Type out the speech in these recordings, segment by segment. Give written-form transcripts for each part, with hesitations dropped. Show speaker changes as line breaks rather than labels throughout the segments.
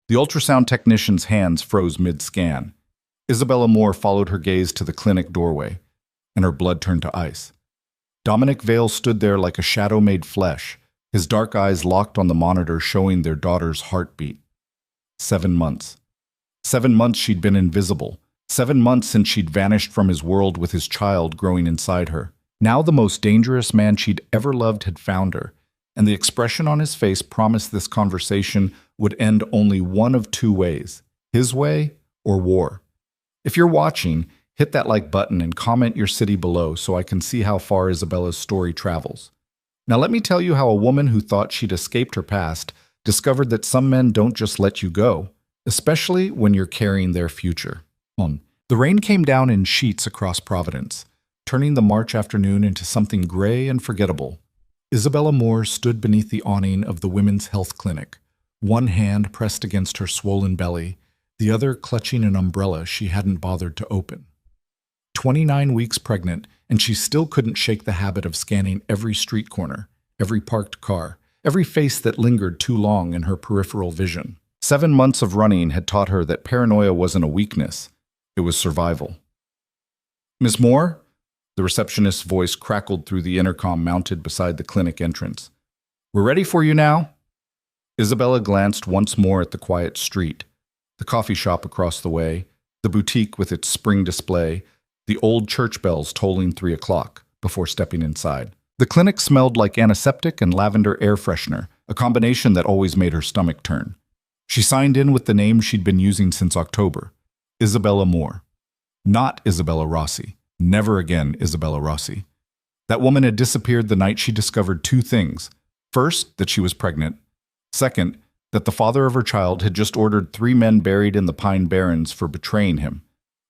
The ultrasound technician's hands froze mid-scan. Isabella Moore followed her gaze to the clinic doorway, and her blood turned to ice. Dominic Vale stood there like a shadow made flesh, his dark eyes locked on the monitor showing their daughter's heartbeat. 7 months. 7 months she'd been invisible. 7 months since she'd vanished from his world with his child growing inside her. Now the most dangerous man she'd ever loved had found her, and the expression on his face promised this conversation would end only one of two ways: his way or war. If you're watching, hit that like button and comment your city below so I can see how far Isabella's story travels. Now let me tell you how a woman who thought she'd escaped her past discovered that some men don't just let you go, especially when you're carrying their future. The rain came down in sheets across Providence, turning the March afternoon into something gray and forgettable. Isabella Moore stood beneath the awning of the Women's Health Clinic, one hand pressed against her swollen belly, the other clutching an umbrella she hadn't bothered to open. 29 weeks pregnant, and she still couldn't shake the habit of scanning every street corner, every parked car, every face that lingered too long in her peripheral vision. 7 months of running had taught her that paranoia wasn't a weakness, it was survival. "Miss Moore?" The receptionist's voice crackled through the intercom mounted beside the clinic entrance. "We're ready for you now." Isabella glanced once more at the quiet street, the coffee shop across the way, the boutique with its spring display, the old church bells tolling 3 o'clock, before stepping inside. The clinic smelled like antiseptic and lavender air freshener, a combination that always made her stomach turn. She signed in with the name she'd been using since October: Isabella Moore. Not Isabella Rossi. Never again Isabella Rossi. That woman had disappeared the night she discovered 2 things. First, that she was pregnant. Second, that the father of her child had just ordered 3 men buried in the Pine Barrens for betraying him.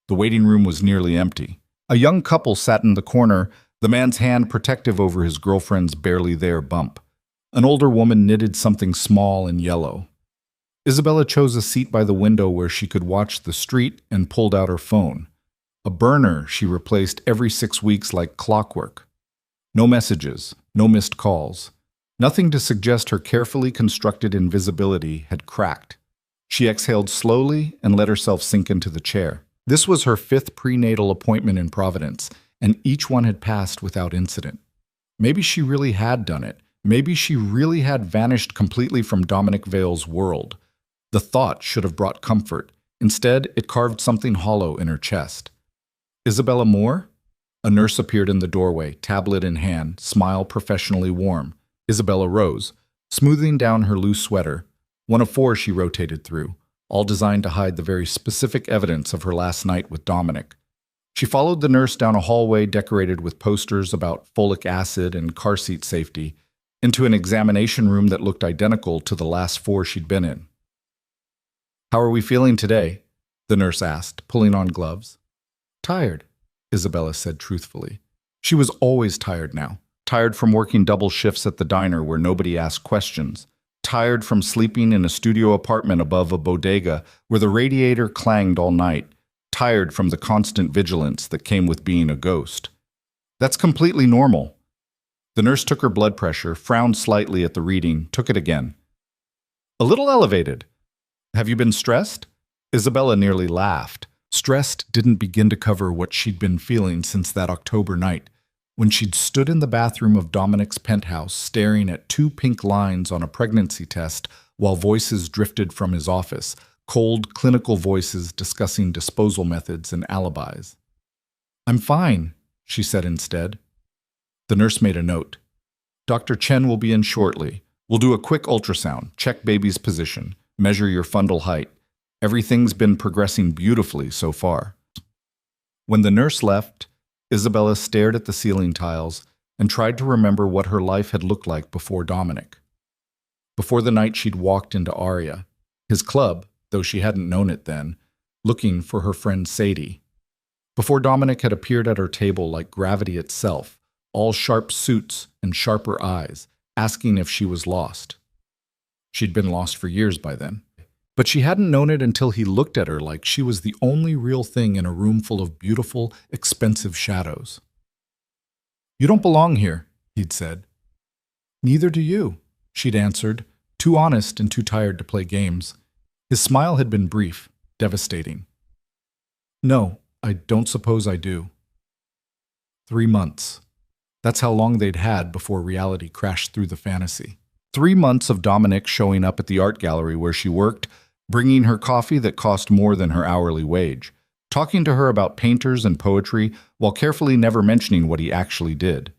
The waiting room was nearly empty. A young couple sat in the corner, the man's hand protective over his girlfriend's barely there bump. An older woman knitted something small and yellow. Isabella chose a seat by the window where she could watch the street and pulled out her phone. A burner she replaced every 6 weeks like clockwork. No messages, no missed calls. Nothing to suggest her carefully constructed invisibility had cracked. She exhaled slowly and let herself sink into the chair. This was her 5th prenatal appointment in Providence, and each one had passed without incident. Maybe she really had done it. Maybe she really had vanished completely from Dominic Vale's world. The thought should have brought comfort. Instead, it carved something hollow in her chest. "Isabella Moore?" A nurse appeared in the doorway, tablet in hand, smile professionally warm. Isabella rose, smoothing down her loose sweater, one of 4 she rotated through, all designed to hide the very specific evidence of her last night with Dominic. She followed the nurse down a hallway decorated with posters about folic acid and car seat safety, into an examination room that looked identical to the last 4 she'd been in. "How are we feeling today?" the nurse asked, pulling on gloves. "Tired," Isabella said truthfully. She was always tired now. Tired from working double shifts at the diner where nobody asked questions. Tired from sleeping in a studio apartment above a bodega where the radiator clanged all night. Tired from the constant vigilance that came with being a ghost. "That's completely normal." The nurse took her blood pressure, frowned slightly at the reading, took it again. "A little elevated. Have you been stressed?" Isabella nearly laughed. Stressed didn't begin to cover what she'd been feeling since that October night, when she'd stood in the bathroom of Dominic's penthouse staring at 2 pink lines on a pregnancy test while voices drifted from his office, cold, clinical voices discussing disposal methods and alibis. "I'm fine," she said instead. The nurse made a note. "Dr. Chen will be in shortly. We'll do a quick ultrasound, check baby's position, measure your fundal height. Everything's been progressing beautifully so far." When the nurse left, Isabella stared at the ceiling tiles and tried to remember what her life had looked like before Dominic. Before the night she'd walked into Aria, his club, though she hadn't known it then, looking for her friend Sadie. Before Dominic had appeared at her table like gravity itself, all sharp suits and sharper eyes, asking if she was lost. She'd been lost for years by then. But she hadn't known it until he looked at her like she was the only real thing in a room full of beautiful, expensive shadows. "You don't belong here," he'd said. "Neither do you," she'd answered, too honest and too tired to play games. His smile had been brief, devastating. No, I don't suppose I do. 3 months. That's how long they'd had before reality crashed through the fantasy. 3 months of Dominic showing up at the art gallery where she worked, bringing her coffee that cost more than her hourly wage, talking to her about painters and poetry while carefully never mentioning what he actually did.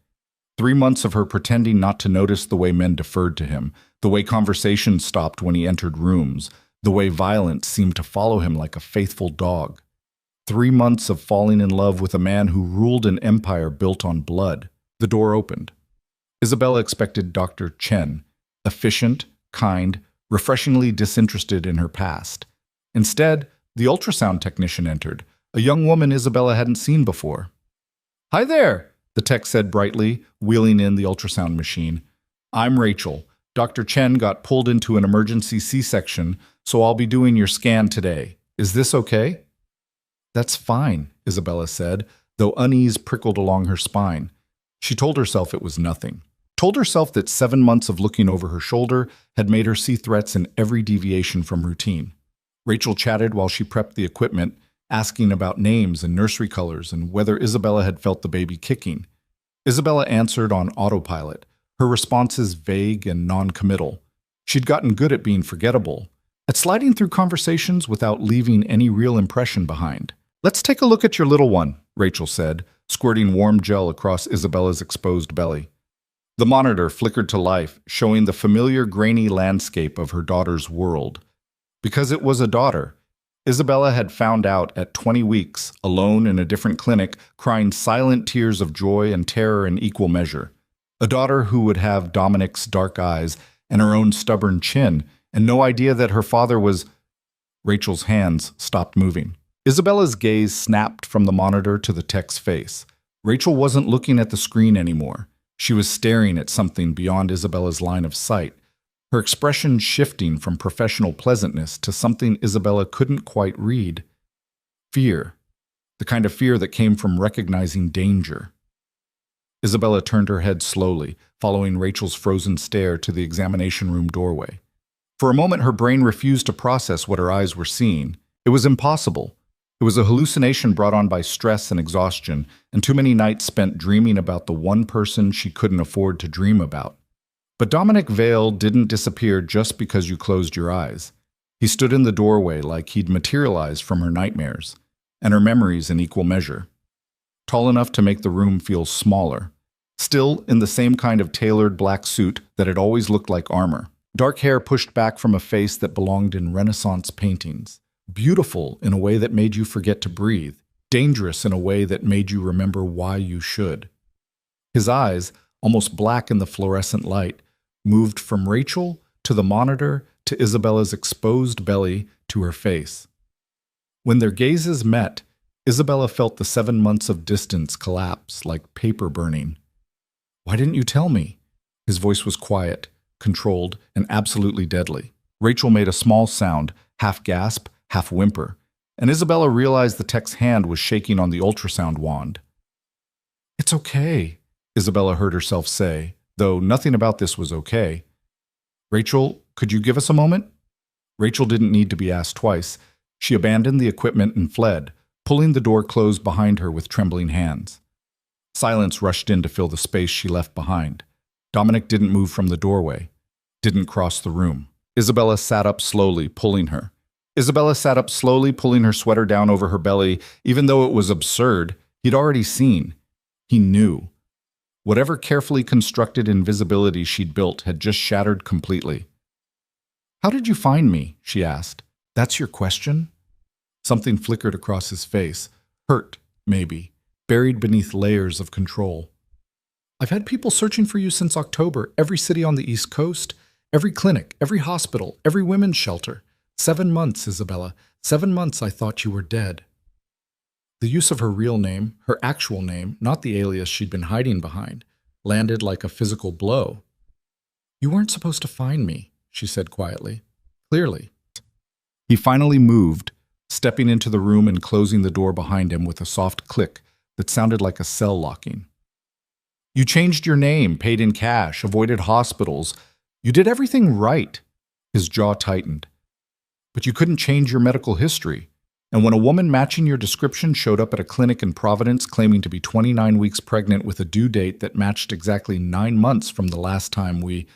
3 months of her pretending not to notice the way men deferred to him, the way conversations stopped when he entered rooms, the way violence seemed to follow him like a faithful dog. 3 months of falling in love with a man who ruled an empire built on blood. The door opened. Isabella expected Dr. Chen, efficient, kind, refreshingly disinterested in her past. Instead, the ultrasound technician entered, a young woman Isabella hadn't seen before. "Hi there," the tech said brightly, wheeling in the ultrasound machine. "I'm Rachel. Dr. Chen got pulled into an emergency C-section, so I'll be doing your scan today. Is this okay?" "That's fine," Isabella said, though unease prickled along her spine. She told herself it was nothing. Told herself that 7 months of looking over her shoulder had made her see threats in every deviation from routine. Rachel chatted while she prepped the equipment, asking about names and nursery colors and whether Isabella had felt the baby kicking. Isabella answered on autopilot, her responses vague and non-committal. She'd gotten good at being forgettable, at sliding through conversations without leaving any real impression behind. "Let's take a look at your little one," Rachel said, squirting warm gel across Isabella's exposed belly. The monitor flickered to life, showing the familiar grainy landscape of her daughter's world. Because it was a daughter, Isabella had found out at 20 weeks, alone in a different clinic, crying silent tears of joy and terror in equal measure. A daughter who would have Dominic's dark eyes and her own stubborn chin, and no idea that her father was... Rachel's hands stopped moving. Isabella's gaze snapped from the monitor to the tech's face. Rachel wasn't looking at the screen anymore. She was staring at something beyond Isabella's line of sight, her expression shifting from professional pleasantness to something Isabella couldn't quite read. Fear. The kind of fear that came from recognizing danger. Isabella turned her head slowly, following Rachel's frozen stare to the examination room doorway. For a moment, her brain refused to process what her eyes were seeing. It was impossible. It was a hallucination brought on by stress and exhaustion, and too many nights spent dreaming about the one person she couldn't afford to dream about. But Dominic Vale didn't disappear just because you closed your eyes. He stood in the doorway like he'd materialized from her nightmares, and her memories in equal measure. Tall enough to make the room feel smaller. Still in the same kind of tailored black suit that had always looked like armor. Dark hair pushed back from a face that belonged in Renaissance paintings. Beautiful in a way that made you forget to breathe. Dangerous in a way that made you remember why you should. His eyes, almost black in the fluorescent light, moved from Rachel to the monitor to Isabella's exposed belly to her face. When their gazes met, Isabella felt the 7 months of distance collapse like paper burning. "Why didn't you tell me?" His voice was quiet, controlled, and absolutely deadly. Rachel made a small sound, half gasp, half whimper, and Isabella realized the tech's hand was shaking on the ultrasound wand. "It's okay," Isabella heard herself say, though nothing about this was okay. "Rachel, could you give us a moment?" Rachel didn't need to be asked twice. She abandoned the equipment and fled, pulling the door closed behind her with trembling hands. Silence rushed in to fill the space she left behind. Dominic didn't move from the doorway, didn't cross the room. Isabella sat up slowly, pulling her. Isabella sat up slowly, pulling her sweater down over her belly, even though it was absurd. He'd already seen. He knew. Whatever carefully constructed invisibility she'd built had just shattered completely. "How did you find me?" she asked. "That's your question?" Something flickered across his face. Hurt, maybe, buried beneath layers of control. "I've had people searching for you since October, every city on the East Coast, every clinic, every hospital, every women's shelter. 7 months, Isabella. 7 months I thought you were dead." The use of her real name, her actual name, not the alias she'd been hiding behind, landed like a physical blow. "You weren't supposed to find me," she said quietly. "Clearly." He finally moved, stepping into the room and closing the door behind him with a soft click that sounded like a cell locking. "You changed your name, paid in cash, avoided hospitals. You did everything right." His jaw tightened. But you couldn't change your medical history. And when a woman matching your description showed up at a clinic in Providence claiming to be 29 weeks pregnant with a due date that matched exactly 9 months from the last time we...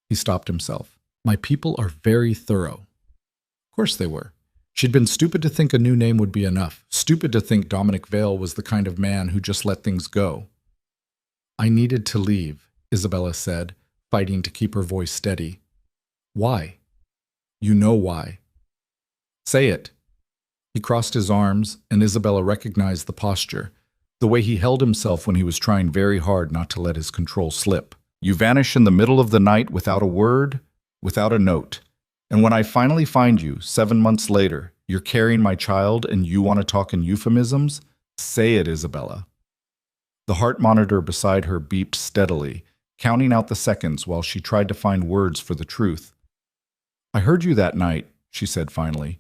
He stopped himself. My people are very thorough. Of course they were. She'd been stupid to think a new name would be enough. Stupid to think Dominic Vale was the kind of man who just let things go. I needed to leave, Isabella said, fighting to keep her voice steady. Why? You know why. Say it. He crossed his arms, and Isabella recognized the posture, the way he held himself when he was trying very hard not to let his control slip. You vanish in the middle of the night without a word, without a note. And when I finally find you, 7 months later, you're carrying my child and you want to talk in euphemisms? Say it, Isabella. The heart monitor beside her beeped steadily, counting out the seconds while she tried to find words for the truth. I heard you that night, she said finally.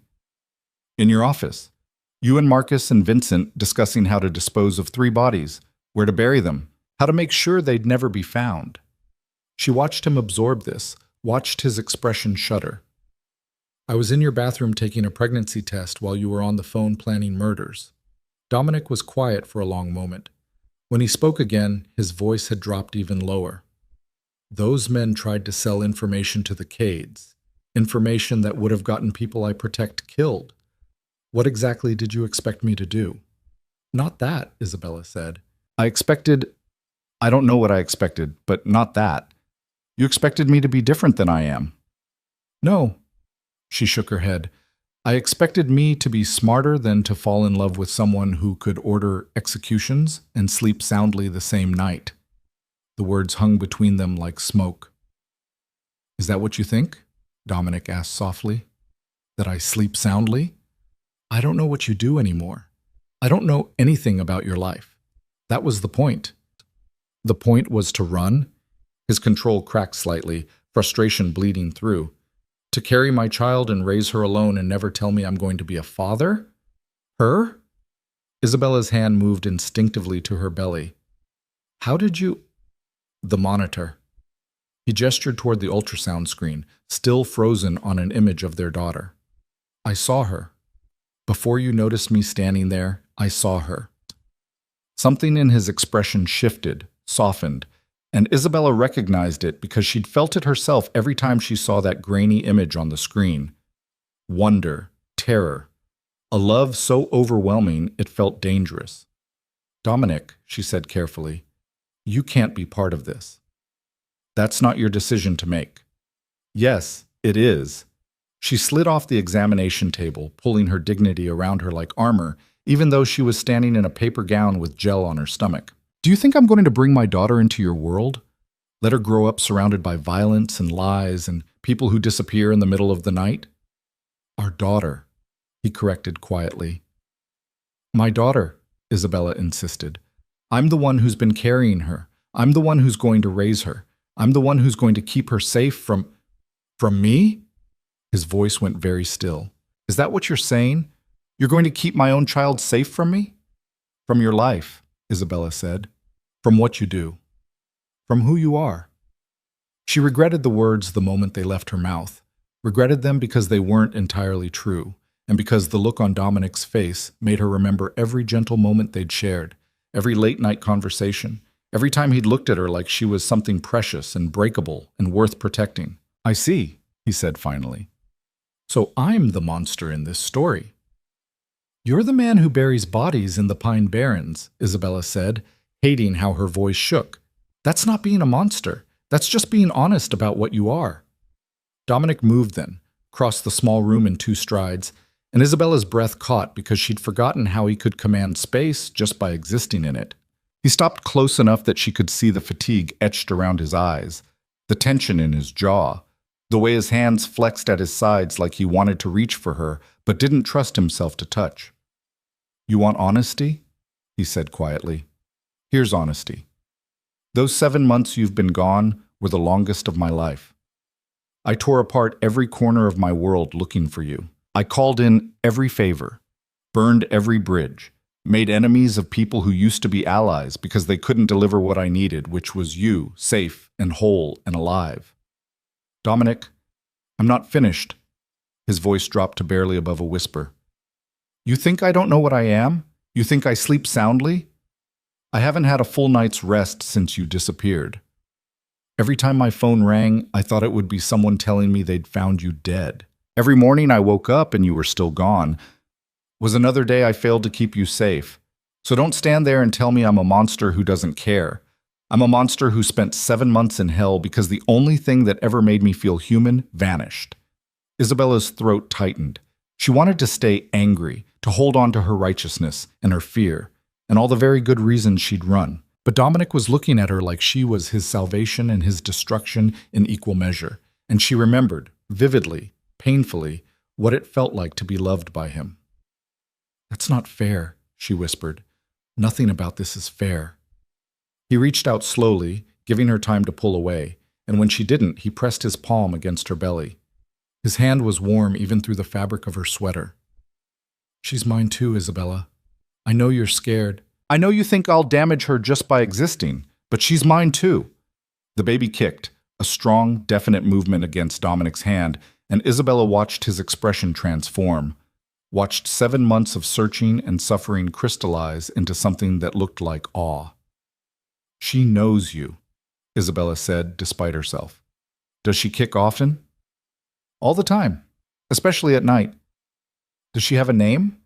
In your office. You and Marcus and Vincent discussing how to dispose of 3 bodies, where to bury them, how to make sure they'd never be found. She watched him absorb this, watched his expression shudder. I was in your bathroom taking a pregnancy test while you were on the phone planning murders. Dominic was quiet for a long moment. When he spoke again, his voice had dropped even lower. Those men tried to sell information to the Cades, information that would have gotten people I protect killed. What exactly did you expect me to do? Not that, Isabella said. I don't know what I expected, but not that. You expected me to be different than I am. No. She shook her head. I expected me to be smarter than to fall in love with someone who could order executions and sleep soundly the same night. The words hung between them like smoke. Is that what you think? Dominic asked softly. That I sleep soundly? I don't know what you do anymore. I don't know anything about your life. That was the point. The point was to run? His control cracked slightly, frustration bleeding through. To carry my child and raise her alone and never tell me I'm going to be a father? Her? Isabella's hand moved instinctively to her belly. How did you... The monitor. He gestured toward the ultrasound screen, still frozen on an image of their daughter. I saw her. Before you noticed me standing there, I saw her. Something in his expression shifted, softened, and Isabella recognized it because she'd felt it herself every time she saw that grainy image on the screen. Wonder, terror, a love so overwhelming it felt dangerous. Dominic, she said carefully, you can't be part of this. That's not your decision to make. Yes, it is. She slid off the examination table, pulling her dignity around her like armor, even though she was standing in a paper gown with gel on her stomach. Do you think I'm going to bring my daughter into your world? Let her grow up surrounded by violence and lies and people who disappear in the middle of the night? Our daughter, he corrected quietly. My daughter, Isabella insisted. I'm the one who's been carrying her. I'm the one who's going to raise her. I'm the one who's going to keep her safe from me? His voice went very still. Is that what you're saying? You're going to keep my own child safe from me? From your life, Isabella said. From what you do. From who you are. She regretted the words the moment they left her mouth. Regretted them because they weren't entirely true, and because the look on Dominic's face made her remember every gentle moment they'd shared, every late-night conversation, every time he'd looked at her like she was something precious and breakable and worth protecting. I see, he said finally. So I'm the monster in this story. You're the man who buries bodies in the Pine Barrens, Isabella said, hating how her voice shook. That's not being a monster. That's just being honest about what you are. Dominic moved then, crossed the small room in 2 strides, and Isabella's breath caught because she'd forgotten how he could command space just by existing in it. He stopped close enough that she could see the fatigue etched around his eyes, the tension in his jaw, the way his hands flexed at his sides like he wanted to reach for her, but didn't trust himself to touch. You want honesty? He said quietly. Here's honesty. Those 7 months you've been gone were the longest of my life. I tore apart every corner of my world looking for you. I called in every favor, burned every bridge, made enemies of people who used to be allies because they couldn't deliver what I needed, which was you, safe and whole and alive. Dominic, I'm not finished. His voice dropped to barely above a whisper. You think I don't know what I am? You think I sleep soundly? I haven't had a full night's rest since you disappeared. Every time my phone rang, I thought it would be someone telling me they'd found you dead. Every morning I woke up and you were still gone. Was another day I failed to keep you safe. So don't stand there and tell me I'm a monster who doesn't care. I'm a monster who spent 7 months in hell because the only thing that ever made me feel human vanished. Isabella's throat tightened. She wanted to stay angry, to hold on to her righteousness and her fear, and all the very good reasons she'd run. But Dominic was looking at her like she was his salvation and his destruction in equal measure, and she remembered, vividly, painfully, what it felt like to be loved by him. That's not fair, she whispered. Nothing about this is fair. He reached out slowly, giving her time to pull away, and when she didn't, he pressed his palm against her belly. His hand was warm even through the fabric of her sweater. She's mine too, Isabella. I know you're scared. I know you think I'll damage her just by existing, but she's mine too. The baby kicked, a strong, definite movement against Dominic's hand, and Isabella watched his expression transform, watched 7 months of searching and suffering crystallize into something that looked like awe. She knows you, Isabella said, despite herself. Does she kick often? All the time, especially at night. Does she have a name?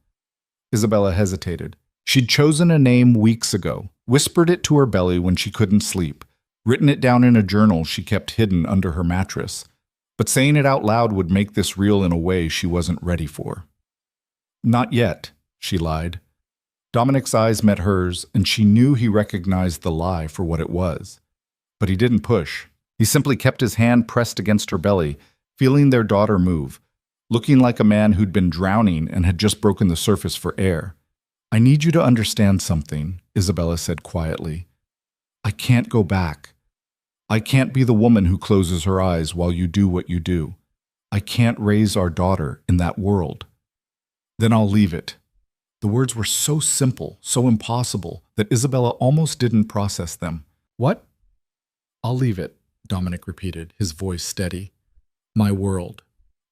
Isabella hesitated. She'd chosen a name weeks ago, whispered it to her belly when she couldn't sleep, written it down in a journal she kept hidden under her mattress. But saying it out loud would make this real in a way she wasn't ready for. Not yet, she lied. Dominic's eyes met hers, and she knew he recognized the lie for what it was. But he didn't push. He simply kept his hand pressed against her belly, feeling their daughter move, looking like a man who'd been drowning and had just broken the surface for air. I need you to understand something, Isabella said quietly. I can't go back. I can't be the woman who closes her eyes while you do what you do. I can't raise our daughter in that world. Then I'll leave it. The words were so simple, so impossible, that Isabella almost didn't process them. What? I'll leave it, Dominic repeated, his voice steady. My world.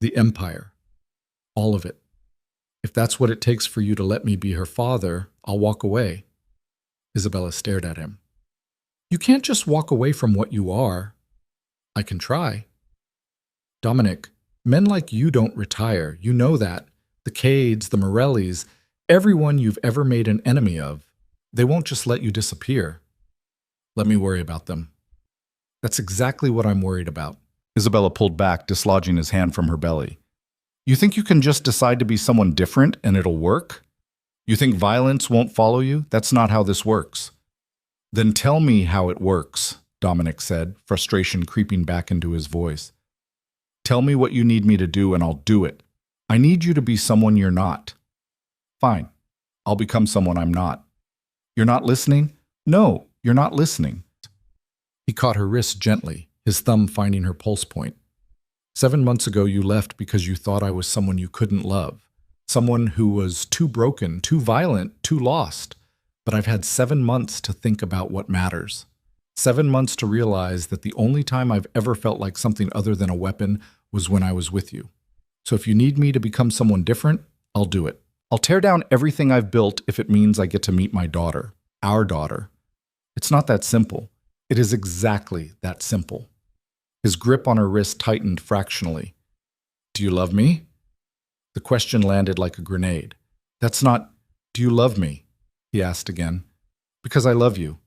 The empire. All of it. If that's what it takes for you to let me be her father, I'll walk away. Isabella stared at him. You can't just walk away from what you are. I can try. Dominic, men like you don't retire. You know that. The Cades, the Morellis, everyone you've ever made an enemy of. They won't just let you disappear. Let me worry about them. That's exactly what I'm worried about. Isabella pulled back, dislodging his hand from her belly. You think you can just decide to be someone different and it'll work? You think violence won't follow you? That's not how this works. Then tell me how it works, Dominic said, frustration creeping back into his voice. Tell me what you need me to do and I'll do it. I need you to be someone you're not. Fine. I'll become someone I'm not. You're not listening? No, you're not listening. He caught her wrist gently, his thumb finding her pulse point. 7 months ago, you left because you thought I was someone you couldn't love. Someone who was too broken, too violent, too lost. But I've had 7 months to think about what matters. 7 months to realize that the only time I've ever felt like something other than a weapon was when I was with you. So if you need me to become someone different, I'll do it. I'll tear down everything I've built if it means I get to meet my daughter, our daughter. It's not that simple. It is exactly that simple. His grip on her wrist tightened fractionally. Do you love me? The question landed like a grenade. That's not, do you love me? He asked again. Because I love you.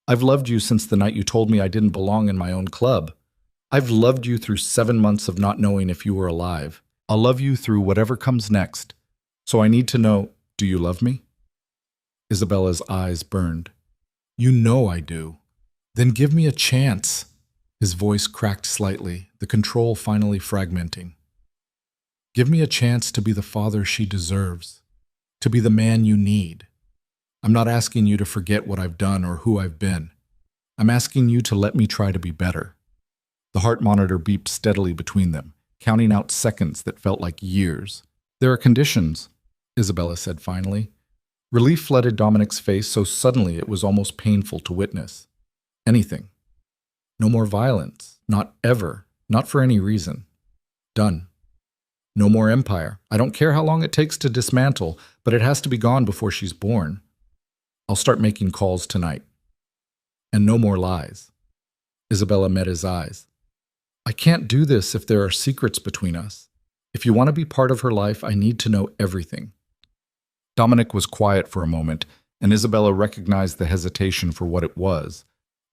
I've loved you since the night you told me I didn't belong in my own club. I've loved you through 7 months of not knowing if you were alive. I'll love you through whatever comes next. So I need to know, do you love me? Isabella's eyes burned. You know I do. Then give me a chance. His voice cracked slightly, the control finally fragmenting. Give me a chance to be the father she deserves, to be the man you need. I'm not asking you to forget what I've done or who I've been. I'm asking you to let me try to be better. The heart monitor beeped steadily between them, counting out seconds that felt like years. There are conditions, Isabella said finally. Relief flooded Dominic's face so suddenly it was almost painful to witness. Anything. No more violence. Not ever. Not for any reason. Done. No more empire. I don't care how long it takes to dismantle, but it has to be gone before she's born. I'll start making calls tonight. And no more lies. Isabella met his eyes. I can't do this if there are secrets between us. If you want to be part of her life, I need to know everything. Dominic was quiet for a moment, and Isabella recognized the hesitation for what it was.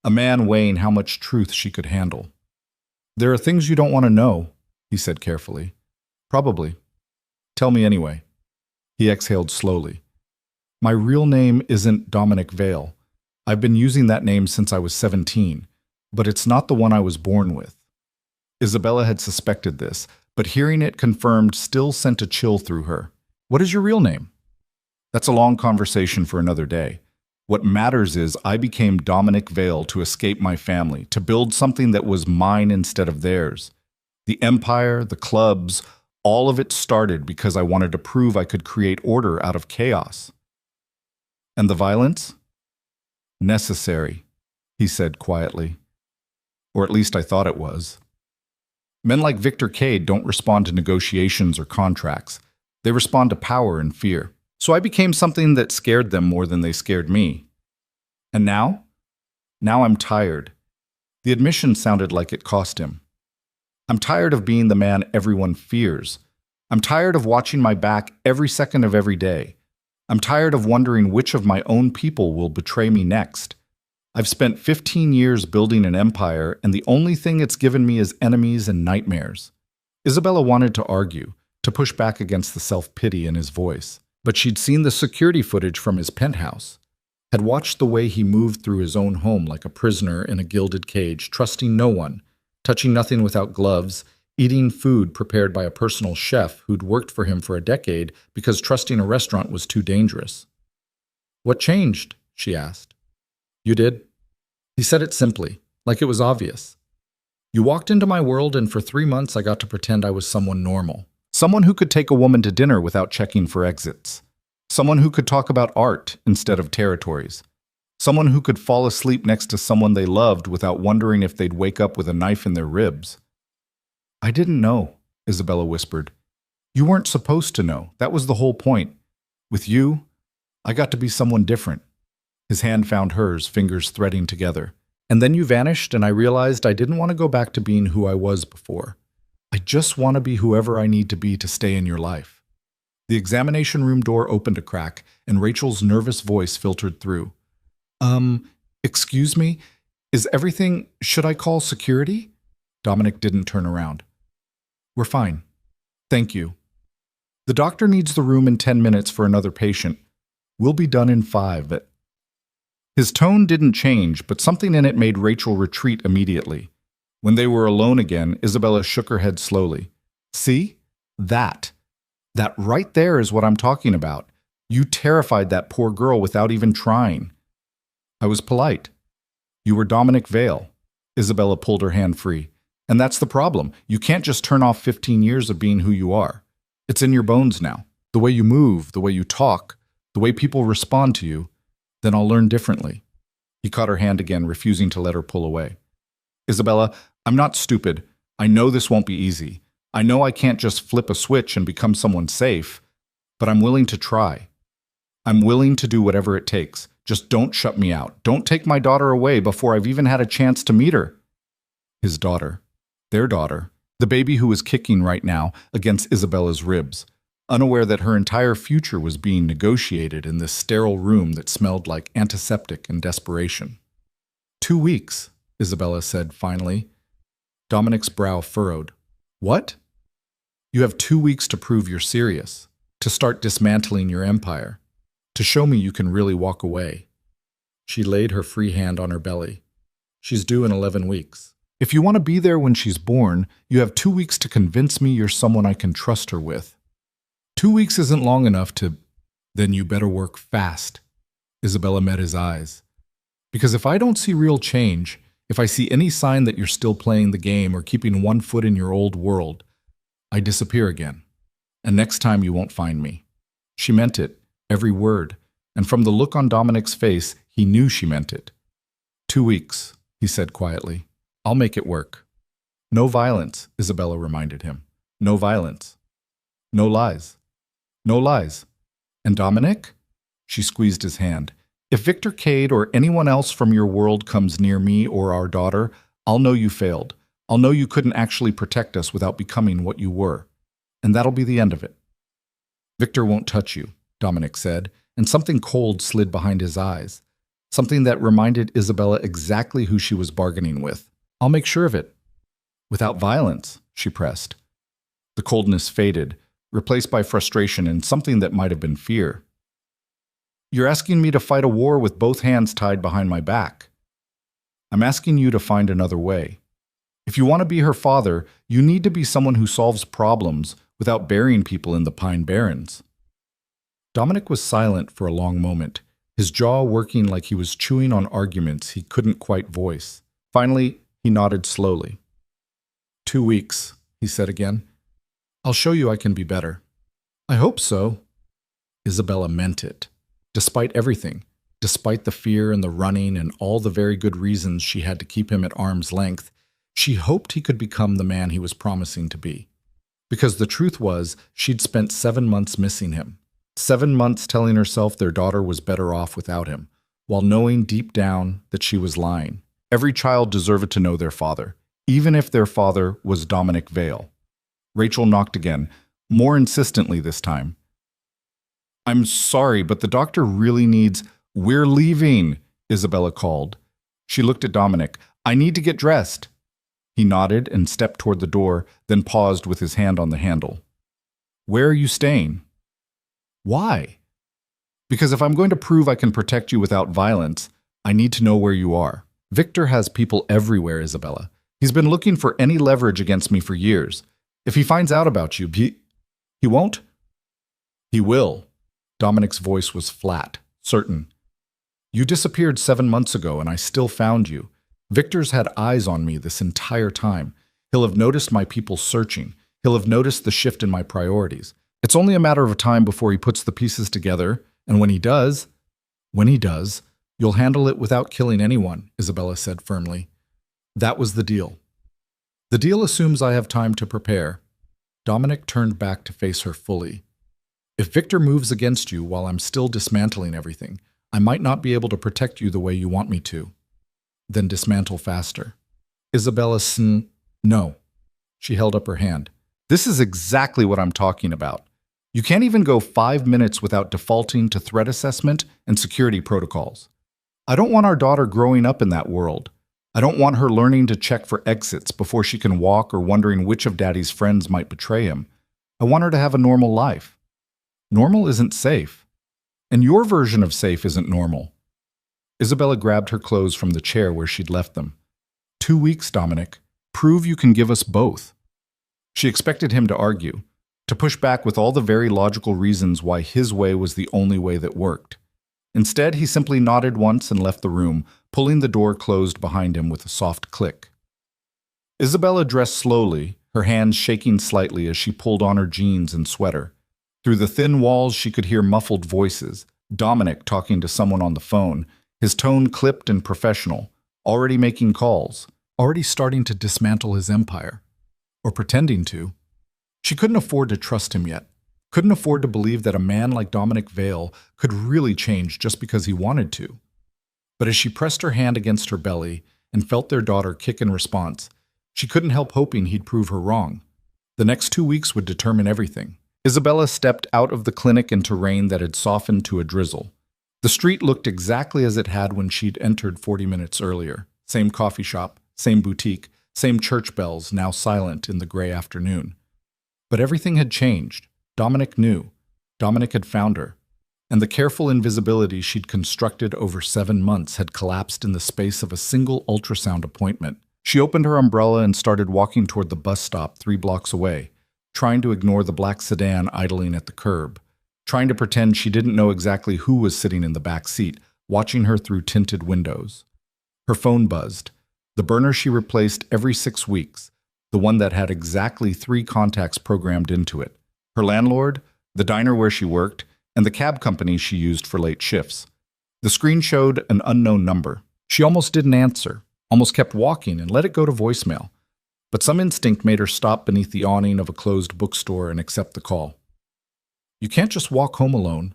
A man weighing how much truth she could handle. There are things you don't want to know, he said carefully. Probably. Tell me anyway. He exhaled slowly. My real name isn't Dominic Vale. I've been using that name since I was 17, but it's not the one I was born with. Isabella had suspected this, but hearing it confirmed still sent a chill through her. What is your real name? That's a long conversation for another day. What matters is I became Dominic Vale to escape my family, to build something that was mine instead of theirs. The empire, the clubs, all of it started because I wanted to prove I could create order out of chaos. And the violence? Necessary, he said quietly. Or at least I thought it was. Men like Victor Cade don't respond to negotiations or contracts. They respond to power and fear. So I became something that scared them more than they scared me. And now? Now I'm tired. The admission sounded like it cost him. I'm tired of being the man everyone fears. I'm tired of watching my back every second of every day. I'm tired of wondering which of my own people will betray me next. I've spent 15 years building an empire, and the only thing it's given me is enemies and nightmares. Isabella wanted to argue, to push back against the self-pity in his voice. But she'd seen the security footage from his penthouse, had watched the way he moved through his own home like a prisoner in a gilded cage, trusting no one, touching nothing without gloves, eating food prepared by a personal chef who'd worked for him for a decade because trusting a restaurant was too dangerous. What changed? She asked. You did? He said it simply, like it was obvious. You walked into my world, and for 3 months I got to pretend I was someone normal. Someone who could take a woman to dinner without checking for exits. Someone who could talk about art instead of territories. Someone who could fall asleep next to someone they loved without wondering if they'd wake up with a knife in their ribs. I didn't know, Isabella whispered. You weren't supposed to know. That was the whole point. With you, I got to be someone different. His hand found hers, fingers threading together. And then you vanished, and I realized I didn't want to go back to being who I was before. I just want to be whoever I need to be to stay in your life. The examination room door opened a crack, and Rachel's nervous voice filtered through. Excuse me? Should I call security? Dominic didn't turn around. We're fine. Thank you. The doctor needs the room in 10 minutes for another patient. We'll be done in 5. His tone didn't change, but something in it made Rachel retreat immediately. When they were alone again, Isabella shook her head slowly. See? That right there is what I'm talking about. You terrified that poor girl without even trying. I was polite. You were Dominic Vale. Isabella pulled her hand free. And that's the problem. You can't just turn off 15 years of being who you are. It's in your bones now. The way you move, the way you talk, the way people respond to you. Then I'll learn differently. He caught her hand again, refusing to let her pull away. Isabella, I'm not stupid. I know this won't be easy. I know I can't just flip a switch and become someone safe, but I'm willing to try. I'm willing to do whatever it takes. Just don't shut me out. Don't take my daughter away before I've even had a chance to meet her. His daughter. Their daughter. The baby who was kicking right now against Isabella's ribs, unaware that her entire future was being negotiated in this sterile room that smelled like antiseptic and desperation. 2 weeks, Isabella said finally. Dominic's brow furrowed. What? You have 2 weeks to prove you're serious, to start dismantling your empire, to show me you can really walk away. She laid her free hand on her belly. She's due in 11 weeks. If you want to be there when she's born, you have 2 weeks to convince me you're someone I can trust her with. 2 weeks isn't long enough to... Then you better work fast. Isabella met his eyes. Because if I don't see real change, if I see any sign that you're still playing the game or keeping one foot in your old world, I disappear again. And next time you won't find me. She meant it, every word, and from the look on Dominic's face, he knew she meant it. 2 weeks, he said quietly. I'll make it work. No violence, Isabella reminded him. No violence. No lies. No lies. And Dominic? She squeezed his hand. If Victor Cade or anyone else from your world comes near me or our daughter, I'll know you failed. I'll know you couldn't actually protect us without becoming what you were. And that'll be the end of it. Victor won't touch you, Dominic said, and something cold slid behind his eyes. Something that reminded Isabella exactly who she was bargaining with. I'll make sure of it. Without violence, she pressed. The coldness faded, replaced by frustration and something that might have been fear. You're asking me to fight a war with both hands tied behind my back. I'm asking you to find another way. If you want to be her father, you need to be someone who solves problems without burying people in the Pine Barrens. Dominic was silent for a long moment, his jaw working like he was chewing on arguments he couldn't quite voice. Finally, he nodded slowly. 2 weeks, he said again. I'll show you I can be better. I hope so. Isabella meant it. Despite everything, despite the fear and the running and all the very good reasons she had to keep him at arm's length, she hoped he could become the man he was promising to be. Because the truth was, she'd spent 7 months missing him. 7 months telling herself their daughter was better off without him, while knowing deep down that she was lying. Every child deserved to know their father, even if their father was Dominic Vale. Rachel knocked again, more insistently this time. I'm sorry, but the doctor really needs— We're leaving, Isabella called. She looked at Dominic. I need to get dressed. He nodded and stepped toward the door, then paused with his hand on the handle. Where are you staying? Why? Because if I'm going to prove I can protect you without violence, I need to know where you are. Victor has people everywhere, Isabella. He's been looking for any leverage against me for years. If he finds out about you, he won't? He will. Dominic's voice was flat, certain. You disappeared 7 months ago, and I still found you. Victor's had eyes on me this entire time. He'll have noticed my people searching. He'll have noticed the shift in my priorities. It's only a matter of time before he puts the pieces together, and when he does, you'll handle it without killing anyone, Isabella said firmly. That was the deal. The deal assumes I have time to prepare. Dominic turned back to face her fully. If Victor moves against you while I'm still dismantling everything, I might not be able to protect you the way you want me to. Then dismantle faster. Isabella No. She held up her hand. This is exactly what I'm talking about. You can't even go 5 minutes without defaulting to threat assessment and security protocols. I don't want our daughter growing up in that world. I don't want her learning to check for exits before she can walk or wondering which of Daddy's friends might betray him. I want her to have a normal life. Normal isn't safe. And your version of safe isn't normal. Isabella grabbed her clothes from the chair where she'd left them. 2 weeks, Dominic. Prove you can give us both. She expected him to argue, to push back with all the very logical reasons why his way was the only way that worked. Instead, he simply nodded once and left the room, pulling the door closed behind him with a soft click. Isabella dressed slowly, her hands shaking slightly as she pulled on her jeans and sweater. Through the thin walls, she could hear muffled voices, Dominic talking to someone on the phone, his tone clipped and professional, already making calls, already starting to dismantle his empire. Or pretending to. She couldn't afford to trust him yet. Couldn't afford to believe that a man like Dominic Vale could really change just because he wanted to. But as she pressed her hand against her belly and felt their daughter kick in response, she couldn't help hoping he'd prove her wrong. The next 2 weeks would determine everything. Isabella stepped out of the clinic into rain that had softened to a drizzle. The street looked exactly as it had when she'd entered 40 minutes earlier. Same coffee shop, same boutique, same church bells now silent in the gray afternoon. But everything had changed. Dominic knew. Dominic had found her. And the careful invisibility she'd constructed over 7 months had collapsed in the space of a single ultrasound appointment. She opened her umbrella and started walking toward the bus stop 3 blocks away, trying to ignore the black sedan idling at the curb, trying to pretend she didn't know exactly who was sitting in the back seat, watching her through tinted windows. Her phone buzzed. The burner she replaced every 6 weeks, the one that had exactly 3 contacts programmed into it. Her landlord, the diner where she worked, and the cab company she used for late shifts. The screen showed an unknown number. She almost didn't answer, almost kept walking and let it go to voicemail. But some instinct made her stop beneath the awning of a closed bookstore and accept the call. You can't just walk home alone.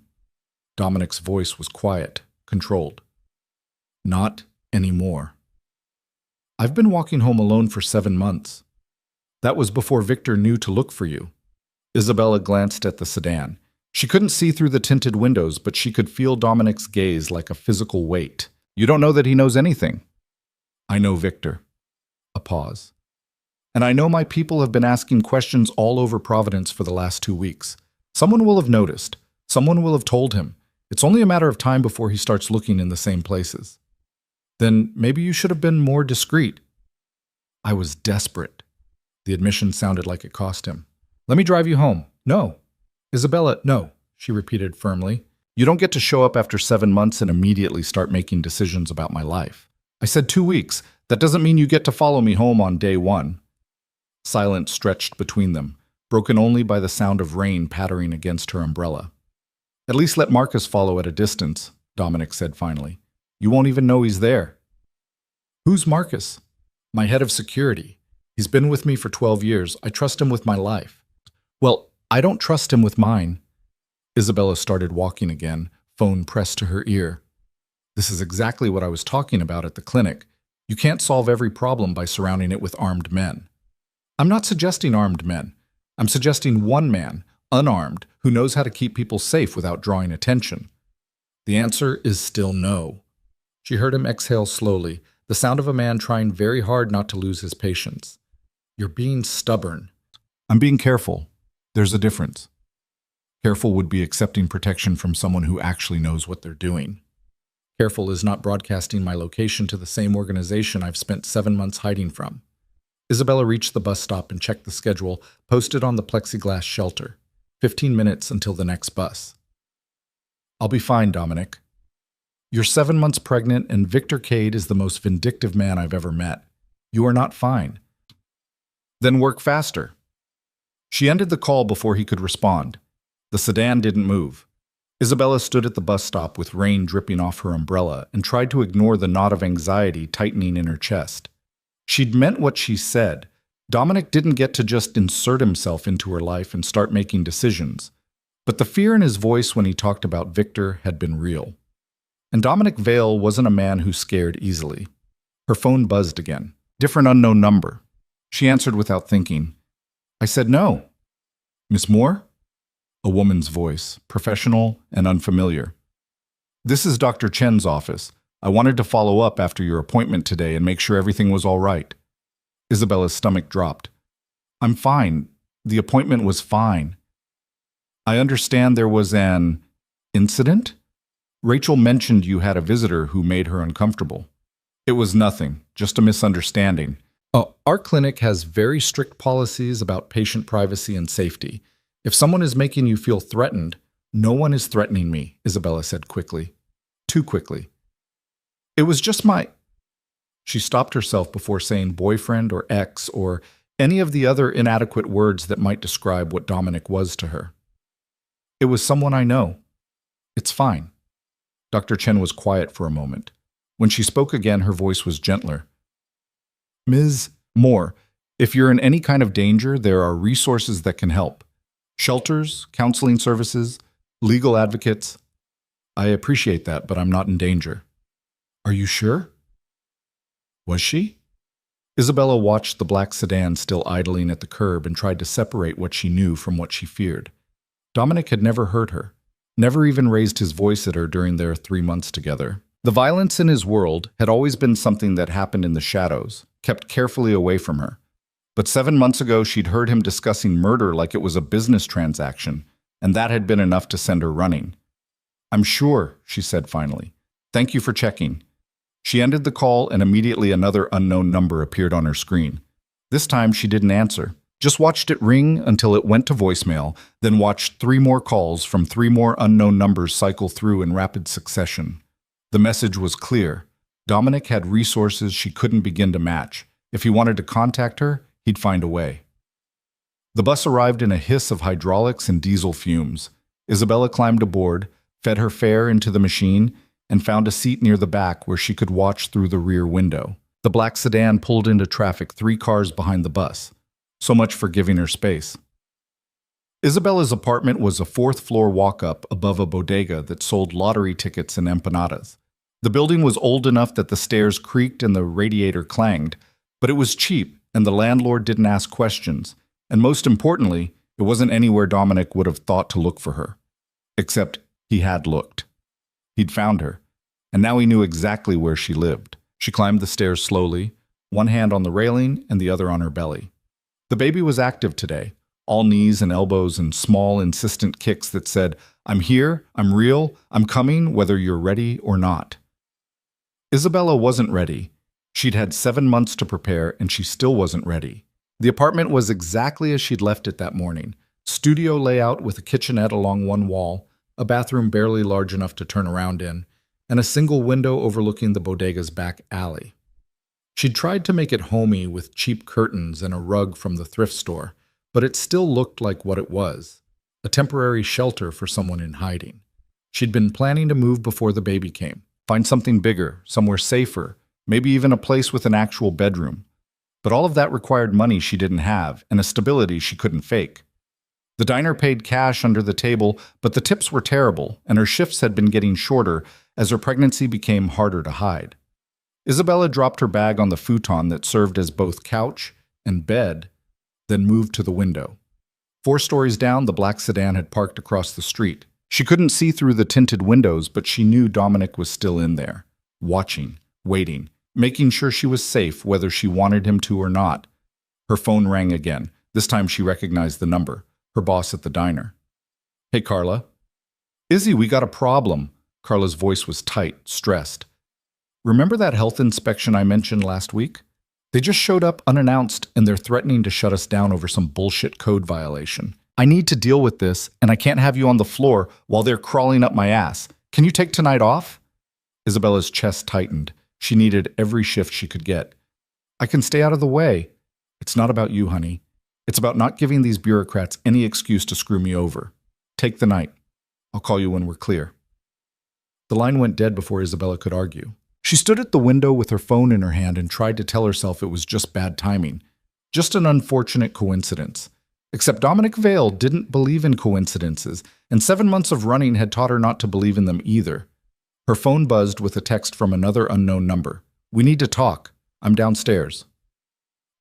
Dominic's voice was quiet, controlled. Not anymore. I've been walking home alone for 7 months. That was before Victor knew to look for you. Isabella glanced at the sedan. She couldn't see through the tinted windows, but she could feel Dominic's gaze like a physical weight. You don't know that he knows anything. I know Victor. A pause. And I know my people have been asking questions all over Providence for the last 2 weeks. Someone will have noticed. Someone will have told him. It's only a matter of time before he starts looking in the same places. Then maybe you should have been more discreet. I was desperate. The admission sounded like it cost him. Let me drive you home. No. Isabella, no, she repeated firmly. You don't get to show up after 7 months and immediately start making decisions about my life. I said 2 weeks. That doesn't mean you get to follow me home on day 1. Silence stretched between them, broken only by the sound of rain pattering against her umbrella. At least let Marcus follow at a distance, Dominic said finally. You won't even know he's there. Who's Marcus? My head of security. He's been with me for 12 years. I trust him with my life. Well, I don't trust him with mine. Isabella started walking again, phone pressed to her ear. This is exactly what I was talking about at the clinic. You can't solve every problem by surrounding it with armed men. I'm not suggesting armed men. I'm suggesting one man, unarmed, who knows how to keep people safe without drawing attention. The answer is still no. She heard him exhale slowly, the sound of a man trying very hard not to lose his patience. You're being stubborn. I'm being careful. There's a difference. Careful would be accepting protection from someone who actually knows what they're doing. Careful is not broadcasting my location to the same organization I've spent 7 months hiding from. Isabella reached the bus stop and checked the schedule posted on the plexiglass shelter. 15 minutes until the next bus. I'll be fine, Dominic. You're 7 months pregnant and Victor Cade is the most vindictive man I've ever met. You are not fine. Then work faster. She ended the call before he could respond. The sedan didn't move. Isabella stood at the bus stop with rain dripping off her umbrella and tried to ignore the knot of anxiety tightening in her chest. She'd meant what she said. Dominic didn't get to just insert himself into her life and start making decisions. But the fear in his voice when he talked about Victor had been real. And Dominic Vale wasn't a man who scared easily. Her phone buzzed again. Different unknown number. She answered without thinking. I said no. Miss Moore? A woman's voice, professional and unfamiliar. This is Dr. Chen's office. I wanted to follow up after your appointment today and make sure everything was all right. Isabella's stomach dropped. I'm fine. The appointment was fine. I understand there was an incident? Rachel mentioned you had a visitor who made her uncomfortable. It was nothing, just a misunderstanding. Our clinic has very strict policies about patient privacy and safety. If someone is making you feel threatened, no one is threatening me, Isabella said quickly. Too quickly. It was just my... She stopped herself before saying boyfriend or ex or any of the other inadequate words that might describe what Dominic was to her. It was someone I know. It's fine. Dr. Chen was quiet for a moment. When she spoke again, her voice was gentler. Ms. Moore, if you're in any kind of danger, there are resources that can help. Shelters, counseling services, legal advocates. I appreciate that, but I'm not in danger. Are you sure? Was she? Isabella watched the black sedan still idling at the curb and tried to separate what she knew from what she feared. Dominic had never hurt her, never even raised his voice at her during their 3 months together. The violence in his world had always been something that happened in the shadows, kept carefully away from her. But 7 months ago, she'd heard him discussing murder like it was a business transaction, and that had been enough to send her running. I'm sure, she said finally. Thank you for checking. She ended the call and immediately another unknown number appeared on her screen. This time she didn't answer, just watched it ring until it went to voicemail, then watched 3 more calls from 3 more unknown numbers cycle through in rapid succession. The message was clear. Dominic had resources she couldn't begin to match. If he wanted to contact her, he'd find a way. The bus arrived in a hiss of hydraulics and diesel fumes. Isabella climbed aboard, fed her fare into the machine, and found a seat near the back where she could watch through the rear window. The black sedan pulled into traffic 3 cars behind the bus. So much for giving her space. Isabella's apartment was a fourth-floor walk-up above a bodega that sold lottery tickets and empanadas. The building was old enough that the stairs creaked and the radiator clanged, but it was cheap and the landlord didn't ask questions, and most importantly, it wasn't anywhere Dominic would have thought to look for her. Except he had looked. He'd found her, and now he knew exactly where she lived. She climbed the stairs slowly, one hand on the railing and the other on her belly. The baby was active today, all knees and elbows and small, insistent kicks that said, "I'm here, I'm real, I'm coming, whether you're ready or not." Isabella wasn't ready. She'd had 7 months to prepare, and she still wasn't ready. The apartment was exactly as she'd left it that morning. Studio layout with a kitchenette along one wall, a bathroom barely large enough to turn around in, and a single window overlooking the bodega's back alley. She'd tried to make it homey with cheap curtains and a rug from the thrift store, but it still looked like what it was, a temporary shelter for someone in hiding. She'd been planning to move before the baby came, find something bigger, somewhere safer, maybe even a place with an actual bedroom. But all of that required money she didn't have and a stability she couldn't fake. The diner paid cash under the table, but the tips were terrible, and her shifts had been getting shorter as her pregnancy became harder to hide. Isabella dropped her bag on the futon that served as both couch and bed, then moved to the window. 4 stories down, the black sedan had parked across the street. She couldn't see through the tinted windows, but she knew Dominic was still in there, watching, waiting, making sure she was safe whether she wanted him to or not. Her phone rang again. This time she recognized the number, her boss at the diner. "Hey, Carla." "Izzy, we got a problem." Carla's voice was tight, stressed. "Remember that health inspection I mentioned last week? They just showed up unannounced and they're threatening to shut us down over some bullshit code violation. I need to deal with this and I can't have you on the floor while they're crawling up my ass. Can you take tonight off?" Isabella's chest tightened. She needed every shift she could get. "I can stay out of the way." "It's not about you, honey. It's about not giving these bureaucrats any excuse to screw me over. Take the night. I'll call you when we're clear." The line went dead before Isabella could argue. She stood at the window with her phone in her hand and tried to tell herself it was just bad timing, just an unfortunate coincidence. Except Dominic Vale didn't believe in coincidences, and 7 months of running had taught her not to believe in them either. Her phone buzzed with a text from another unknown number. "We need to talk. I'm downstairs."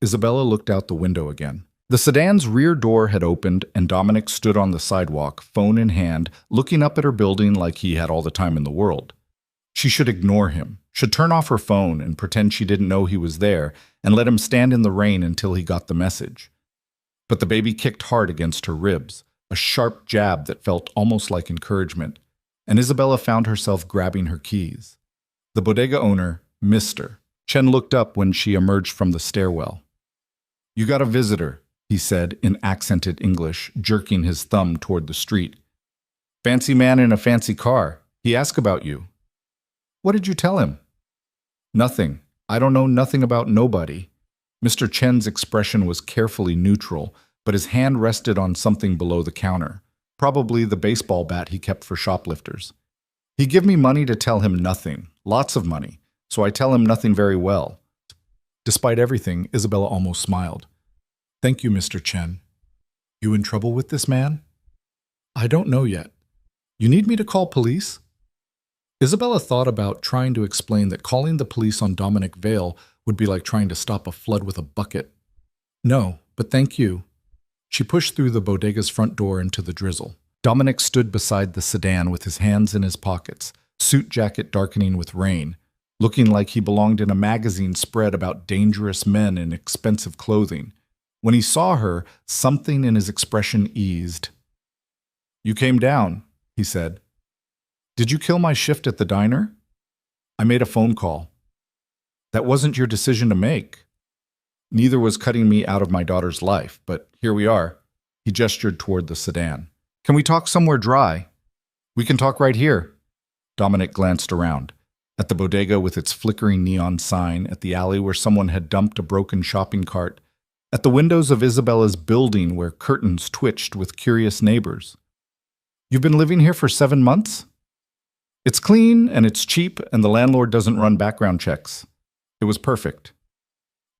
Isabella looked out the window again. The sedan's rear door had opened, and Dominic stood on the sidewalk, phone in hand, looking up at her building like he had all the time in the world. She should ignore him, should turn off her phone and pretend she didn't know he was there, and let him stand in the rain until he got the message. But the baby kicked hard against her ribs, a sharp jab that felt almost like encouragement, and Isabella found herself grabbing her keys. The bodega owner, Mr. Chen, looked up when she emerged from the stairwell. "You got a visitor," he said in accented English, jerking his thumb toward the street. "Fancy man in a fancy car. He asked about you." "What did you tell him?" "Nothing. I don't know nothing about nobody." Mr. Chen's expression was carefully neutral, but his hand rested on something below the counter, probably the baseball bat he kept for shoplifters. "He give me money to tell him nothing, lots of money, so I tell him nothing very well." Despite everything, Isabella almost smiled. "Thank you, Mr. Chen. You in trouble with this man?" "I don't know yet. You need me to call police?" Isabella thought about trying to explain that calling the police on Dominic Vale would be like trying to stop a flood with a bucket. "No, but thank you." She pushed through the bodega's front door into the drizzle. Dominic stood beside the sedan with his hands in his pockets, suit jacket darkening with rain, looking like he belonged in a magazine spread about dangerous men in expensive clothing. When he saw her, something in his expression eased. "You came down," he said. "Did you kill my shift at the diner?" "I made a phone call." "That wasn't your decision to make." "Neither was cutting me out of my daughter's life, but here we are." He gestured toward the sedan. "Can we talk somewhere dry?" "We can talk right here." Dominic glanced around. At the bodega with its flickering neon sign, at the alley where someone had dumped a broken shopping cart, at the windows of Isabella's building where curtains twitched with curious neighbors. "You've been living here for 7 months?" "It's clean and it's cheap and the landlord doesn't run background checks." It was perfect.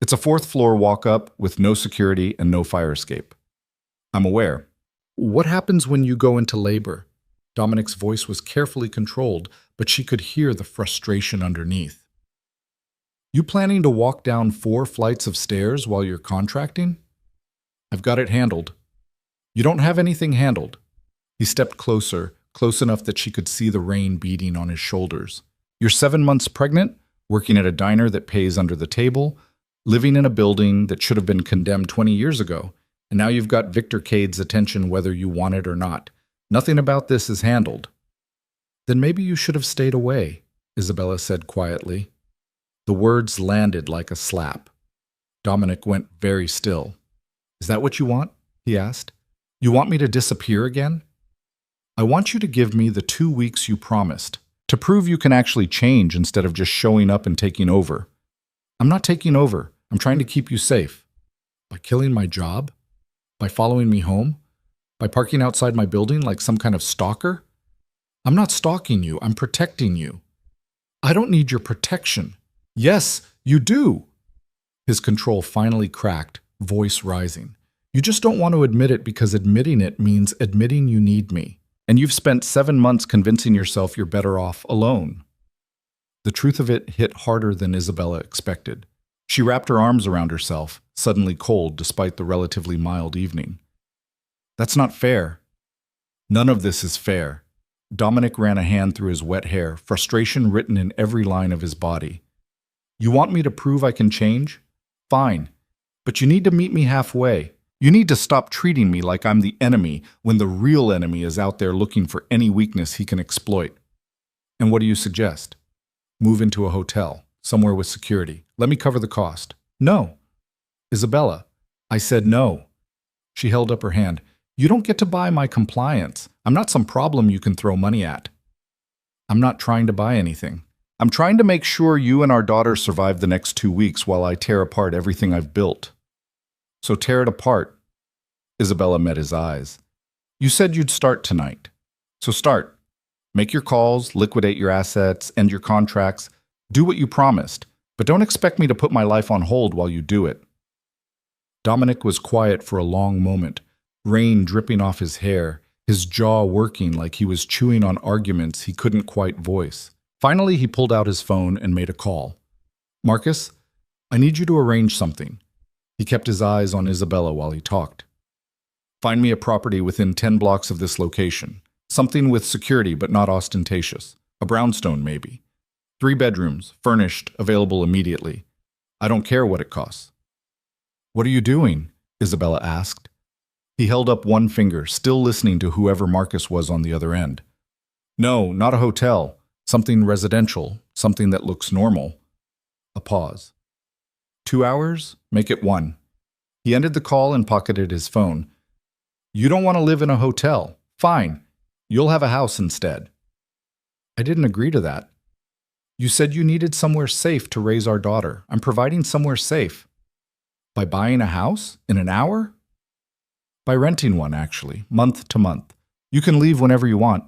"It's a 4th floor walk-up with no security and no fire escape." "I'm aware." What happens when you go into labor? Dominic's voice was carefully controlled, but she could hear the frustration underneath. You planning to walk down 4 flights of stairs while you're contracting? I've got it handled. You don't have anything handled. He stepped closer, close enough that she could see the rain beating on his shoulders. You're 7 months pregnant, working at a diner that pays under the table, living in a building that should have been condemned 20 years ago, and now you've got Victor Cade's attention whether you want it or not. Nothing about this is handled. Then maybe you should have stayed away, Isabella said quietly. The words landed like a slap. Dominic went very still. Is that what you want? He asked. You want me to disappear again? I want you to give me the 2 weeks you promised, to prove you can actually change instead of just showing up and taking over. I'm not taking over. I'm trying to keep you safe. By killing my job? By following me home? By parking outside my building like some kind of stalker? I'm not stalking you. I'm protecting you. I don't need your protection. Yes, you do. His control finally cracked, voice rising. You just don't want to admit it because admitting it means admitting you need me. And you've spent 7 months convincing yourself you're better off alone. The truth of it hit harder than Isabella expected. She wrapped her arms around herself, suddenly cold despite the relatively mild evening. That's not fair. None of this is fair. Dominic ran a hand through his wet hair, frustration written in every line of his body. You want me to prove I can change? Fine. But you need to meet me halfway. You need to stop treating me like I'm the enemy when the real enemy is out there looking for any weakness he can exploit. And what do you suggest? Move into a hotel, somewhere with security. Let me cover the cost. No. Isabella, I said no. She held up her hand. You don't get to buy my compliance. I'm not some problem you can throw money at. I'm not trying to buy anything. I'm trying to make sure you and our daughter survive the next 2 weeks while I tear apart everything I've built. So tear it apart. Isabella met his eyes. You said you'd start tonight. So start. Make your calls, liquidate your assets, end your contracts. Do what you promised, but don't expect me to put my life on hold while you do it. Dominic was quiet for a long moment, rain dripping off his hair, his jaw working like he was chewing on arguments he couldn't quite voice. Finally, he pulled out his phone and made a call. Marcus, I need you to arrange something. He kept his eyes on Isabella while he talked. Find me a property within 10 blocks of this location. Something with security but not ostentatious. A brownstone, maybe. 3 bedrooms, furnished, available immediately. I don't care what it costs. What are you doing? Isabella asked. He held up one finger, still listening to whoever Marcus was on the other end. No, not a hotel. Something residential. Something that looks normal. A pause. 2 hours? Make it 1. He ended the call and pocketed his phone. You don't want to live in a hotel. Fine. You'll have a house instead. I didn't agree to that. You said you needed somewhere safe to raise our daughter. I'm providing somewhere safe. By buying a house? In an hour? By renting one, actually, month to month. You can leave whenever you want.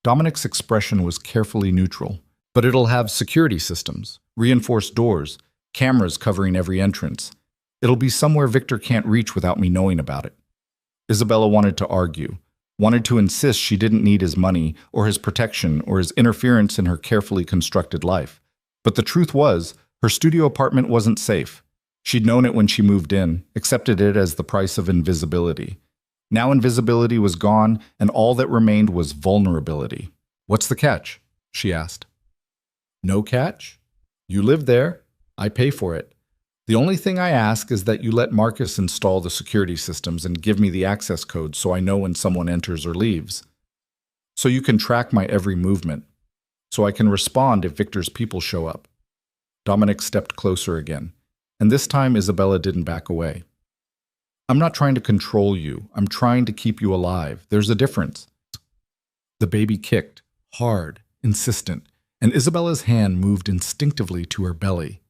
Dominic's expression was carefully neutral. But it'll have security systems, reinforced doors, cameras covering every entrance. It'll be somewhere Victor can't reach without me knowing about it. Isabella wanted to argue, wanted to insist she didn't need his money or his protection or his interference in her carefully constructed life. But the truth was, her studio apartment wasn't safe. She'd known it when she moved in, accepted it as the price of invisibility. Now invisibility was gone, and all that remained was vulnerability. What's the catch? She asked. No catch? You live there. I pay for it. The only thing I ask is that you let Marcus install the security systems and give me the access code so I know when someone enters or leaves. So you can track my every movement. So I can respond if Victor's people show up. Dominic stepped closer again, and this time Isabella didn't back away. I'm not trying to control you. I'm trying to keep you alive. There's a difference. The baby kicked, hard, insistent, and Isabella's hand moved instinctively to her belly.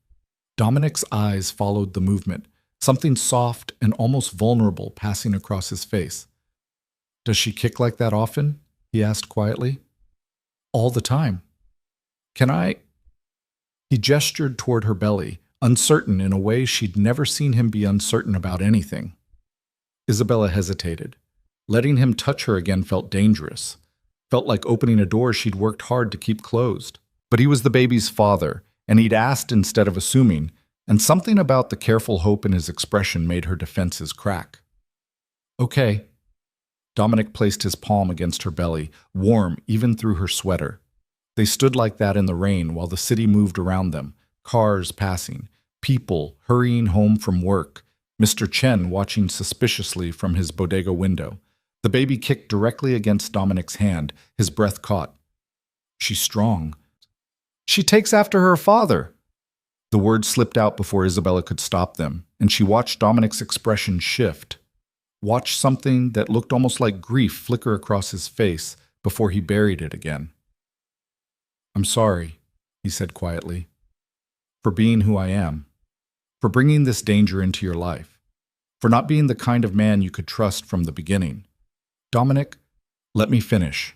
Dominic's eyes followed the movement, something soft and almost vulnerable passing across his face. Does she kick like that often? He asked quietly. All the time. Can I? He gestured toward her belly, uncertain in a way she'd never seen him be uncertain about anything. Isabella hesitated. Letting him touch her again felt dangerous. Felt like opening a door she'd worked hard to keep closed. But he was the baby's father, and he'd asked instead of assuming, and something about the careful hope in his expression made her defenses crack. Okay. Dominic placed his palm against her belly, warm even through her sweater. They stood like that in the rain while the city moved around them, cars passing, people hurrying home from work, Mr. Chen watching suspiciously from his bodega window. The baby kicked directly against Dominic's hand, his breath caught. She's strong. She takes after her father. The words slipped out before Isabella could stop them, and she watched Dominic's expression shift. Watched something that looked almost like grief flicker across his face before he buried it again. I'm sorry, he said quietly, for being who I am, for bringing this danger into your life, for not being the kind of man you could trust from the beginning. Dominic, let me finish.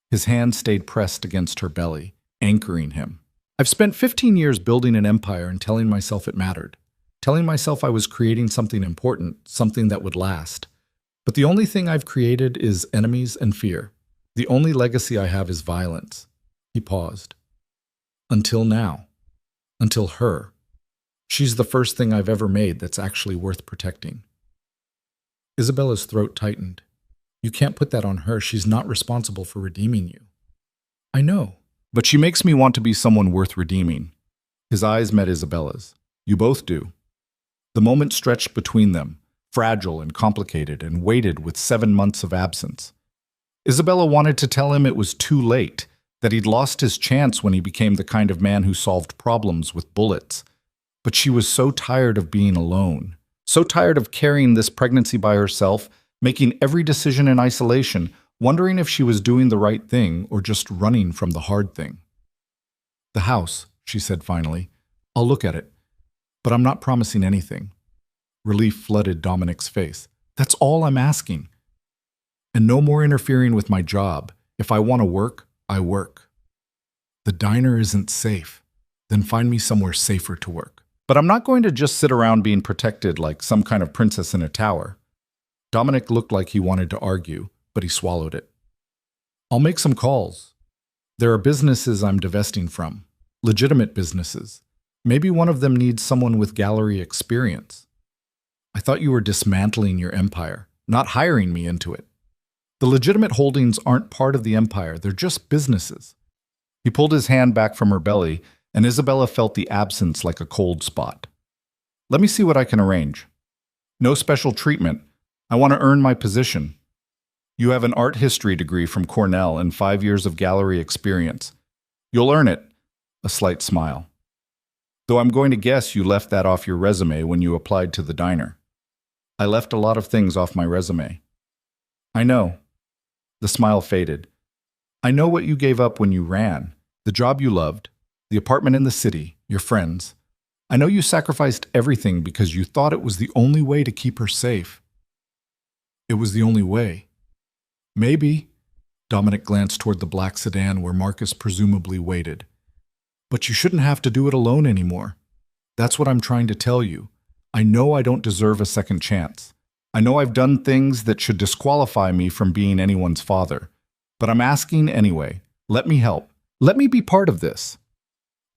His hand stayed pressed against her belly, anchoring him. I've spent 15 years building an empire and telling myself it mattered, telling myself I was creating something important, something that would last. But the only thing I've created is enemies and fear. The only legacy I have is violence. He paused. Until now. Until her. She's the first thing I've ever made that's actually worth protecting. Isabella's throat tightened. You can't put that on her. She's not responsible for redeeming you. I know. But she makes me want to be someone worth redeeming. His eyes met Isabella's. You both do. The moment stretched between them, fragile and complicated, and weighted with 7 months of absence. Isabella wanted to tell him it was too late, that he'd lost his chance when he became the kind of man who solved problems with bullets. But she was so tired of being alone, so tired of carrying this pregnancy by herself, making every decision in isolation, wondering if she was doing the right thing or just running from the hard thing. The house, she said finally. I'll look at it, but I'm not promising anything. Relief flooded Dominic's face. That's all I'm asking. And no more interfering with my job. If I want to work, I work. The diner isn't safe. Then find me somewhere safer to work. But I'm not going to just sit around being protected like some kind of princess in a tower. Dominic looked like he wanted to argue, but he swallowed it. I'll make some calls. There are businesses I'm divesting from. Legitimate businesses. Maybe one of them needs someone with gallery experience. I thought you were dismantling your empire, not hiring me into it. The legitimate holdings aren't part of the empire, they're just businesses. He pulled his hand back from her belly, and Isabella felt the absence like a cold spot. Let me see what I can arrange. No special treatment. I want to earn my position. You have an art history degree from Cornell and 5 years of gallery experience. You'll earn it. A slight smile. Though I'm going to guess you left that off your resume when you applied to the diner. I left a lot of things off my resume. I know. The smile faded. I know what you gave up when you ran. The job you loved, the apartment in the city, your friends. I know you sacrificed everything because you thought it was the only way to keep her safe. It was the only way. Maybe. Dominic glanced toward the black sedan where Marcus presumably waited. But you shouldn't have to do it alone anymore. That's what I'm trying to tell you. I know I don't deserve a second chance. I know I've done things that should disqualify me from being anyone's father. But I'm asking anyway. Let me help. Let me be part of this.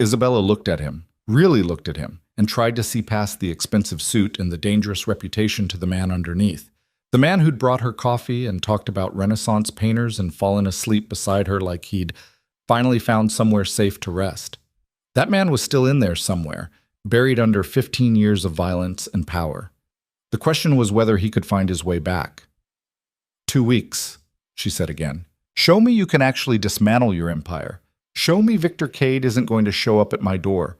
Isabella looked at him, really looked at him, and tried to see past the expensive suit and the dangerous reputation to the man underneath. The man who'd brought her coffee and talked about Renaissance painters and fallen asleep beside her like he'd finally found somewhere safe to rest. That man was still in there somewhere, buried under 15 years of violence and power. The question was whether he could find his way back. 2 weeks, she said again. Show me you can actually dismantle your empire. Show me Victor Cade isn't going to show up at my door.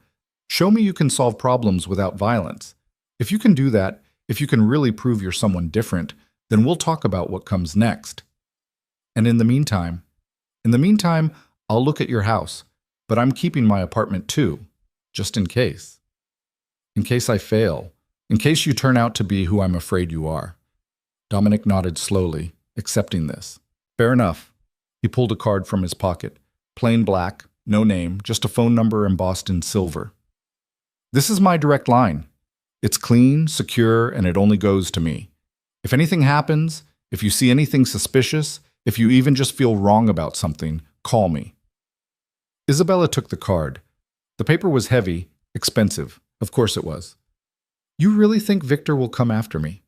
Show me you can solve problems without violence. If you can do that, if you can really prove you're someone different, then we'll talk about what comes next. And in the meantime, I'll look at your house, but I'm keeping my apartment too, just in case. In case I fail, in case you turn out to be who I'm afraid you are. Dominic nodded slowly, accepting this. Fair enough. He pulled a card from his pocket. Plain black, no name, just a phone number embossed in silver. This is my direct line. It's clean, secure, and it only goes to me. If anything happens, If you see anything suspicious, if you even just feel wrong about something, call me. Isabella took the card. The paper was heavy, expensive. Of course it was. You really think Victor will come after me?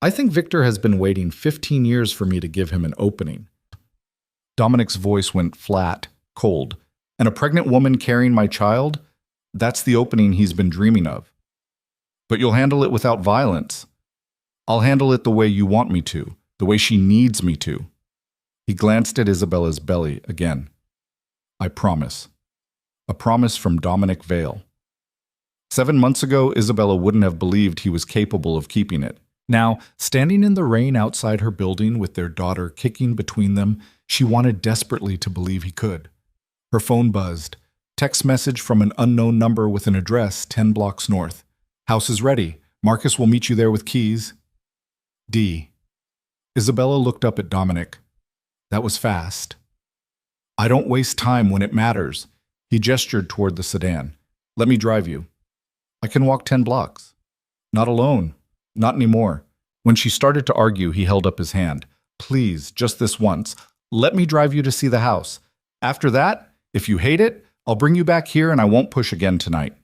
I think Victor has been waiting 15 years for me to give him an opening. Dominic's voice went flat, cold. And a pregnant woman carrying my child? That's the opening he's been dreaming of. But you'll handle it without violence. I'll handle it the way you want me to, the way she needs me to. He glanced at Isabella's belly again. I promise. A promise from Dominic Vale. 7 months ago, Isabella wouldn't have believed he was capable of keeping it. Now, standing in the rain outside her building with their daughter kicking between them, she wanted desperately to believe he could. Her phone buzzed. Text message from an unknown number with an address 10 blocks north. House is ready. Marcus will meet you there with keys. D. Isabella looked up at Dominic. That was fast. I don't waste time when it matters. He gestured toward the sedan. Let me drive you. I can walk 10 blocks. Not alone. Not anymore. When she started to argue, he held up his hand. Please, just this once. Let me drive you to see the house. After that, if you hate it, I'll bring you back here and I won't push again tonight.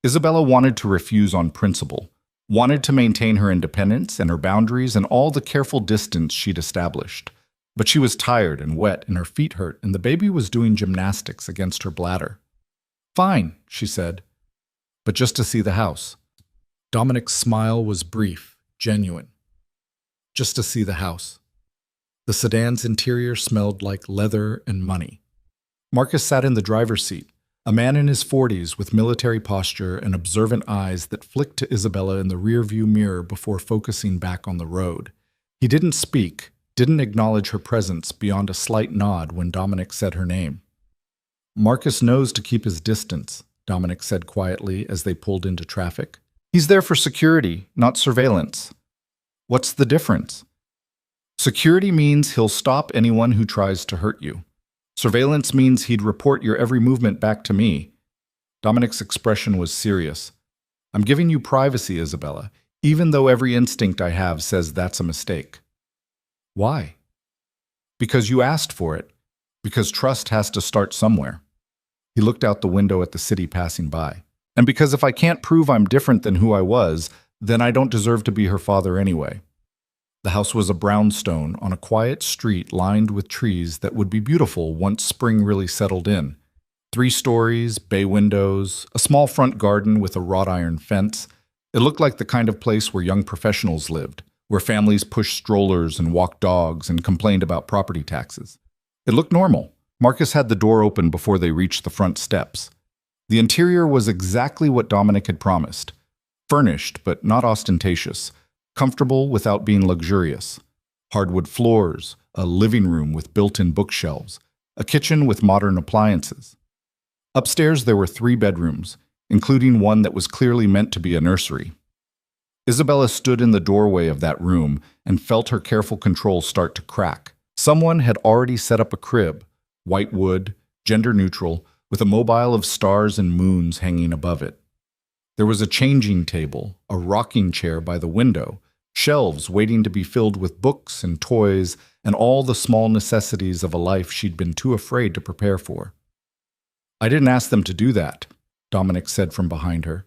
Isabella wanted to refuse on principle, wanted to maintain her independence and her boundaries and all the careful distance she'd established. But she was tired and wet and her feet hurt and the baby was doing gymnastics against her bladder. Fine, she said, but just to see the house. Dominic's smile was brief, genuine. Just to see the house. The sedan's interior smelled like leather and money. Marcus sat in the driver's seat, a man in his 40s with military posture and observant eyes that flicked to Isabella in the rearview mirror before focusing back on the road. He didn't speak, didn't acknowledge her presence beyond a slight nod when Dominic said her name. Marcus knows to keep his distance, Dominic said quietly as they pulled into traffic. He's there for security, not surveillance. What's the difference? Security means he'll stop anyone who tries to hurt you. Surveillance means he'd report your every movement back to me. Dominic's expression was serious. I'm giving you privacy, Isabella, even though every instinct I have says that's a mistake. Why? Because you asked for it. Because trust has to start somewhere. He looked out the window at the city passing by. And because if I can't prove I'm different than who I was, then I don't deserve to be her father anyway. The house was a brownstone on a quiet street lined with trees that would be beautiful once spring really settled in. 3 stories, bay windows, a small front garden with a wrought iron fence. It looked like the kind of place where young professionals lived, where families pushed strollers and walked dogs and complained about property taxes. It looked normal. Marcus had the door open before they reached the front steps. The interior was exactly what Dominic had promised. Furnished, but not ostentatious. Comfortable without being luxurious. Hardwood floors, a living room with built-in bookshelves, a kitchen with modern appliances. Upstairs there were 3 bedrooms, including one that was clearly meant to be a nursery. Isabella stood in the doorway of that room and felt her careful control start to crack. Someone had already set up a crib, white wood, gender-neutral, with a mobile of stars and moons hanging above it. There was a changing table, a rocking chair by the window, shelves waiting to be filled with books and toys and all the small necessities of a life she'd been too afraid to prepare for. I didn't ask them to do that, Dominic said from behind her.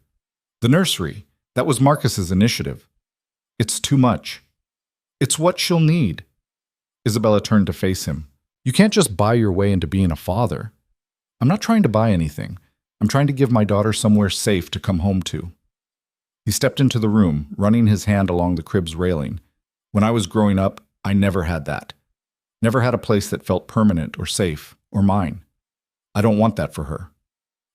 The nursery, that was Marcus's initiative. It's too much. It's what she'll need. Isabella turned to face him. You can't just buy your way into being a father. I'm not trying to buy anything. I'm trying to give my daughter somewhere safe to come home to. He stepped into the room, running his hand along the crib's railing. When I was growing up, I never had that. Never had a place that felt permanent or safe or mine. I don't want that for her.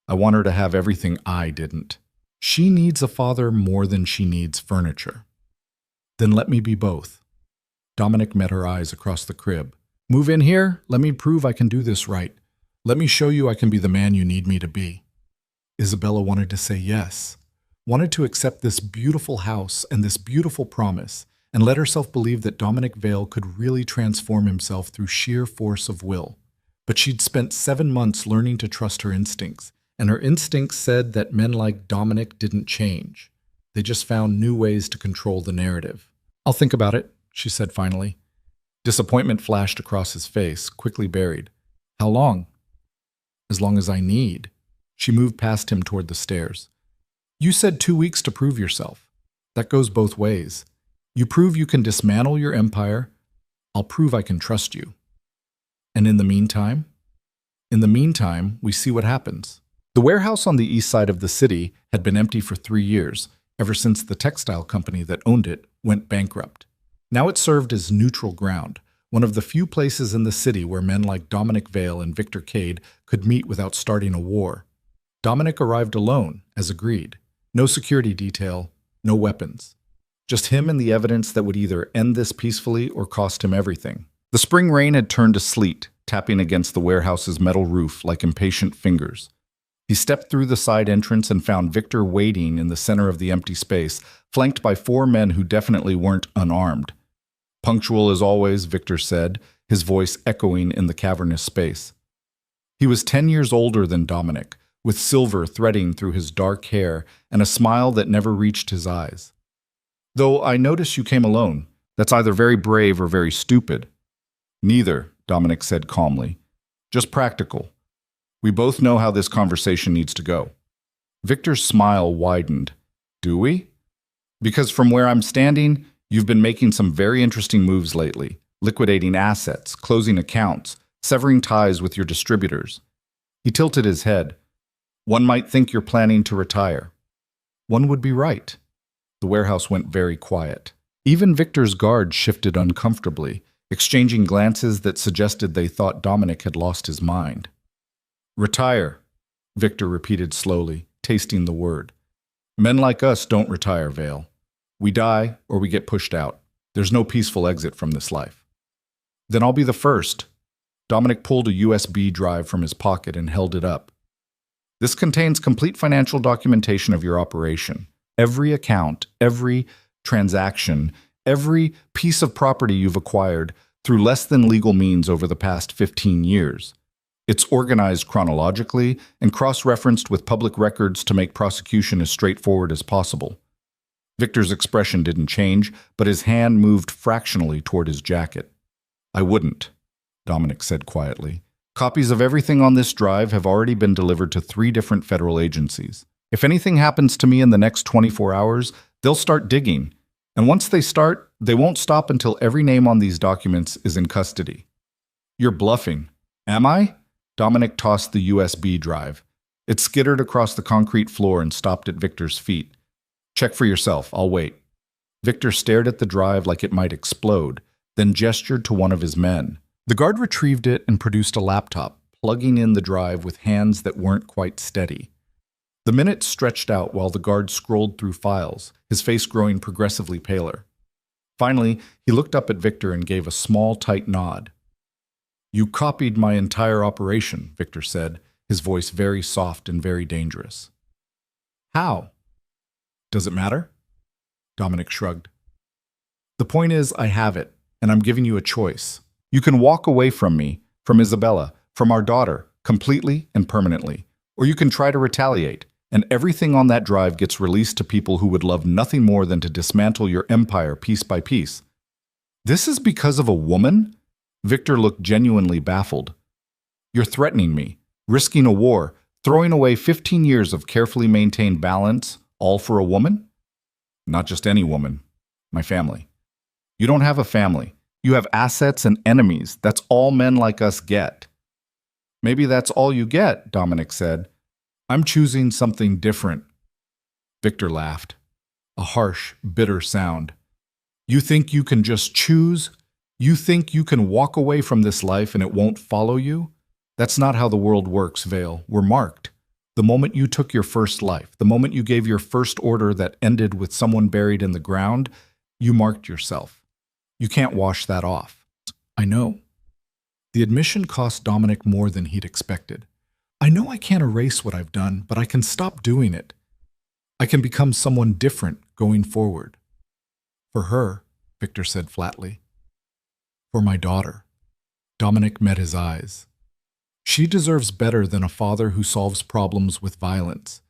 I want her to have everything I didn't. She needs a father more than she needs furniture. Then let me be both. Dominic met her eyes across the crib. Move in here. Let me prove I can do this right. Let me show you I can be the man you need me to be. Isabella wanted to say yes, wanted to accept this beautiful house and this beautiful promise, and let herself believe that Dominic Vale could really transform himself through sheer force of will. But she'd spent 7 months learning to trust her instincts, and her instincts said that men like Dominic didn't change. They just found new ways to control the narrative. I'll think about it, she said finally. Disappointment flashed across his face, quickly buried. How long? As long as I need. She moved past him toward the stairs. You said 2 weeks to prove yourself. That goes both ways. You prove you can dismantle your empire. I'll prove I can trust you. And in the meantime? In the meantime, we see what happens. The warehouse on the east side of the city had been empty for 3 years, ever since the textile company that owned it went bankrupt. Now it served as neutral ground, one of the few places in the city where men like Dominic Vale and Victor Cade could meet without starting a war. Dominic arrived alone, as agreed. No security detail, no weapons. Just him and the evidence that would either end this peacefully or cost him everything. The spring rain had turned to sleet, tapping against the warehouse's metal roof like impatient fingers. He stepped through the side entrance and found Victor waiting in the center of the empty space, flanked by 4 men who definitely weren't unarmed. Punctual as always, Victor said, his voice echoing in the cavernous space. He was 10 years older than Dominic, with silver threading through his dark hair and a smile that never reached his eyes. Though I notice you came alone. That's either very brave or very stupid. Neither, Dominic said calmly. Just practical. We both know how this conversation needs to go. Victor's smile widened. Do we? Because from where I'm standing, you've been making some very interesting moves lately, liquidating assets, closing accounts, severing ties with your distributors. He tilted his head. One might think you're planning to retire. One would be right. The warehouse went very quiet. Even Victor's guards shifted uncomfortably, exchanging glances that suggested they thought Dominic had lost his mind. Retire, Victor repeated slowly, tasting the word. Men like us don't retire, Vale. We die or we get pushed out. There's no peaceful exit from this life. Then I'll be the first. Dominic pulled a USB drive from his pocket and held it up. This contains complete financial documentation of your operation. Every account, every transaction, every piece of property you've acquired through less than legal means over the past 15 years. It's organized chronologically and cross-referenced with public records to make prosecution as straightforward as possible. Victor's expression didn't change, but his hand moved fractionally toward his jacket. I wouldn't, Dominic said quietly. Copies of everything on this drive have already been delivered to 3 different federal agencies. If anything happens to me in the next 24 hours, they'll start digging. And once they start, they won't stop until every name on these documents is in custody. You're bluffing. Am I? Dominic tossed the USB drive. It skittered across the concrete floor and stopped at Victor's feet. Check for yourself. I'll wait. Victor stared at the drive like it might explode, then gestured to one of his men. The guard retrieved it and produced a laptop, plugging in the drive with hands that weren't quite steady. The minutes stretched out while the guard scrolled through files, his face growing progressively paler. Finally, he looked up at Victor and gave a small, tight nod. You copied my entire operation, Victor said, his voice very soft and very dangerous. How? Does it matter? Dominic shrugged. The point is, I have it, and I'm giving you a choice. You can walk away from me, from Isabella, from our daughter, completely and permanently, or you can try to retaliate, and everything on that drive gets released to people who would love nothing more than to dismantle your empire piece by piece. This is because of a woman? Victor looked genuinely baffled. You're threatening me, risking a war, throwing away 15 years of carefully maintained balance, all for a woman? Not just any woman. My family. You don't have a family. You have assets and enemies. That's all men like us get. Maybe that's all you get, Dominic said. I'm choosing something different. Victor laughed. A harsh, bitter sound. You think you can just choose? You think you can walk away from this life and it won't follow you? That's not how the world works, Vale. We're marked. The moment you took your first life, the moment you gave your first order that ended with someone buried in the ground, you marked yourself. You can't wash that off. I know. The admission cost Dominic more than he'd expected. I know I can't erase what I've done, but I can stop doing it. I can become someone different going forward. For her, Victor said flatly. For my daughter. Dominic met his eyes. She deserves better than a father who solves problems with violence.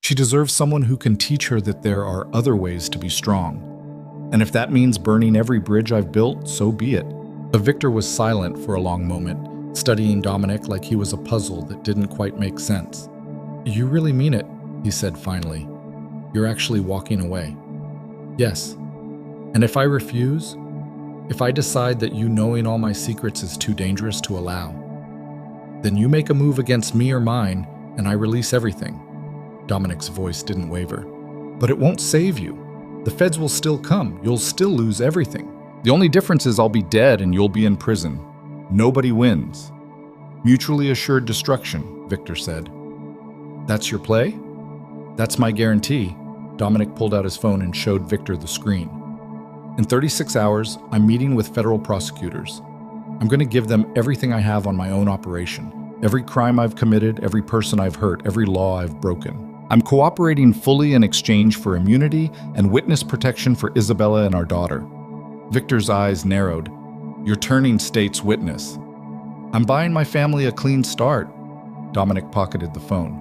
She deserves someone who can teach her that there are other ways to be strong. And if that means burning every bridge I've built, so be it. But Victor was silent for a long moment, studying Dominic like he was a puzzle that didn't quite make sense. "You really mean it," he said finally. "You're actually walking away." "Yes. And if I refuse, if I decide that you knowing all my secrets is too dangerous to allow, then you make a move against me or mine, and I release everything." Dominic's voice didn't waver. "But it won't save you. The feds will still come. You'll still lose everything. The only difference is I'll be dead and you'll be in prison. Nobody wins. Mutually assured destruction," Victor said. "That's your play?" "That's my guarantee." Dominic pulled out his phone and showed Victor the screen. "In 36 hours, I'm meeting with federal prosecutors. I'm going to give them everything I have on my own operation. Every crime I've committed, every person I've hurt, every law I've broken. I'm cooperating fully in exchange for immunity and witness protection for Isabella and our daughter." Victor's eyes narrowed. "You're turning state's witness." "I'm buying my family a clean start." Dominic pocketed the phone.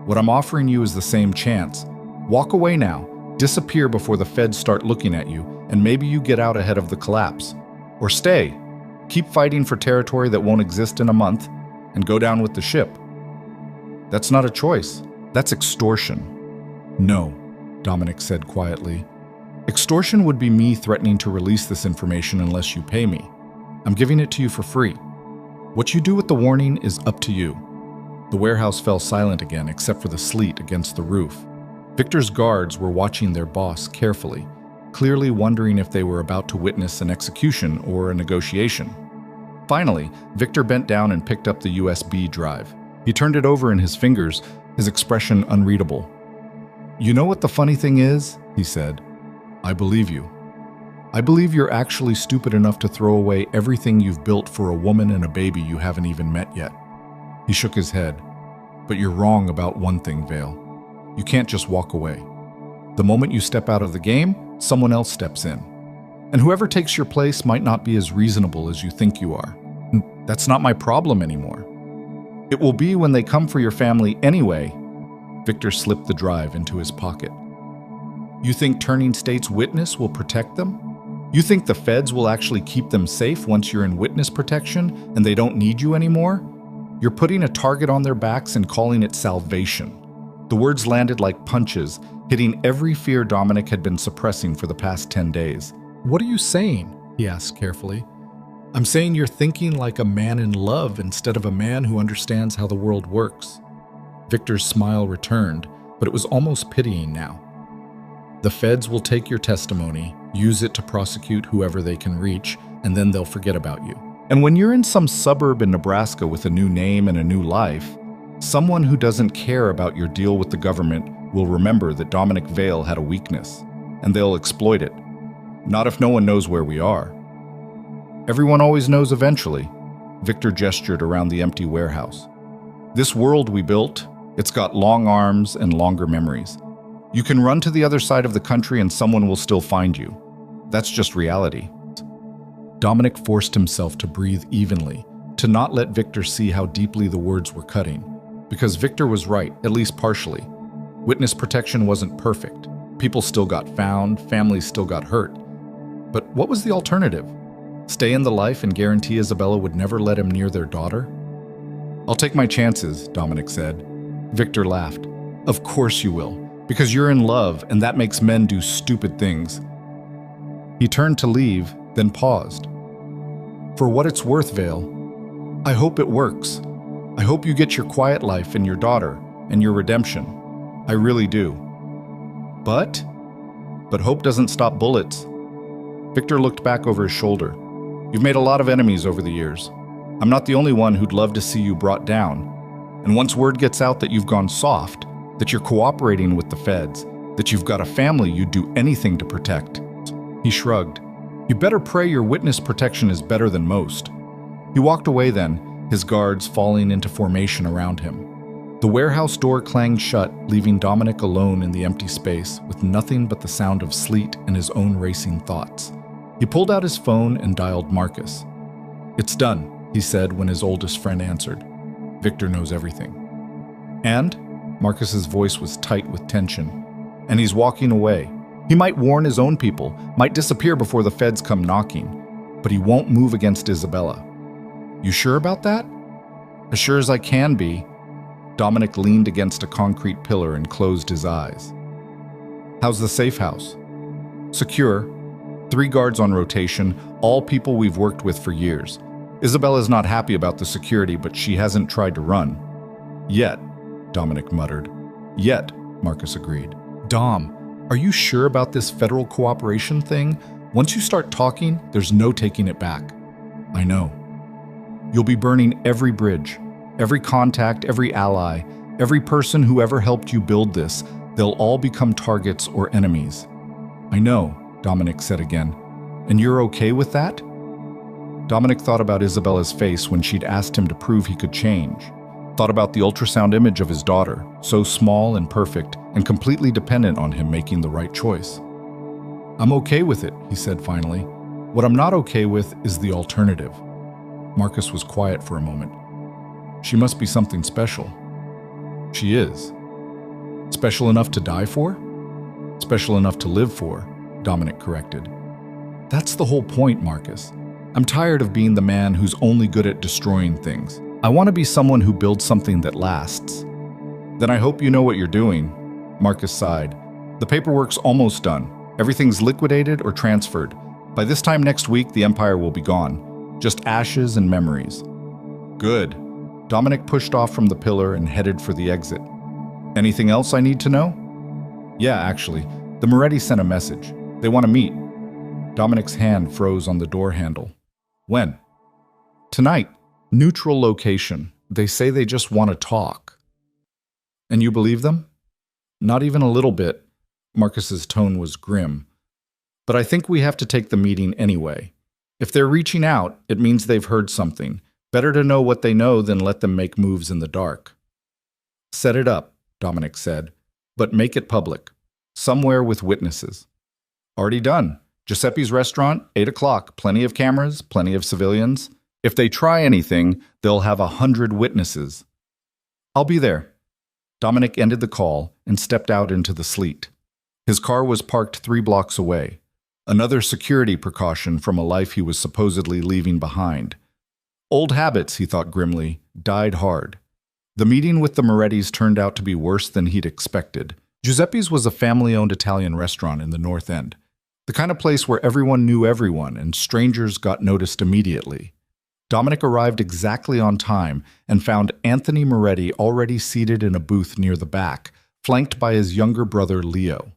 "What I'm offering you is the same chance. Walk away now. Disappear before the feds start looking at you, and maybe you get out ahead of the collapse. Or stay. Keep fighting for territory that won't exist in a month, and go down with the ship." "That's not a choice. That's extortion." "No," Dominic said quietly. "Extortion would be me threatening to release this information unless you pay me. I'm giving it to you for free. What you do with the warning is up to you." The warehouse fell silent again, except for the sleet against the roof. Victor's guards were watching their boss carefully, clearly wondering if they were about to witness an execution or a negotiation. Finally, Victor bent down and picked up the USB drive. He turned it over in his fingers, his expression unreadable. "You know what the funny thing is?" he said. "I believe you. I believe you're actually stupid enough to throw away everything you've built for a woman and a baby you haven't even met yet." He shook his head. "But you're wrong about one thing, Vale. You can't just walk away. The moment you step out of the game, someone else steps in. And whoever takes your place might not be as reasonable as you think you are. That's not my problem anymore. It will be when they come for your family anyway." Victor slipped the drive into his pocket. "You think turning state's witness will protect them? You think the feds will actually keep them safe once you're in witness protection and they don't need you anymore? You're putting a target on their backs and calling it salvation." The words landed like punches, hitting every fear Dominic had been suppressing for the past 10 days. "What are you saying?" he asked carefully. "I'm saying you're thinking like a man in love instead of a man who understands how the world works." Victor's smile returned, but it was almost pitying now. "The feds will take your testimony, use it to prosecute whoever they can reach, and then they'll forget about you. And when you're in some suburb in Nebraska with a new name and a new life, someone who doesn't care about your deal with the government will remember that Dominic Vale had a weakness, and they'll exploit it. Not if no one knows where we are. Everyone always knows eventually." Victor gestured around the empty warehouse. "This world we built, it's got long arms and longer memories. You can run to the other side of the country and someone will still find you. That's just reality." Dominic forced himself to breathe evenly, to not let Victor see how deeply the words were cutting. Because Victor was right, at least partially. Witness protection wasn't perfect. People still got found, families still got hurt. But what was the alternative? Stay in the life and guarantee Isabella would never let him near their daughter? "I'll take my chances," Dominic said. Victor laughed. "Of course you will, because you're in love and that makes men do stupid things." He turned to leave, then paused. "For what it's worth, Vale, I hope it works. I hope you get your quiet life and your daughter and your redemption. I really do. But hope doesn't stop bullets." Victor looked back over his shoulder. "You've made a lot of enemies over the years. I'm not the only one who'd love to see you brought down. And once word gets out that you've gone soft, that you're cooperating with the feds, that you've got a family you'd do anything to protect." He shrugged. "You better pray your witness protection is better than most." He walked away then, his guards falling into formation around him. The warehouse door clanged shut, leaving Dominic alone in the empty space with nothing but the sound of sleet and his own racing thoughts. He pulled out his phone and dialed Marcus. "It's done," he said when his oldest friend answered. "Victor knows everything." "And?" Marcus's voice was tight with tension. "And he's walking away. He might warn his own people, might disappear before the feds come knocking, but he won't move against Isabella. You sure about that? As sure as I can be. Dominic leaned against a concrete pillar and closed his eyes. How's the safe house? Secure. 3 guards on rotation, all people we've worked with for years. Isabella's not happy about the security, but she hasn't tried to run. Yet, Dominic muttered. Yet, Marcus agreed. Dom, are you sure about this federal cooperation thing? Once you start talking, there's no taking it back. I know. You'll be burning every bridge, every contact, every ally, every person who ever helped you build this. They'll all become targets or enemies. I know, Dominic said again. And you're okay with that? Dominic thought about Isabella's face when she'd asked him to prove he could change. Thought about the ultrasound image of his daughter, so small and perfect and completely dependent on him making the right choice. I'm okay with it, he said finally. What I'm not okay with is the alternative. Marcus was quiet for a moment. She must be something special. She is. Special enough to die for? Special enough to live for, Dominic corrected. That's the whole point, Marcus. I'm tired of being the man who's only good at destroying things. I want to be someone who builds something that lasts. Then I hope you know what you're doing, Marcus sighed. The paperwork's almost done. Everything's liquidated or transferred. By this time next week, the Empire will be gone. Just ashes and memories. Good. Dominic pushed off from the pillar and headed for the exit. Anything else I need to know? Yeah, actually. The Moretti sent a message. They want to meet. Dominic's hand froze on the door handle. When? Tonight. Neutral location. They say they just want to talk. And you believe them? Not even a little bit. Marcus's tone was grim. But I think we have to take the meeting anyway. If they're reaching out, it means they've heard something. Better to know what they know than let them make moves in the dark. Set it up, Dominic said, but make it public. Somewhere with witnesses. Already done. Giuseppe's restaurant, 8 o'clock. Plenty of cameras, plenty of civilians. If they try anything, they'll have 100 witnesses. I'll be there. Dominic ended the call and stepped out into the sleet. His car was parked 3 blocks away. Another security precaution from a life he was supposedly leaving behind. Old habits, he thought grimly, died hard. The meeting with the Morettis turned out to be worse than he'd expected. Giuseppe's was a family-owned Italian restaurant in the North End. The kind of place where everyone knew everyone and strangers got noticed immediately. Dominic arrived exactly on time and found Anthony Moretti already seated in a booth near the back, flanked by his younger brother Leo.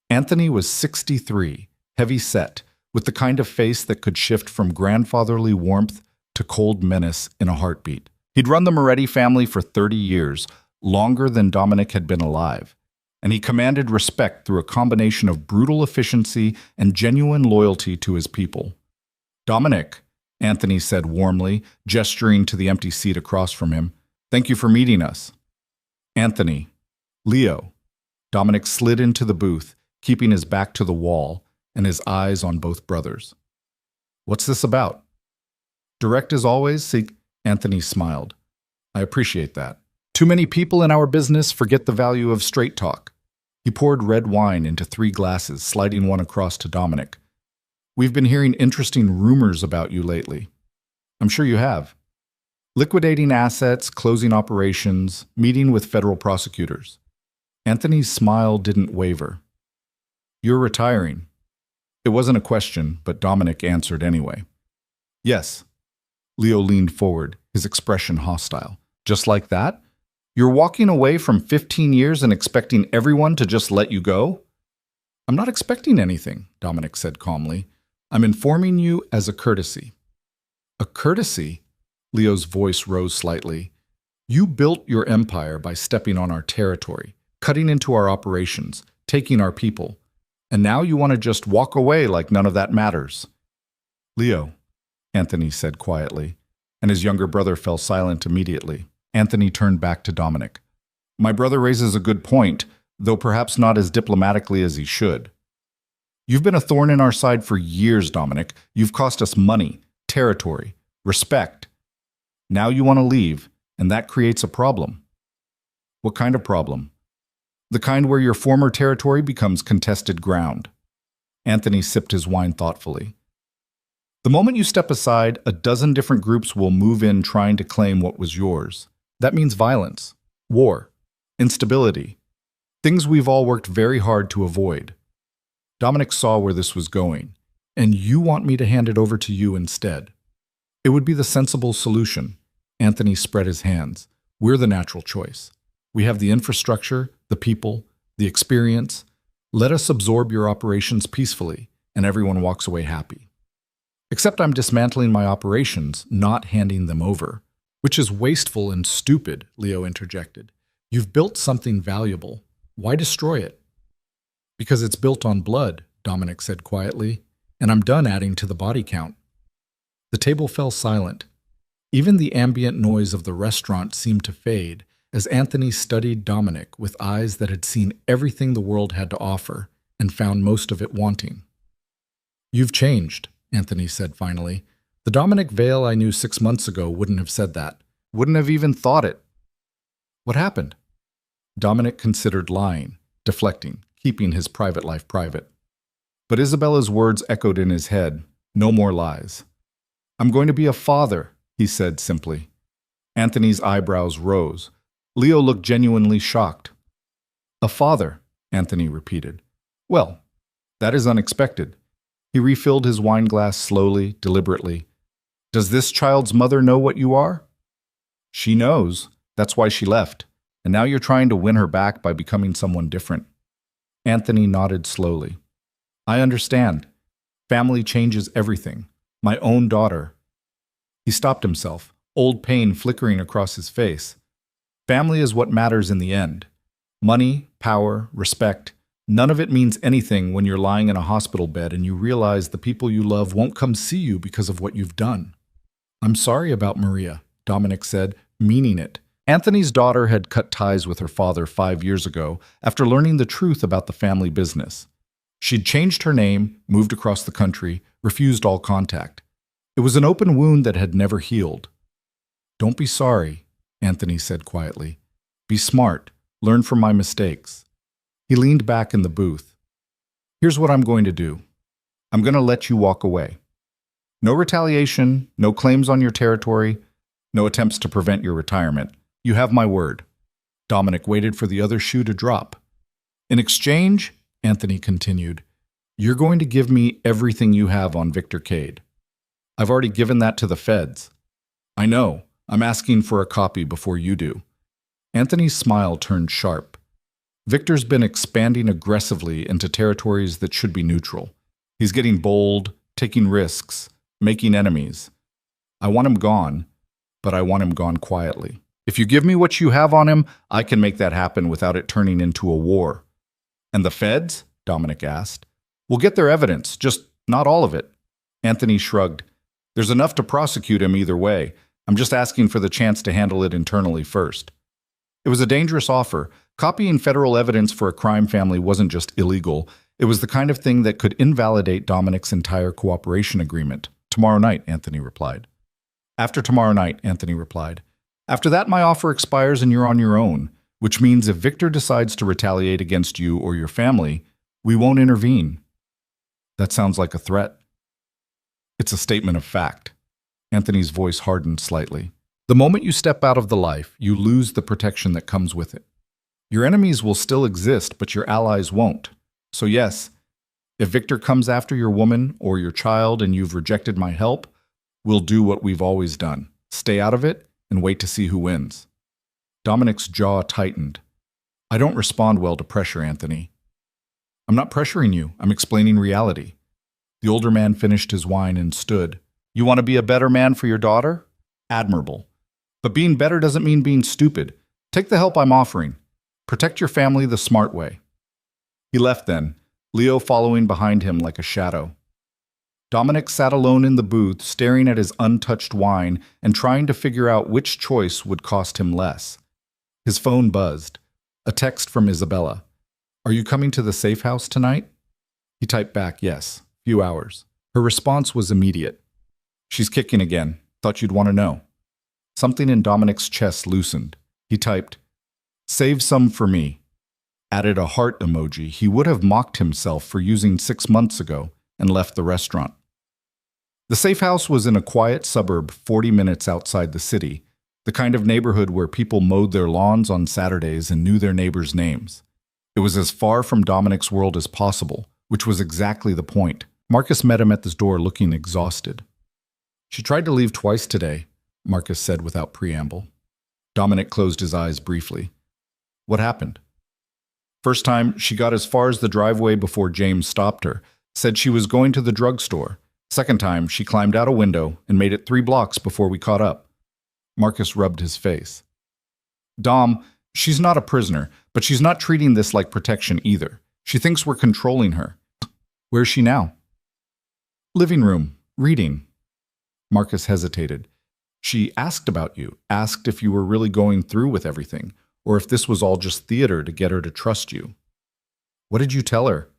Anthony was 63, heavy-set, with the kind of face that could shift from grandfatherly warmth to cold menace in a heartbeat. He'd run the Moretti family for 30 years, longer than Dominic had been alive, and he commanded respect through a combination of brutal efficiency and genuine loyalty to his people. Dominic, Anthony said warmly, gesturing to the empty seat across from him, thank you for meeting us. Anthony, Leo. Dominic slid into the booth, keeping his back to the wall and his eyes on both brothers. What's this about? Direct as always, Anthony smiled. I appreciate that. Too many people in our business forget the value of straight talk. He poured red wine into 3 glasses, sliding one across to Dominic. We've been hearing interesting rumors about you lately. I'm sure you have. Liquidating assets, closing operations, meeting with federal prosecutors. Anthony's smile didn't waver. You're retiring. It wasn't a question, but Dominic answered anyway. Yes. Leo leaned forward, his expression hostile. Just like that? You're walking away from 15 years and expecting everyone to just let you go? I'm not expecting anything, Dominic said calmly. I'm informing you as a courtesy. A courtesy? Leo's voice rose slightly. You built your empire by stepping on our territory, cutting into our operations, taking our people. And now you want to just walk away like none of that matters. Leo, Anthony said quietly, and his younger brother fell silent immediately. Anthony turned back to Dominic. My brother raises a good point, though perhaps not as diplomatically as he should. You've been a thorn in our side for years, Dominic. You've cost us money, territory, respect. Now you want to leave, and that creates a problem. What kind of problem? The kind where your former territory becomes contested ground. Anthony sipped his wine thoughtfully. The moment you step aside, a dozen different groups will move in trying to claim what was yours. That means violence, war, instability, things we've all worked very hard to avoid. Dominic saw where this was going, and you want me to hand it over to you instead. It would be the sensible solution. Anthony spread his hands. We're the natural choice. We have the infrastructure, the people, the experience. Let us absorb your operations peacefully, and everyone walks away happy. Except I'm dismantling my operations, not handing them over. Which is wasteful and stupid, Leo interjected. You've built something valuable. Why destroy it? Because it's built on blood, Dominic said quietly, and I'm done adding to the body count. The table fell silent. Even the ambient noise of the restaurant seemed to fade as Anthony studied Dominic with eyes that had seen everything the world had to offer and found most of it wanting. You've changed, Anthony said finally. The Dominic Vale I knew 6 months ago wouldn't have said that. Wouldn't have even thought it. What happened? Dominic considered lying, deflecting, keeping his private life private. But Isabella's words echoed in his head. No more lies. I'm going to be a father, he said simply. Anthony's eyebrows rose. Leo looked genuinely shocked. A father, Anthony repeated. Well, that is unexpected. He refilled his wine glass slowly, deliberately. Does this child's mother know what you are? She knows. That's why she left. And now you're trying to win her back by becoming someone different. Anthony nodded slowly. I understand. Family changes everything. My own daughter. He stopped himself, old pain flickering across his face. Family is what matters in the end. Money, power, respect. None of it means anything when you're lying in a hospital bed and you realize the people you love won't come see you because of what you've done. I'm sorry about Maria, Dominic said, meaning it. Anthony's daughter had cut ties with her father 5 years ago after learning the truth about the family business. She'd changed her name, moved across the country, refused all contact. It was an open wound that had never healed. Don't be sorry, Anthony said quietly. Be smart. Learn from my mistakes. He leaned back in the booth. Here's what I'm going to do. I'm going to let you walk away. No retaliation, no claims on your territory, no attempts to prevent your retirement. You have my word. Dominic waited for the other shoe to drop. In exchange, Anthony continued, you're going to give me everything you have on Victor Cade. I've already given that to the feds. I know. I'm asking for a copy before you do. Anthony's smile turned sharp. Victor's been expanding aggressively into territories that should be neutral. He's getting bold, taking risks, making enemies. I want him gone, but I want him gone quietly. If you give me what you have on him, I can make that happen without it turning into a war. And the feds? Dominic asked. We'll get their evidence, just not all of it. Anthony shrugged. There's enough to prosecute him either way. I'm just asking for the chance to handle it internally first. It was a dangerous offer. Copying federal evidence for a crime family wasn't just illegal. It was the kind of thing that could invalidate Dominic's entire cooperation agreement. Tomorrow night, Anthony replied. After tomorrow night, Anthony replied. After that, my offer expires and you're on your own, which means if Victor decides to retaliate against you or your family, we won't intervene. That sounds like a threat. It's a statement of fact. Anthony's voice hardened slightly. The moment you step out of the life, you lose the protection that comes with it. Your enemies will still exist, but your allies won't. So yes, if Victor comes after your woman or your child and you've rejected my help, we'll do what we've always done. Stay out of it and wait to see who wins. Dominic's jaw tightened. I don't respond well to pressure, Anthony. I'm not pressuring you. I'm explaining reality. The older man finished his wine and stood. You want to be a better man for your daughter? Admirable. But being better doesn't mean being stupid. Take the help I'm offering. Protect your family the smart way. He left then, Leo following behind him like a shadow. Dominic sat alone in the booth, staring at his untouched wine and trying to figure out which choice would cost him less. His phone buzzed. A text from Isabella. Are you coming to the safe house tonight? He typed back, yes. Few hours. Her response was immediate. She's kicking again. Thought you'd want to know. Something in Dominic's chest loosened. He typed, save some for me. added a heart emoji, he would have mocked himself for using 6 months ago and left the restaurant. The safe house was in a quiet suburb 40 minutes outside the city, the kind of neighborhood where people mowed their lawns on Saturdays and knew their neighbors' names. It was as far from Dominic's world as possible, which was exactly the point. Marcus met him at the door looking exhausted. "She tried to leave twice today," Marcus said without preamble. Dominic closed his eyes briefly. "What happened?" "First time, she got as far as the driveway before James stopped her, said she was going to the drugstore. Second time, she climbed out a window and made it 3 blocks before we caught up." Marcus rubbed his face. "Dom, she's not a prisoner, but she's not treating this like protection either. She thinks we're controlling her." "Where's she now?" "Living room, reading." Marcus hesitated. "She asked about you, asked if you were really going through with everything, or if this was all just theater to get her to trust you." "What did you tell her?"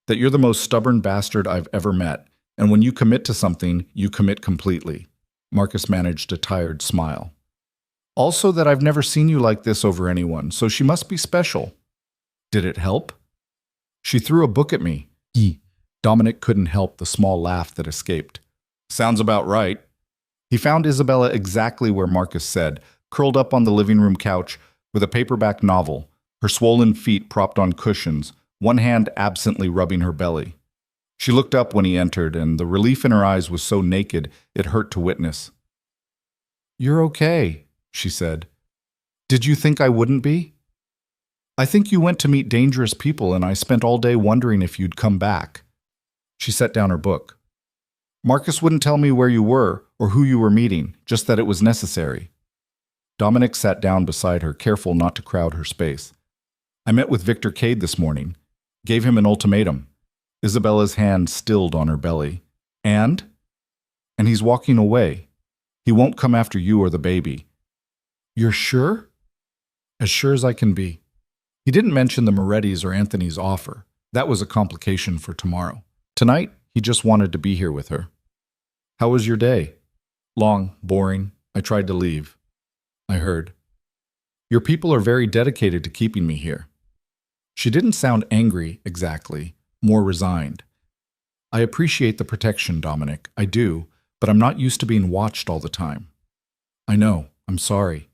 "That you're the most stubborn bastard I've ever met, and when you commit to something, you commit completely." Marcus managed a tired smile. "Also that I've never seen you like this over anyone, so she must be special." "Did it help?" "She threw a book at me." Dominic couldn't help the small laugh that escaped. "Sounds about right." He found Isabella exactly where Marcus said, curled up on the living room couch with a paperback novel, her swollen feet propped on cushions, one hand absently rubbing her belly. She looked up when he entered, and the relief in her eyes was so naked it hurt to witness. "You're okay," she said. "Did you think I wouldn't be?" "I think you went to meet dangerous people, and I spent all day wondering if you'd come back." She set down her book. "Marcus wouldn't tell me where you were or who you were meeting, just that it was necessary." Dominic sat down beside her, careful not to crowd her space. "I met with Victor Cade this morning. Gave him an ultimatum." Isabella's hand stilled on her belly. And he's walking away. He won't come after you or the baby." "You're sure?" "As sure as I can be." He didn't mention the Moretti's or Anthony's offer. That was a complication for tomorrow. Tonight, he just wanted to be here with her. "How was your day?" "Long, boring. I tried to leave." "I heard." "Your people are very dedicated to keeping me here." She didn't sound angry, exactly, more resigned. "I appreciate the protection, Dominic. I do, but I'm not used to being watched all the time." "I know. I'm sorry."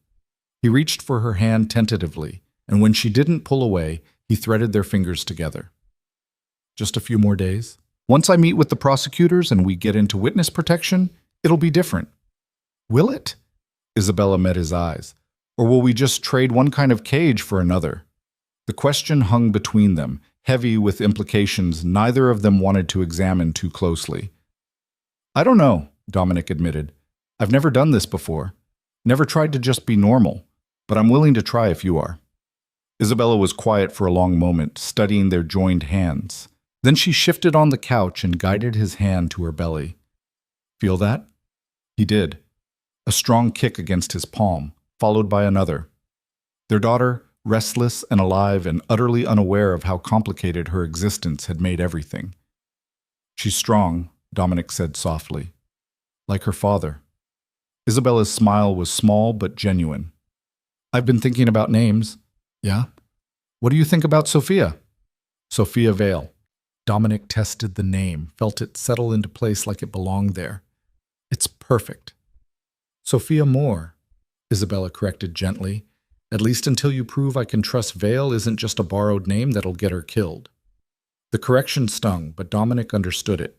He reached for her hand tentatively, and when she didn't pull away, he threaded their fingers together. "Just a few more days. Once I meet with the prosecutors and we get into witness protection, it'll be different." "Will it?" Isabella met his eyes. "Or will we just trade one kind of cage for another?" The question hung between them, heavy with implications neither of them wanted to examine too closely. "I don't know," Dominic admitted. "I've never done this before. Never tried to just be normal, but I'm willing to try if you are." Isabella was quiet for a long moment, studying their joined hands. Then she shifted on the couch and guided his hand to her belly. "Feel that?" He did. A strong kick against his palm, followed by another. Their daughter, restless and alive and utterly unaware of how complicated her existence had made everything. "She's strong," Dominic said softly. "Like her father." Isabella's smile was small but genuine. "I've been thinking about names." "Yeah? What do you think about Sophia?" "Sophia Vale." Dominic tested the name, felt it settle into place like it belonged there. "It's perfect." "Sophia Moore," Isabella corrected gently. "At least until you prove I can trust Vale isn't just a borrowed name that'll get her killed." The correction stung, but Dominic understood it.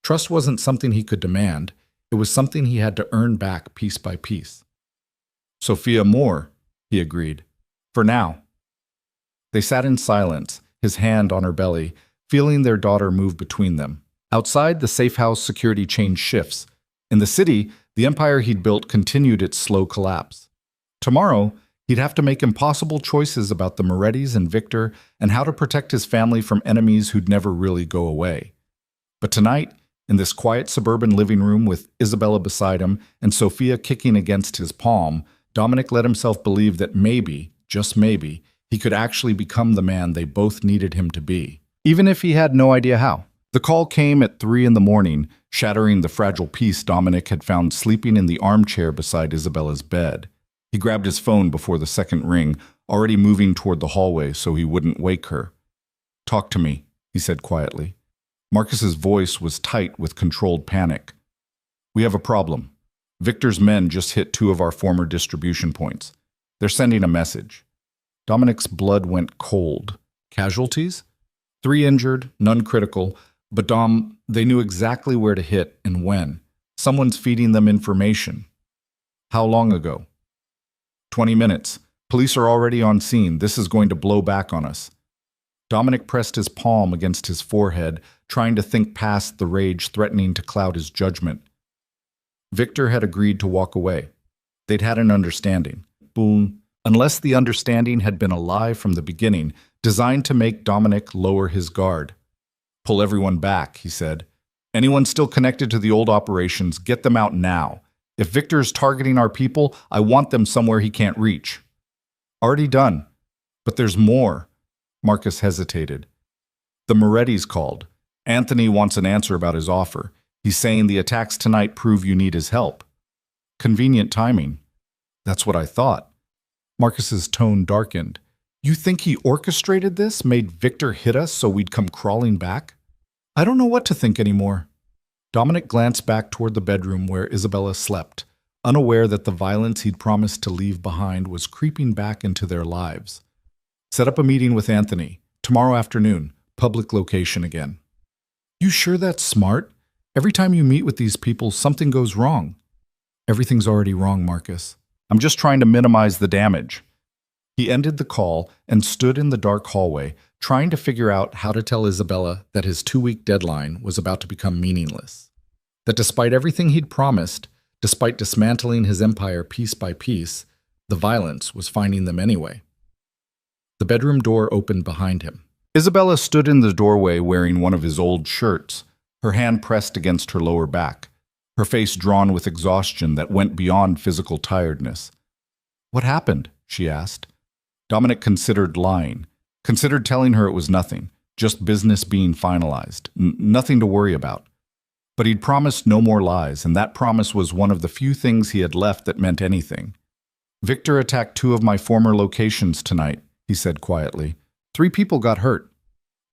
Trust wasn't something he could demand. It was something he had to earn back piece by piece. "Sophia Moore," he agreed. "For now." They sat in silence, his hand on her belly, feeling their daughter move between them. Outside, the safe house security changed shifts. In the city, the empire he'd built continued its slow collapse. Tomorrow, he'd have to make impossible choices about the Morettis and Victor and how to protect his family from enemies who'd never really go away. But tonight, in this quiet suburban living room with Isabella beside him and Sophia kicking against his palm, Dominic let himself believe that maybe, just maybe, he could actually become the man they both needed him to be, even if he had no idea how. The call came at 3 a.m, shattering the fragile peace Dominic had found sleeping in the armchair beside Isabella's bed. He grabbed his phone before the second ring, already moving toward the hallway so he wouldn't wake her. "Talk to me," he said quietly. Marcus's voice was tight with controlled panic. "We have a problem. Victor's men just hit 2 of our former distribution points. They're sending a message." Dominic's blood went cold. "Casualties?" "3 injured, none critical, but Dom, they knew exactly where to hit and when. Someone's feeding them information." "How long ago?" 20 minutes. Police are already on scene. This is going to blow back on us." Dominic pressed his palm against his forehead, trying to think past the rage threatening to cloud his judgment. Victor had agreed to walk away. They'd had an understanding. Boom. Unless the understanding had been a lie from the beginning, designed to make Dominic lower his guard. "Pull everyone back," he said. "Anyone still connected to the old operations, get them out now. If Victor is targeting our people, I want them somewhere he can't reach." "Already done. But there's more." Marcus hesitated. "The Moretti's called. Anthony wants an answer about his offer. He's saying the attacks tonight prove you need his help." "Convenient timing." "That's what I thought." Marcus's tone darkened. "You think he orchestrated this, made Victor hit us so we'd come crawling back?" "I don't know what to think anymore." Dominic glanced back toward the bedroom where Isabella slept, unaware that the violence he'd promised to leave behind was creeping back into their lives. "Set up a meeting with Anthony. Tomorrow afternoon. Public location again." "You sure that's smart? Every time you meet with these people, something goes wrong." "Everything's already wrong, Marcus. I'm just trying to minimize the damage." He ended the call and stood in the dark hallway, trying to figure out how to tell Isabella that his 2-week deadline was about to become meaningless. That despite everything he'd promised, despite dismantling his empire piece by piece, the violence was finding them anyway. The bedroom door opened behind him. Isabella stood in the doorway wearing one of his old shirts, her hand pressed against her lower back, her face drawn with exhaustion that went beyond physical tiredness. "What happened?" she asked. Dominic considered lying, considered telling her it was nothing, just business being finalized, nothing to worry about. But he'd promised no more lies, and that promise was one of the few things he had left that meant anything. "Victor attacked 2 of my former locations tonight," he said quietly. 3 people got hurt."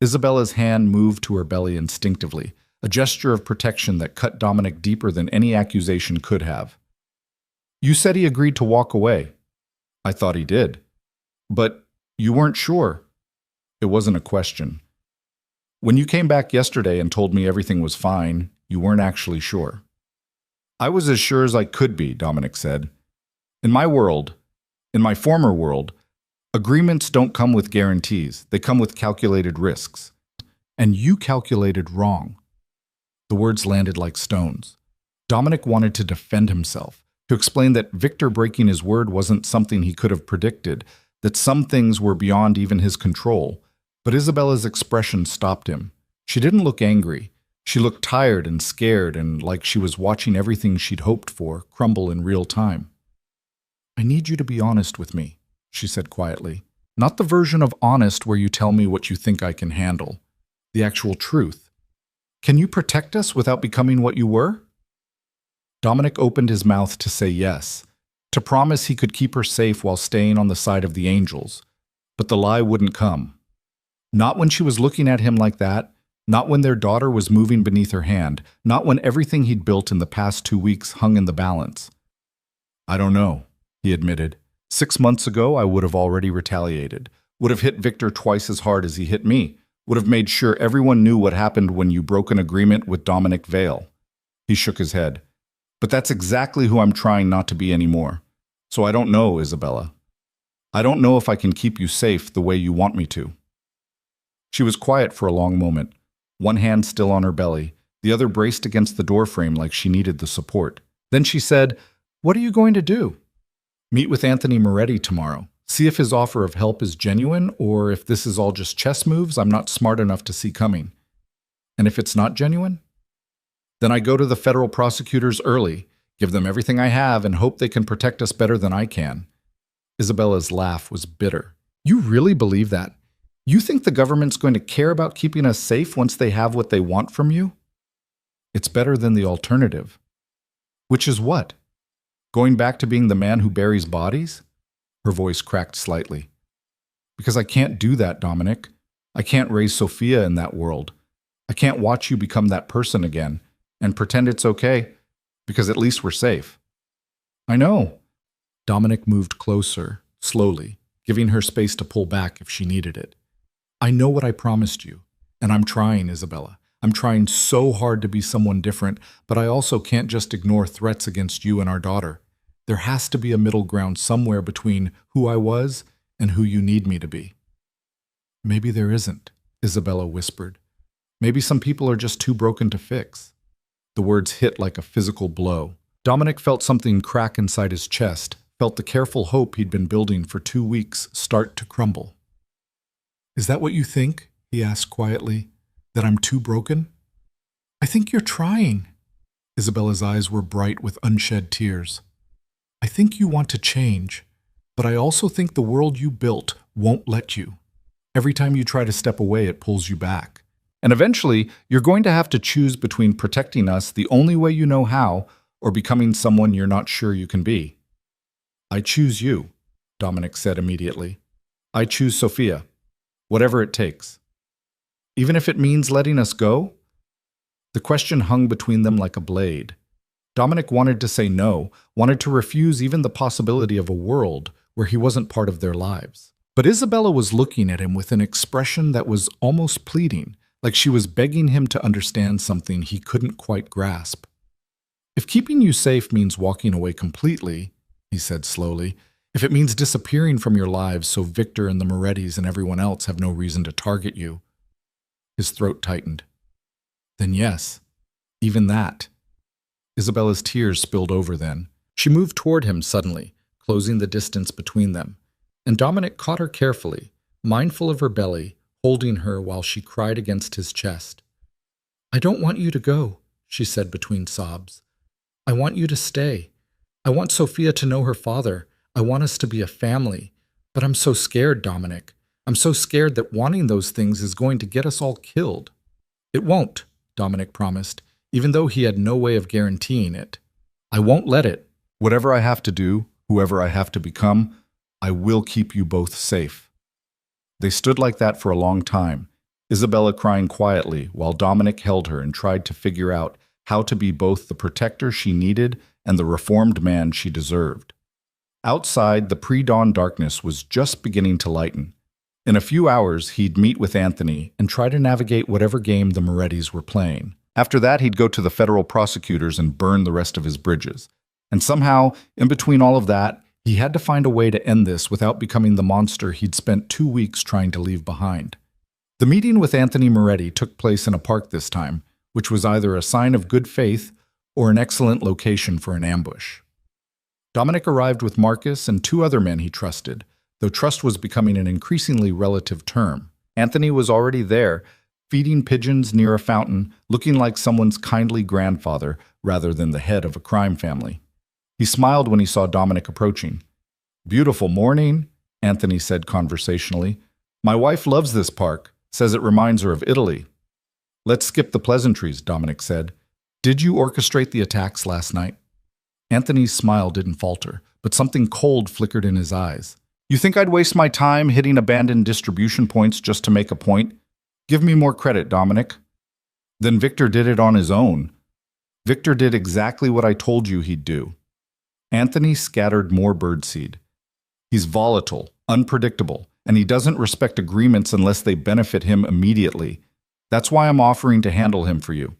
Isabella's hand moved to her belly instinctively, a gesture of protection that cut Dominic deeper than any accusation could have. "You said he agreed to walk away." "I thought he did." "But you weren't sure." It wasn't a question. "When you came back yesterday and told me everything was fine, you weren't actually sure." "I was as sure as I could be," Dominic said. "In my world, in my former world, agreements don't come with guarantees. They come with calculated risks. And you calculated wrong." The words landed like stones. Dominic wanted to defend himself, to explain that Victor breaking his word wasn't something he could have predicted, that some things were beyond even his control. But Isabella's expression stopped him. She didn't look angry. She looked tired and scared and like she was watching everything she'd hoped for crumble in real time. "I need you to be honest with me," she said quietly. "Not the version of honest where you tell me what you think I can handle. The actual truth. Can you protect us without becoming what you were?" Dominic opened his mouth to say yes, to promise he could keep her safe while staying on the side of the angels. But the lie wouldn't come. Not when she was looking at him like that, not when their daughter was moving beneath her hand, not when everything he'd built in the past 2 weeks hung in the balance. "I don't know," he admitted. 6 months ago, I would have already retaliated, would have hit Victor twice as hard as he hit me, would have made sure everyone knew what happened when you broke an agreement with Dominic Vale." He shook his head. "But that's exactly who I'm trying not to be anymore. So I don't know, Isabella. I don't know if I can keep you safe the way you want me to." She was quiet for a long moment, one hand still on her belly, the other braced against the doorframe like she needed the support. Then she said, "What are you going to do?" "Meet with Anthony Moretti tomorrow. See if his offer of help is genuine, or if this is all just chess moves I'm not smart enough to see coming. And if it's not genuine? Then I go to the federal prosecutors early, give them everything I have, and hope they can protect us better than I can." Isabella's laugh was bitter. "You really believe that? You think the government's going to care about keeping us safe once they have what they want from you?" "It's better than the alternative." "Which is what? Going back to being the man who buries bodies?" Her voice cracked slightly. Because I can't do that, Dominic. I can't raise Sophia in that world. I can't watch you become that person again and pretend it's okay, because at least we're safe. I know. Dominic moved closer, slowly, giving her space to pull back if she needed it. I know what I promised you, and I'm trying, Isabella. I'm trying so hard to be someone different, but I also can't just ignore threats against you and our daughter. There has to be a middle ground somewhere between who I was and who you need me to be. Maybe there isn't, Isabella whispered. Maybe some people are just too broken to fix. The words hit like a physical blow. Dominic felt something crack inside his chest, felt the careful hope he'd been building for 2 weeks start to crumble. Is that what you think? He asked quietly. That I'm too broken? I think you're trying. Isabella's eyes were bright with unshed tears. I think you want to change, but I also think the world you built won't let you. Every time you try to step away, it pulls you back. And eventually, you're going to have to choose between protecting us the only way you know how or becoming someone you're not sure you can be. I choose you, Dominic said immediately. I choose Sophia, whatever it takes. Even if it means letting us go? The question hung between them like a blade. Dominic wanted to say no, wanted to refuse even the possibility of a world where he wasn't part of their lives. But Isabella was looking at him with an expression that was almost pleading, like she was begging him to understand something he couldn't quite grasp. If keeping you safe means walking away completely, he said slowly, if it means disappearing from your lives so Victor and the Morettis and everyone else have no reason to target you. His throat tightened. Then yes, even that. Isabella's tears spilled over then. She moved toward him suddenly, closing the distance between them, and Dominic caught her carefully, mindful of her belly, holding her while she cried against his chest. I don't want you to go, she said between sobs. I want you to stay. I want Sophia to know her father. I want us to be a family. But I'm so scared, Dominic. I'm so scared that wanting those things is going to get us all killed. It won't, Dominic promised, even though he had no way of guaranteeing it. I won't let it. Whatever I have to do, whoever I have to become, I will keep you both safe. They stood like that for a long time, Isabella crying quietly while Dominic held her and tried to figure out how to be both the protector she needed and the reformed man she deserved. Outside, the pre-dawn darkness was just beginning to lighten. In a few hours, he'd meet with Anthony and try to navigate whatever game the Morettis were playing. After that, he'd go to the federal prosecutors and burn the rest of his bridges. And somehow, in between all of that, he had to find a way to end this without becoming the monster he'd spent 2 weeks trying to leave behind. The meeting with Anthony Moretti took place in a park this time, which was either a sign of good faith or an excellent location for an ambush. Dominic arrived with Marcus and 2 other men he trusted, though trust was becoming an increasingly relative term. Anthony was already there, feeding pigeons near a fountain, looking like someone's kindly grandfather rather than the head of a crime family. He smiled when he saw Dominic approaching. Beautiful morning, Anthony said conversationally. My wife loves this park, says it reminds her of Italy. Let's skip the pleasantries, Dominic said. Did you orchestrate the attacks last night? Anthony's smile didn't falter, but something cold flickered in his eyes. You think I'd waste my time hitting abandoned distribution points just to make a point? Give me more credit, Dominic. Then Victor did it on his own. Victor did exactly what I told you he'd do. Anthony scattered more birdseed. He's volatile, unpredictable, and he doesn't respect agreements unless they benefit him immediately. That's why I'm offering to handle him for you.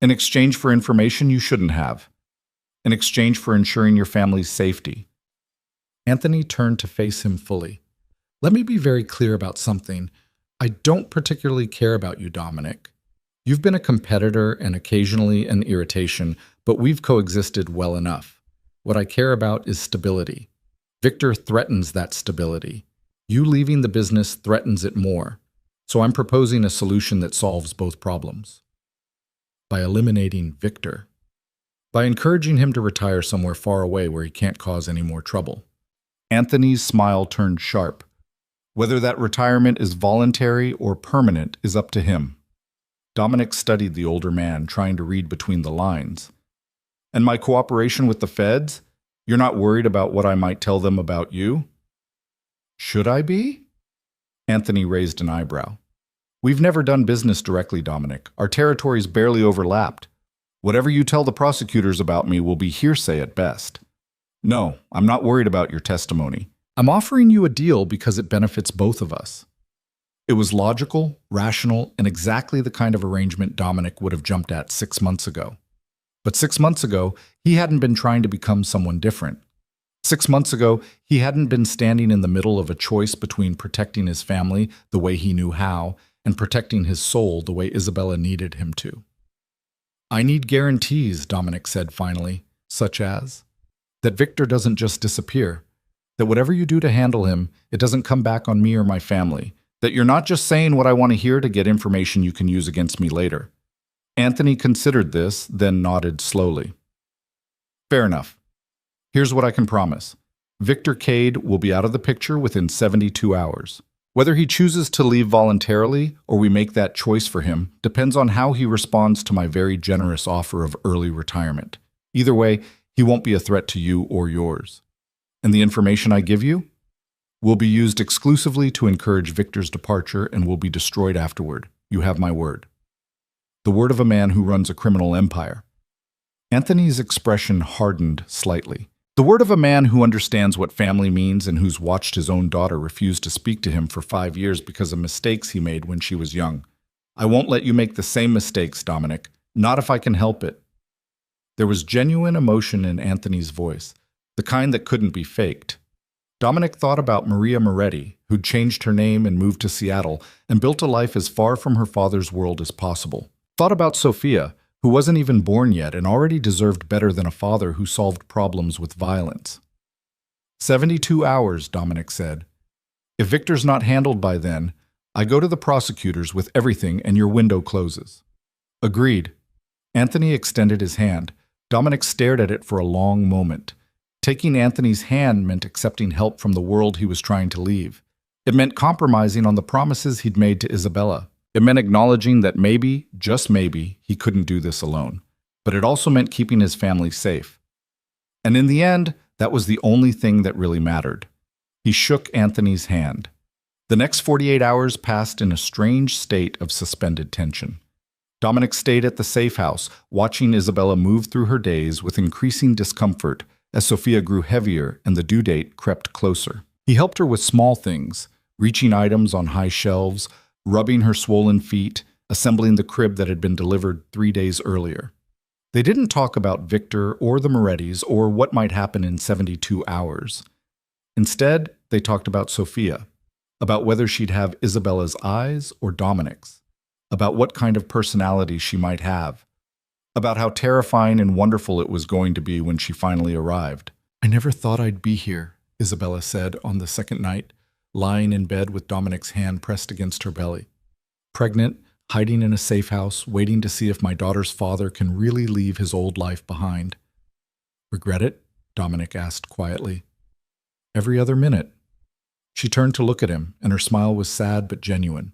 In exchange for information you shouldn't have. In exchange for ensuring your family's safety. Anthony turned to face him fully. Let me be very clear about something. I don't particularly care about you, Dominic. You've been a competitor and occasionally an irritation, but we've coexisted well enough. What I care about is stability. Victor threatens that stability. You leaving the business threatens it more. So I'm proposing a solution that solves both problems. By eliminating Victor. By encouraging him to retire somewhere far away where he can't cause any more trouble. Anthony's smile turned sharp. Whether that retirement is voluntary or permanent is up to him. Dominic studied the older man, trying to read between the lines. And my cooperation with the feds? You're not worried about what I might tell them about you? Should I be? Anthony raised an eyebrow. We've never done business directly, Dominic. Our territories barely overlapped. Whatever you tell the prosecutors about me will be hearsay at best. No, I'm not worried about your testimony. I'm offering you a deal because it benefits both of us. It was logical, rational, and exactly the kind of arrangement Dominic would have jumped at 6 months ago. But 6 months ago, he hadn't been trying to become someone different. 6 months ago, he hadn't been standing in the middle of a choice between protecting his family the way he knew how and protecting his soul the way Isabella needed him to. I need guarantees, Dominic said finally, such as that Victor doesn't just disappear, that whatever you do to handle him, it doesn't come back on me or my family, that you're not just saying what I want to hear to get information you can use against me later. Anthony considered this, then nodded slowly. Fair enough. Here's what I can promise. Victor Cade will be out of the picture within 72 hours. Whether he chooses to leave voluntarily or we make that choice for him depends on how he responds to my very generous offer of early retirement. Either way, he won't be a threat to you or yours. And the information I give you will be used exclusively to encourage Victor's departure and will be destroyed afterward. You have my word. The word of a man who runs a criminal empire. Anthony's expression hardened slightly. The word of a man who understands what family means and who's watched his own daughter refuse to speak to him for 5 years because of mistakes he made when she was young. I won't let you make the same mistakes, Dominic. Not if I can help it. There was genuine emotion in Anthony's voice, the kind that couldn't be faked. Dominic thought about Maria Moretti, who'd changed her name and moved to Seattle and built a life as far from her father's world as possible. Thought about Sophia, who wasn't even born yet and already deserved better than a father who solved problems with violence. 72 hours, Dominic said. If Victor's not handled by then, I go to the prosecutors with everything and your window closes. Agreed. Anthony extended his hand. Dominic stared at it for a long moment. Taking Anthony's hand meant accepting help from the world he was trying to leave. It meant compromising on the promises he'd made to Isabella. It meant acknowledging that maybe, just maybe, he couldn't do this alone. But it also meant keeping his family safe. And in the end, that was the only thing that really mattered. He shook Anthony's hand. The next 48 hours passed in a strange state of suspended tension. Dominic stayed at the safe house, watching Isabella move through her days with increasing discomfort as Sophia grew heavier and the due date crept closer. He helped her with small things, reaching items on high shelves, rubbing her swollen feet, assembling the crib that had been delivered 3 days earlier. They didn't talk about Victor or the Morettis or what might happen in 72 hours. Instead, they talked about Sophia, about whether she'd have Isabella's eyes or Dominic's, about what kind of personality she might have, about how terrifying and wonderful it was going to be when she finally arrived. I never thought I'd be here, Isabella said on the second night, lying in bed with Dominic's hand pressed against her belly. Pregnant, hiding in a safe house, waiting to see if my daughter's father can really leave his old life behind. Regret it? Dominic asked quietly. Every other minute. She turned to look at him, and her smile was sad but genuine.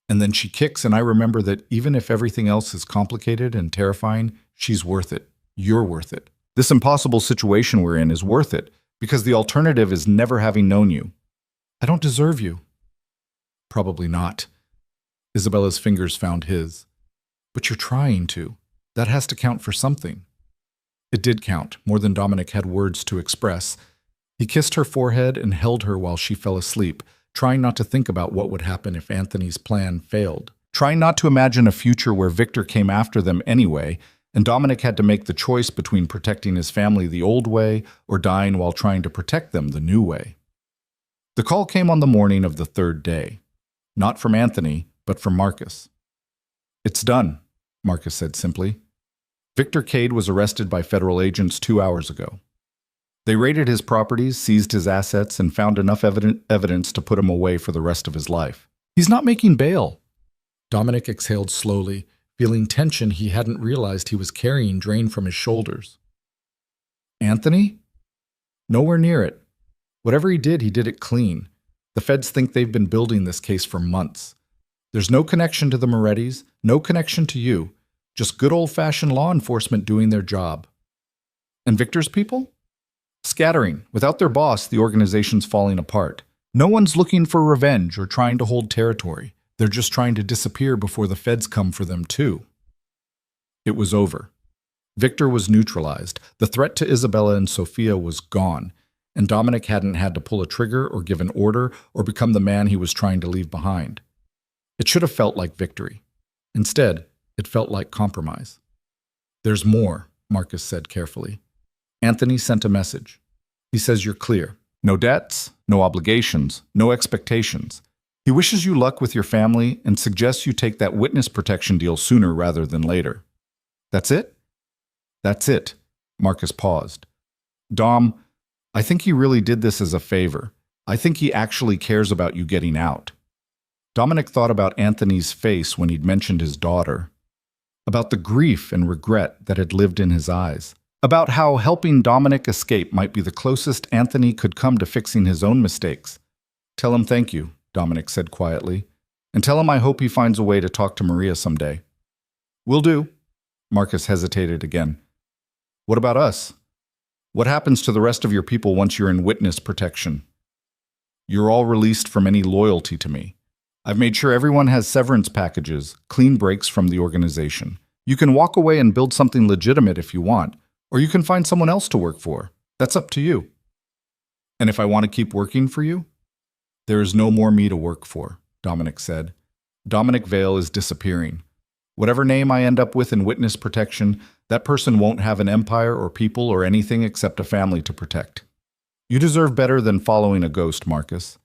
And then she kicks, and I remember that even if everything else is complicated and terrifying, she's worth it. You're worth it. This impossible situation we're in is worth it, because the alternative is never having known you. I don't deserve you. Probably not. Isabella's fingers found his. But you're trying to. That has to count for something. It did count, more than Dominic had words to express. He kissed her forehead and held her while she fell asleep, trying not to think about what would happen if Anthony's plan failed. Trying not to imagine a future where Victor came after them anyway, and Dominic had to make the choice between protecting his family the old way or dying while trying to protect them the new way. The call came on the morning of the third day. Not from Anthony, but from Marcus. It's done, Marcus said simply. Victor Cade was arrested by federal agents 2 hours ago. They raided his properties, seized his assets, and found enough evidence to put him away for the rest of his life. He's not making bail. Dominic exhaled slowly, feeling tension he hadn't realized he was carrying drained from his shoulders. Anthony? Nowhere near it. Whatever he did it clean. The feds think they've been building this case for months. There's no connection to the Morettis, no connection to you, just good old-fashioned law enforcement doing their job. And Victor's people? Scattering. Without their boss, the organization's falling apart. No one's looking for revenge or trying to hold territory. They're just trying to disappear before the feds come for them, too. It was over. Victor was neutralized. The threat to Isabella and Sophia was gone, and Dominic hadn't had to pull a trigger or give an order or become the man he was trying to leave behind. It should have felt like victory. Instead, it felt like compromise. "There's more," Marcus said carefully. "Anthony sent a message. He says you're clear. No debts, no obligations, no expectations. He wishes you luck with your family and suggests you take that witness protection deal sooner rather than later." "That's it?" "That's it." Marcus paused. "Dom, I think he really did this as a favor. I think he actually cares about you getting out." Dominic thought about Anthony's face when he'd mentioned his daughter, about the grief and regret that had lived in his eyes, about how helping Dominic escape might be the closest Anthony could come to fixing his own mistakes. "Tell him thank you," Dominic said quietly, "and tell him I hope he finds a way to talk to Maria someday." "Will do." Marcus hesitated again. "What about us? What happens to the rest of your people once you're in witness protection?" "You're all released from any loyalty to me. I've made sure everyone has severance packages, clean breaks from the organization. You can walk away and build something legitimate if you want, or you can find someone else to work for. That's up to you." "And if I want to keep working for you?" "There is no more me to work for," Dominic said. "Dominic Vale is disappearing. Whatever name I end up with in witness protection, that person won't have an empire or people or anything except a family to protect. You deserve better than following a ghost, Marcus."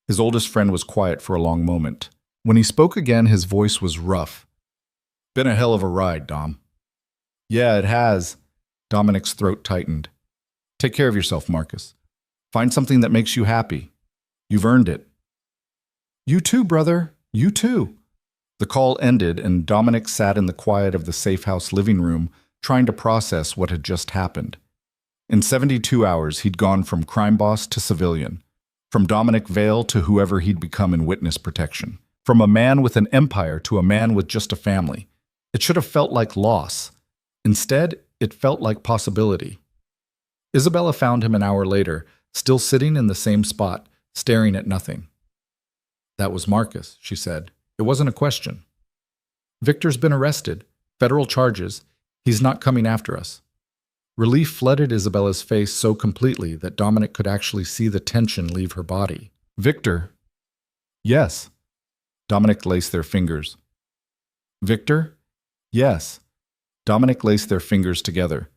His oldest friend was quiet for a long moment. When he spoke again, his voice was rough. "Been a hell of a ride, Dom." "Yeah, it has." Dominic's throat tightened. "Take care of yourself, Marcus. Find something that makes you happy. You've earned it." "You too, brother. You too." The call ended, and Dominic sat in the quiet of the safe house living room, trying to process what had just happened. In 72 hours, he'd gone from crime boss to civilian, from Dominic Vale to whoever he'd become in witness protection, from a man with an empire to a man with just a family. It should have felt like loss. Instead, it felt like possibility. Isabella found him an hour later, still sitting in the same spot, staring at nothing. "That was Marcus," she said. "It wasn't a question." "Victor's been arrested. Federal charges. He's not coming after us." Relief flooded Isabella's face so completely that Dominic could actually see the tension leave her body. "Victor?" "Yes." Dominic laced their fingers. "Victor?" "Yes." Dominic laced their fingers together.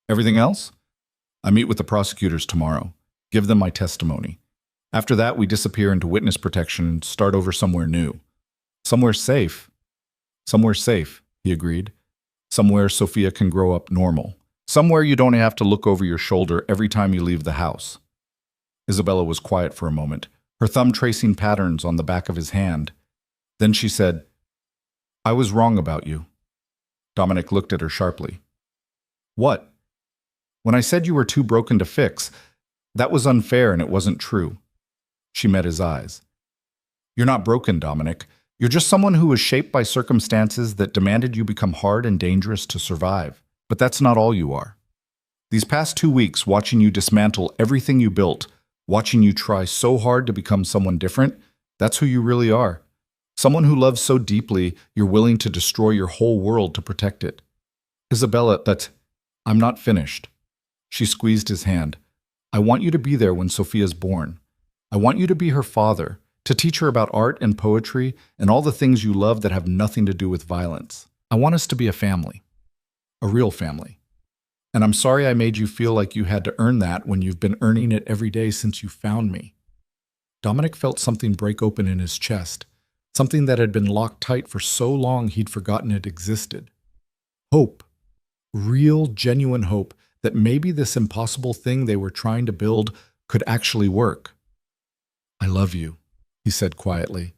"Everything else?" "I meet with the prosecutors tomorrow. Give them my testimony. After that, we disappear into witness protection and start over somewhere new. Somewhere safe." "Somewhere safe," he agreed. "Somewhere Sophia can grow up normal. Somewhere you don't have to look over your shoulder every time you leave the house." Isabella was quiet for a moment, her thumb tracing patterns on the back of his hand. Then she said, "I was wrong about you." Dominic looked at her sharply. "What?" "When I said you were too broken to fix, that was unfair and it wasn't true." She met his eyes. "You're not broken, Dominic. You're just someone who was shaped by circumstances that demanded you become hard and dangerous to survive. But that's not all you are. These past 2 weeks, watching you dismantle everything you built, watching you try so hard to become someone different, that's who you really are. Someone who loves so deeply, you're willing to destroy your whole world to protect it." "Isabella, I'm not finished." She squeezed his hand. "I want you to be there when Sophia's born. I want you to be her father, to teach her about art and poetry and all the things you love that have nothing to do with violence. I want us to be a family. A real family. And I'm sorry I made you feel like you had to earn that when you've been earning it every day since you found me." Dominic felt something break open in his chest, something that had been locked tight for so long he'd forgotten it existed. Hope. Real, genuine hope that maybe this impossible thing they were trying to build could actually work. "I love you," he said quietly.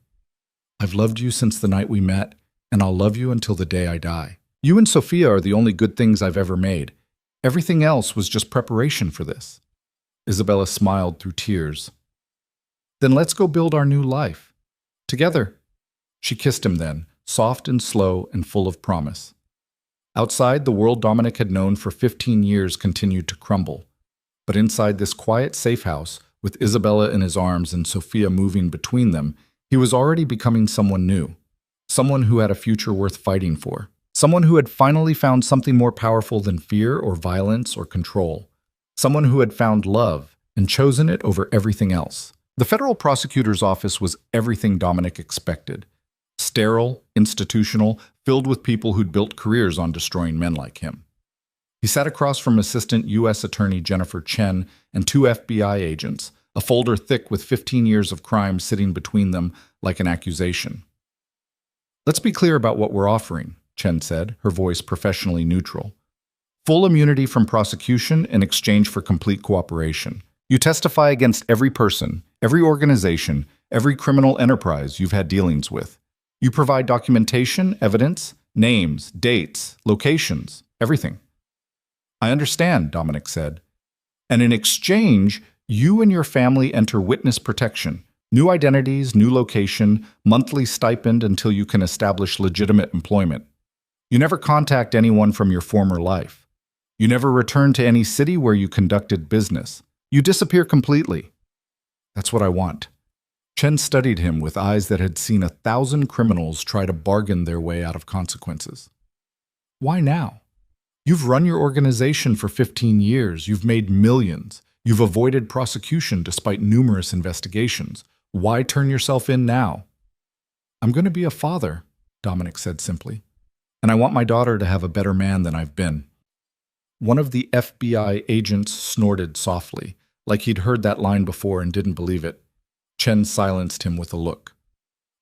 "I've loved you since the night we met, and I'll love you until the day I die. You and Sophia are the only good things I've ever made. Everything else was just preparation for this." Isabella smiled through tears. "Then let's go build our new life. Together." She kissed him then, soft and slow and full of promise. Outside, the world Dominic had known for 15 years continued to crumble. But inside this quiet safe house, With Isabella in his arms and Sophia moving between them, he was already becoming someone new. Someone who had a future worth fighting for. Someone who had finally found something more powerful than fear or violence or control. Someone who had found love and chosen it over everything else. The federal prosecutor's office was everything Dominic expected. Sterile, institutional, filled with people who'd built careers on destroying men like him. He sat across from Assistant U.S. Attorney Jennifer Chen and 2 FBI agents, a folder thick with 15 years of crime sitting between them like an accusation. "Let's be clear about what we're offering," Chen said, her voice professionally neutral. "Full immunity from prosecution in exchange for complete cooperation. You testify against every person, every organization, every criminal enterprise you've had dealings with. You provide documentation, evidence, names, dates, locations, everything." "I understand," Dominic said. "And in exchange, you and your family enter witness protection, new identities, new location, monthly stipend until you can establish legitimate employment. You never contact anyone from your former life. You never return to any city where you conducted business. You disappear completely." "That's what I want." Chen studied him with eyes that had seen 1,000 criminals try to bargain their way out of consequences. "Why now? You've run your organization for 15 years. You've made millions. You've avoided prosecution despite numerous investigations. Why turn yourself in now?" "I'm going to be a father," Dominic said simply. "And I want my daughter to have a better man than I've been." One of the FBI agents snorted softly, like he'd heard that line before and didn't believe it. Chen silenced him with a look.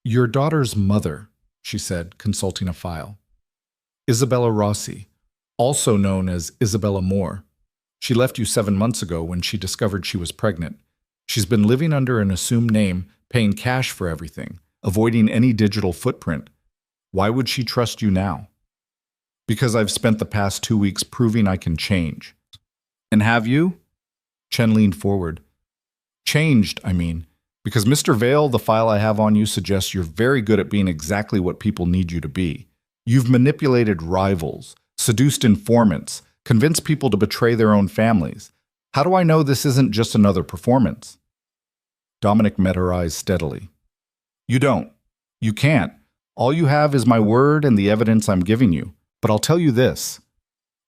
"Your daughter's mother," she said, consulting a file. "Isabella Rossi, also known as Isabella Moore. She left you 7 months ago when she discovered she was pregnant. She's been living under an assumed name, paying cash for everything, avoiding any digital footprint. Why would she trust you now?" "Because I've spent the past 2 weeks proving I can change." "And have you?" Chen leaned forward. "Changed, I mean. Because Mr. Vale, the file I have on you suggests you're very good at being exactly what people need you to be. You've manipulated rivals, seduced informants, convinced people to betray their own families. How do I know this isn't just another performance?" Dominic met her eyes steadily. "You don't. You can't. All you have is my word and the evidence I'm giving you. But I'll tell you this.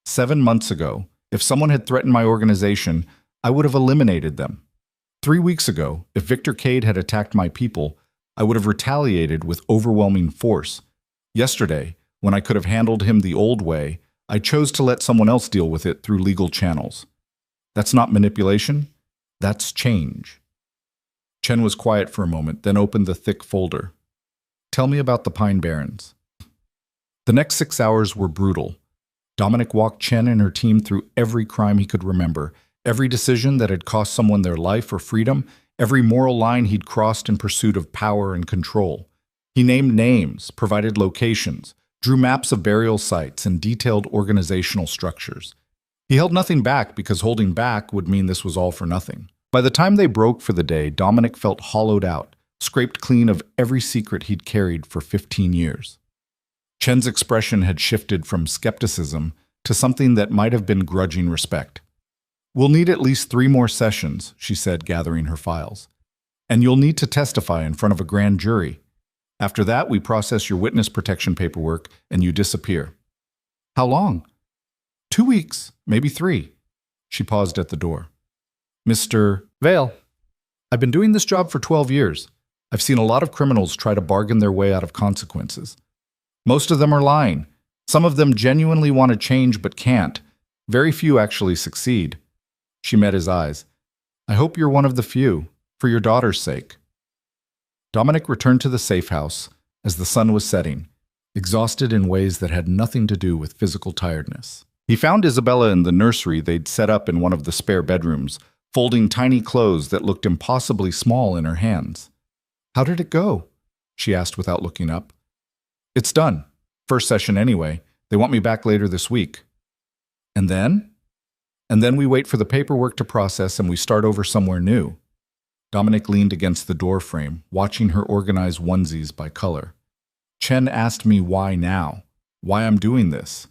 7 months ago, if someone had threatened my organization, I would have eliminated them. 3 weeks ago, if Victor Cade had attacked my people, I would have retaliated with overwhelming force. Yesterday, when I could have handled him the old way, I chose to let someone else deal with it through legal channels. That's not manipulation. That's change." Chen was quiet for a moment, then opened the thick folder. "Tell me about the Pine Barrens." The next 6 hours were brutal. Dominic walked Chen and her team through every crime he could remember, every decision that had cost someone their life or freedom, every moral line he'd crossed in pursuit of power and control. He named names, provided locations, drew maps of burial sites, and detailed organizational structures. He held nothing back because holding back would mean this was all for nothing. By the time they broke for the day, Dominic felt hollowed out, scraped clean of every secret he'd carried for 15 years. Chen's expression had shifted from skepticism to something that might have been grudging respect. "We'll need at least 3 more sessions," she said, gathering her files. "And you'll need to testify in front of a grand jury. After that, we process your witness protection paperwork and you disappear." "How long?" 2 weeks, maybe 3. She paused at the door. "Mr. Vale, I've been doing this job for 12 years. I've seen a lot of criminals try to bargain their way out of consequences. Most of them are lying. Some of them genuinely want to change but can't. Very few actually succeed." She met his eyes. "I hope you're one of the few, for your daughter's sake." Dominic returned to the safe house as the sun was setting, exhausted in ways that had nothing to do with physical tiredness. He found Isabella in the nursery they'd set up in one of the spare bedrooms, folding tiny clothes that looked impossibly small in her hands. "How did it go?" she asked without looking up. "It's done. First session anyway. They want me back later this week." "And then?" "And then we wait for the paperwork to process and we start over somewhere new." Dominic leaned against the door frame, watching her organize onesies by color. "Chen asked me why now, why I'm doing this."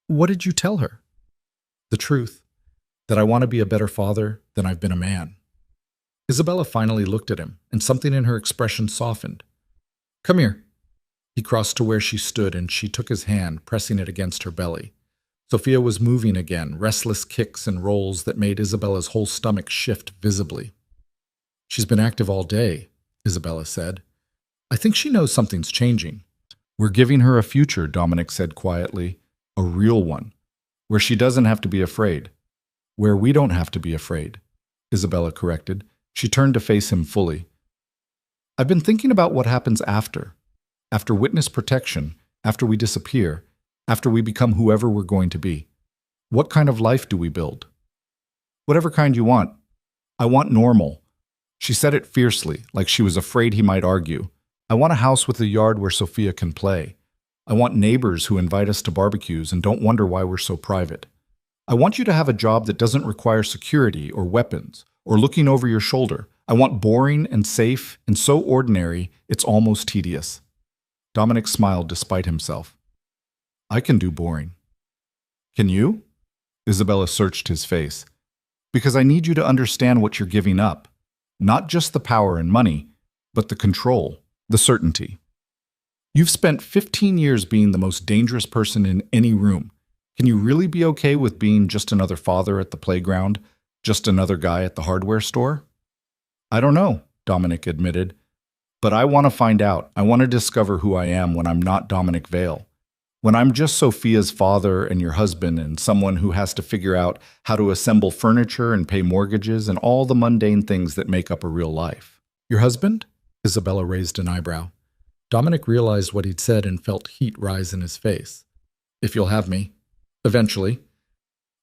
"What did you tell her?" "The truth, that I want to be a better father than I've been a man." Isabella finally looked at him, and something in her expression softened. "Come here." He crossed to where she stood, and she took his hand, pressing it against her belly. Sophia was moving again, restless kicks and rolls that made Isabella's whole stomach shift visibly. "She's been active all day," Isabella said. "I think she knows something's changing." "We're giving her a future," Dominic said quietly. "A real one. Where she doesn't have to be afraid. Where we don't have to be afraid," Isabella corrected. She turned to face him fully. "I've been thinking about what happens after. After witness protection, after we disappear, after we become whoever we're going to be. What kind of life do we build?" "Whatever kind you want. I want normal." She said it fiercely, like she was afraid he might argue. "I want a house with a yard where Sophia can play. I want neighbors who invite us to barbecues and don't wonder why we're so private. I want you to have a job that doesn't require security or weapons or looking over your shoulder. I want boring and safe and so ordinary it's almost tedious." Dominic smiled despite himself. "I can do boring." "Can you?" Isabella searched his face. "Because I need you to understand what you're giving up. Not just the power and money, but the control, the certainty. You've spent 15 years being the most dangerous person in any room. Can you really be okay with being just another father at the playground, just another guy at the hardware store?" "I don't know," Dominic admitted. "But I want to find out. I want to discover who I am when I'm not Dominic Vale. When I'm just Sophia's father and your husband and someone who has to figure out how to assemble furniture and pay mortgages and all the mundane things that make up a real life." "Your husband?" Isabella raised an eyebrow. Dominic realized what he'd said and felt heat rise in his face. "If you'll have me. Eventually.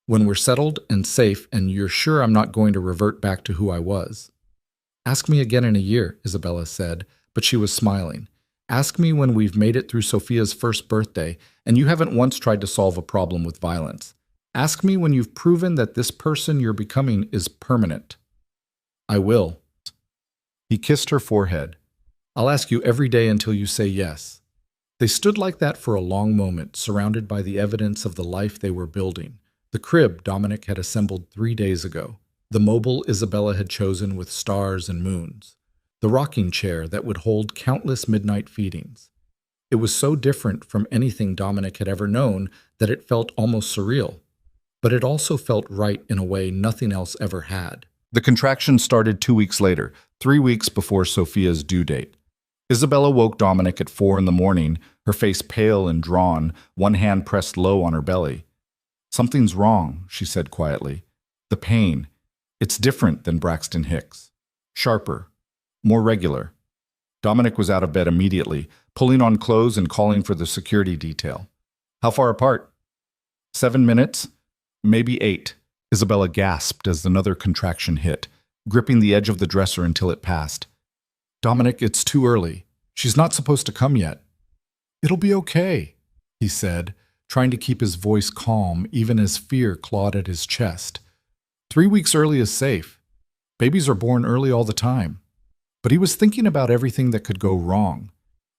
When we're settled and safe and you're sure I'm not going to revert back to who I was." "Ask me again in a year," Isabella said, but she was smiling. "Ask me when we've made it through Sophia's first birthday and you haven't once tried to solve a problem with violence. Ask me when you've proven that this person you're becoming is permanent." "I will." He kissed her forehead. "I'll ask you every day until you say yes." They stood like that for a long moment, surrounded by the evidence of the life they were building. The crib Dominic had assembled 3 days ago. The mobile Isabella had chosen with stars and moons. The rocking chair that would hold countless midnight feedings. It was so different from anything Dominic had ever known that it felt almost surreal. But it also felt right in a way nothing else ever had. The contraction started 2 weeks later, 3 weeks before Sophia's due date. Isabella woke Dominic at 4 in the morning, her face pale and drawn, one hand pressed low on her belly. "Something's wrong," she said quietly. "The pain. It's different than Braxton Hicks. Sharper. More regular." Dominic was out of bed immediately, pulling on clothes and calling for the security detail. "How far apart?" 7 minutes? Maybe 8. Isabella gasped as another contraction hit, gripping the edge of the dresser until it passed. "Dominic, it's too early. She's not supposed to come yet." "It'll be okay," he said, trying to keep his voice calm even as fear clawed at his chest. 3 weeks early is safe. Babies are born early all the time. But he was thinking about everything that could go wrong,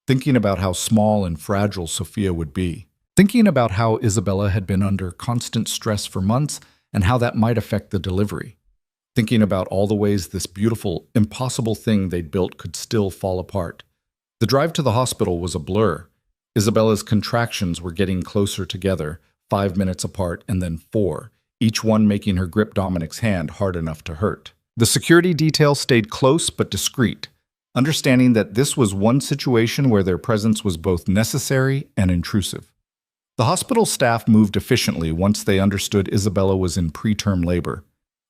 thinking about how small and fragile Sophia would be, thinking about how Isabella had been under constant stress for months and how that might affect the delivery, thinking about all the ways this beautiful, impossible thing they'd built could still fall apart. The drive to the hospital was a blur. Isabella's contractions were getting closer together, 5 minutes apart and then 4, each one making her grip Dominic's hand hard enough to hurt. The security detail stayed close but discreet, understanding that this was one situation where their presence was both necessary and intrusive. The hospital staff moved efficiently once they understood Isabella was in preterm labor.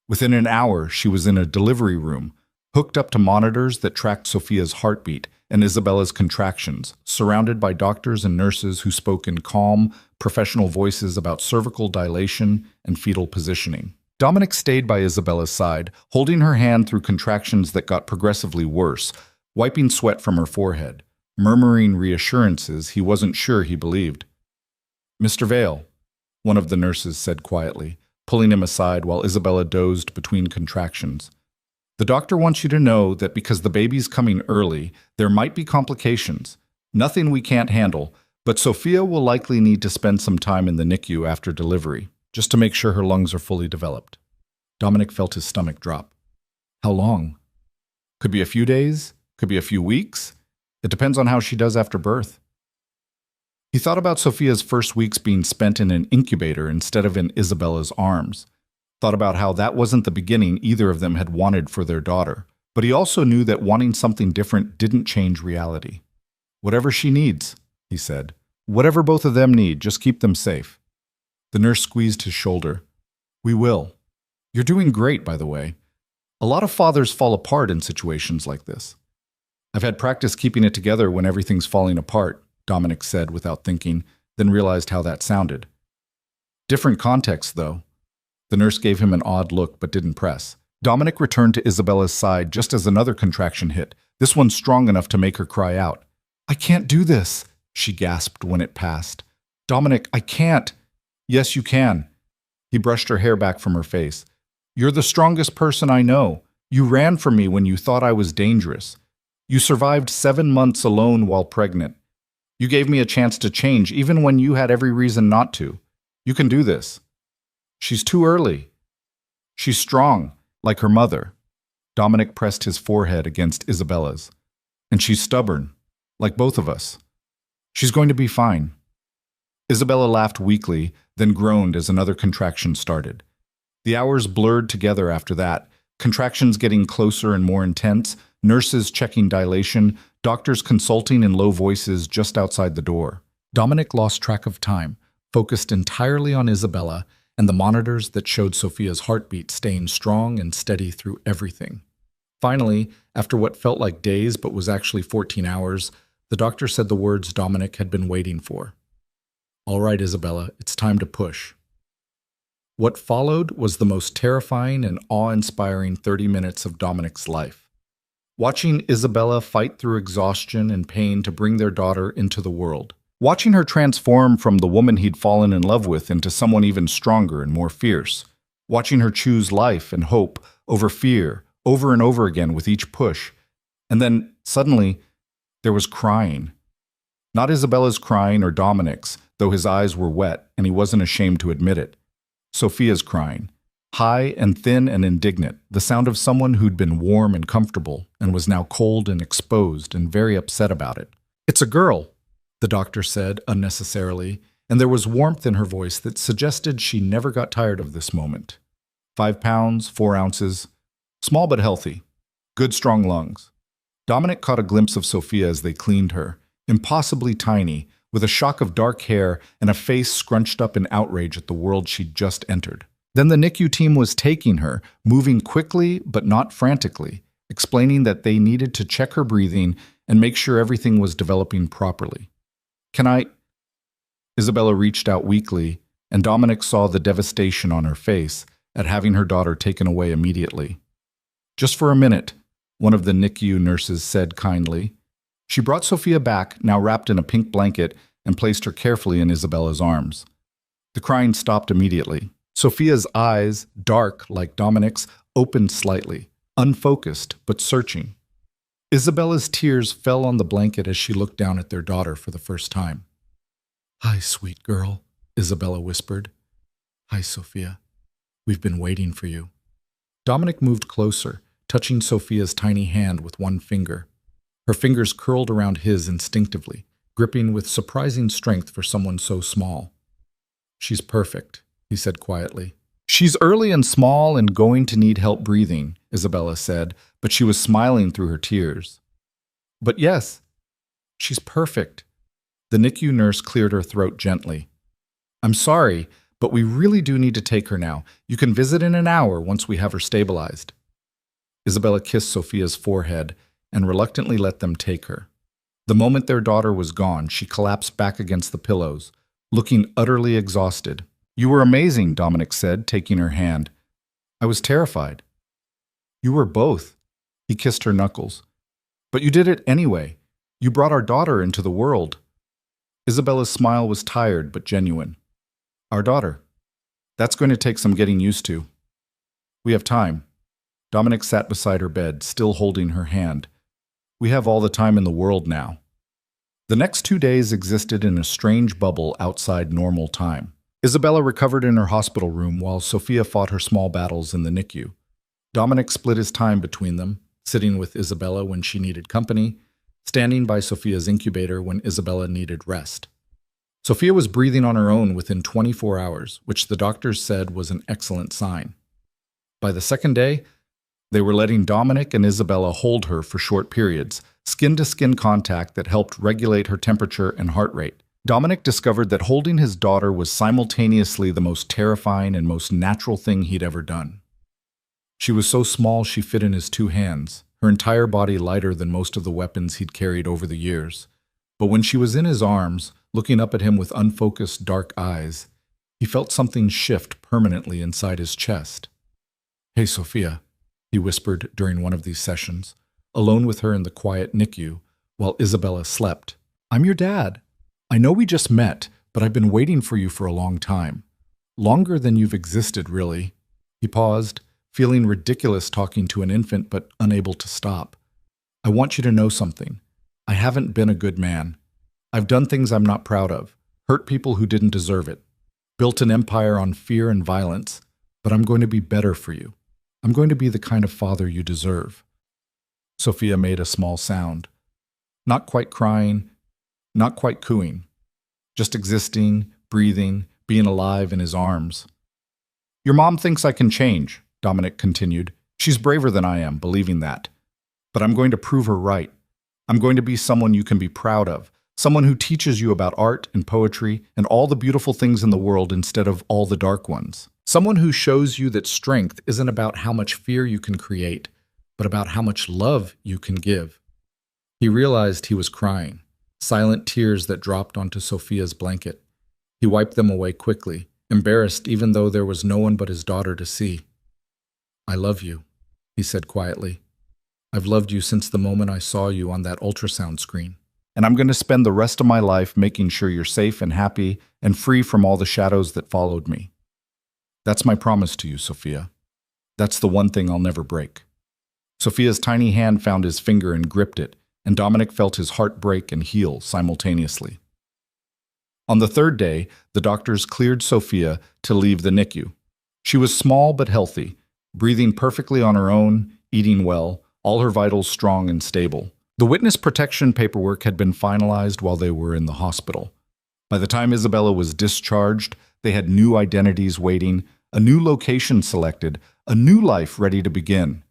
Within an hour, she was in a delivery room, hooked up to monitors that tracked Sophia's heartbeat and Isabella's contractions, surrounded by doctors and nurses who spoke in calm, professional voices about cervical dilation and fetal positioning. Dominic stayed by Isabella's side, holding her hand through contractions that got progressively worse, wiping sweat from her forehead, murmuring reassurances he wasn't sure he believed. "Mr. Vale," one of the nurses said quietly, pulling him aside while Isabella dozed between contractions. "The doctor wants you to know that because the baby's coming early, there might be complications. Nothing we can't handle, but Sophia will likely need to spend some time in the NICU after delivery, just to make sure her lungs are fully developed." Dominic felt his stomach drop. "How long?" Could be a few days, could be a few weeks. It depends on how she does after birth. He thought about Sophia's first weeks being spent in an incubator instead of in Isabella's arms. Thought about how that wasn't the beginning either of them had wanted for their daughter. But he also knew that wanting something different didn't change reality. Whatever she needs, he said. Whatever both of them need, just keep them safe. The nurse squeezed his shoulder. We will. You're doing great, by the way. A lot of fathers fall apart in situations like this. I've had practice keeping it together when everything's falling apart, Dominic said without thinking, then realized how that sounded. Different context, though. The nurse gave him an odd look but didn't press. Dominic returned to Isabella's side just as another contraction hit, this one strong enough to make her cry out. I can't do this, she gasped when it passed. Dominic, I can't. Yes, you can. He brushed her hair back from her face. You're the strongest person I know. You ran from me when you thought I was dangerous. You survived 7 months alone while pregnant. You gave me a chance to change even when you had every reason not to. You can do this. She's too early. She's strong, like her mother. Dominic pressed his forehead against Isabella's. And she's stubborn, like both of us. She's going to be fine. Isabella laughed weakly, then groaned as another contraction started. The hours blurred together after that, contractions getting closer and more intense, nurses checking dilation, doctors consulting in low voices just outside the door. Dominic lost track of time, focused entirely on Isabella and the monitors that showed Sophia's heartbeat staying strong and steady through everything. Finally, after what felt like days but was actually 14 hours, the doctor said the words Dominic had been waiting for. All right, Isabella, it's time to push. What followed was the most terrifying and awe-inspiring 30 minutes of Dominic's life. Watching Isabella fight through exhaustion and pain to bring their daughter into the world. Watching her transform from the woman he'd fallen in love with into someone even stronger and more fierce. Watching her choose life and hope over fear, over and over again with each push. And then, suddenly, there was crying. Not Isabella's crying or Dominic's, though his eyes were wet and he wasn't ashamed to admit it. Sophia's crying. High and thin and indignant, the sound of someone who'd been warm and comfortable and was now cold and exposed and very upset about it. It's a girl, the doctor said unnecessarily, and there was warmth in her voice that suggested she never got tired of this moment. 5 pounds, 4 ounces, small but healthy, good strong lungs. Dominic caught a glimpse of Sophia as they cleaned her, impossibly tiny, with a shock of dark hair and a face scrunched up in outrage at the world she'd just entered. Then the NICU team was taking her, moving quickly but not frantically, explaining that they needed to check her breathing and make sure everything was developing properly. Can I? Isabella reached out weakly, and Dominic saw the devastation on her face at having her daughter taken away immediately. Just for a minute, one of the NICU nurses said kindly. She brought Sophia back, now wrapped in a pink blanket, and placed her carefully in Isabella's arms. The crying stopped immediately. Sophia's eyes, dark like Dominic's, opened slightly, unfocused but searching. Isabella's tears fell on the blanket as she looked down at their daughter for the first time. Hi, sweet girl, Isabella whispered. Hi, Sophia. We've been waiting for you. Dominic moved closer, touching Sophia's tiny hand with one finger. Her fingers curled around his instinctively, gripping with surprising strength for someone so small. She's perfect, he said quietly. She's early and small and going to need help breathing, Isabella said, but she was smiling through her tears. But yes, she's perfect. The NICU nurse cleared her throat gently. I'm sorry, but we really do need to take her now. You can visit in an hour once we have her stabilized. Isabella kissed Sophia's forehead and reluctantly let them take her. The moment their daughter was gone, she collapsed back against the pillows, looking utterly exhausted. You were amazing, Dominic said, taking her hand. I was terrified. You were both. He kissed her knuckles. But you did it anyway. You brought our daughter into the world. Isabella's smile was tired but genuine. Our daughter. That's going to take some getting used to. We have time. Dominic sat beside her bed, still holding her hand. We have all the time in the world now. The next 2 days existed in a strange bubble outside normal time. Isabella recovered in her hospital room while Sophia fought her small battles in the NICU. Dominic split his time between them, sitting with Isabella when she needed company, standing by Sophia's incubator when Isabella needed rest. Sophia was breathing on her own within 24 hours, which the doctors said was an excellent sign. By the second day, they were letting Dominic and Isabella hold her for short periods, skin-to-skin contact that helped regulate her temperature and heart rate. Dominic discovered that holding his daughter was simultaneously the most terrifying and most natural thing he'd ever done. She was so small she fit in his two hands, her entire body lighter than most of the weapons he'd carried over the years. But when she was in his arms, looking up at him with unfocused dark eyes, he felt something shift permanently inside his chest. "Hey, Sophia," he whispered during one of these sessions, alone with her in the quiet NICU, while Isabella slept. "I'm your dad. I know we just met, but I've been waiting for you for a long time. Longer than you've existed, really." He paused, feeling ridiculous talking to an infant but unable to stop. "I want you to know something. I haven't been a good man. I've done things I'm not proud of, hurt people who didn't deserve it, built an empire on fear and violence, but I'm going to be better for you. I'm going to be the kind of father you deserve." Sophia made a small sound. Not quite crying, not quite cooing, just existing, breathing, being alive in his arms. "Your mom thinks I can change," Dominic continued. "She's braver than I am, believing that. But I'm going to prove her right. I'm going to be someone you can be proud of, someone who teaches you about art and poetry and all the beautiful things in the world instead of all the dark ones. Someone who shows you that strength isn't about how much fear you can create, but about how much love you can give." He realized he was crying, silent tears that dropped onto Sophia's blanket. He wiped them away quickly, embarrassed even though there was no one but his daughter to see. "I love you," he said quietly. "I've loved you since the moment I saw you on that ultrasound screen. And I'm going to spend the rest of my life making sure you're safe and happy and free from all the shadows that followed me. That's my promise to you, Sophia. That's the one thing I'll never break." Sophia's tiny hand found his finger and gripped it, and Dominic felt his heart break and heal simultaneously. On the third day, the doctors cleared Sophia to leave the NICU. She was small but healthy, breathing perfectly on her own, eating well, all her vitals strong and stable. The witness protection paperwork had been finalized while they were in the hospital. By the time Isabella was discharged, they had new identities waiting, a new location selected, a new life ready to begin.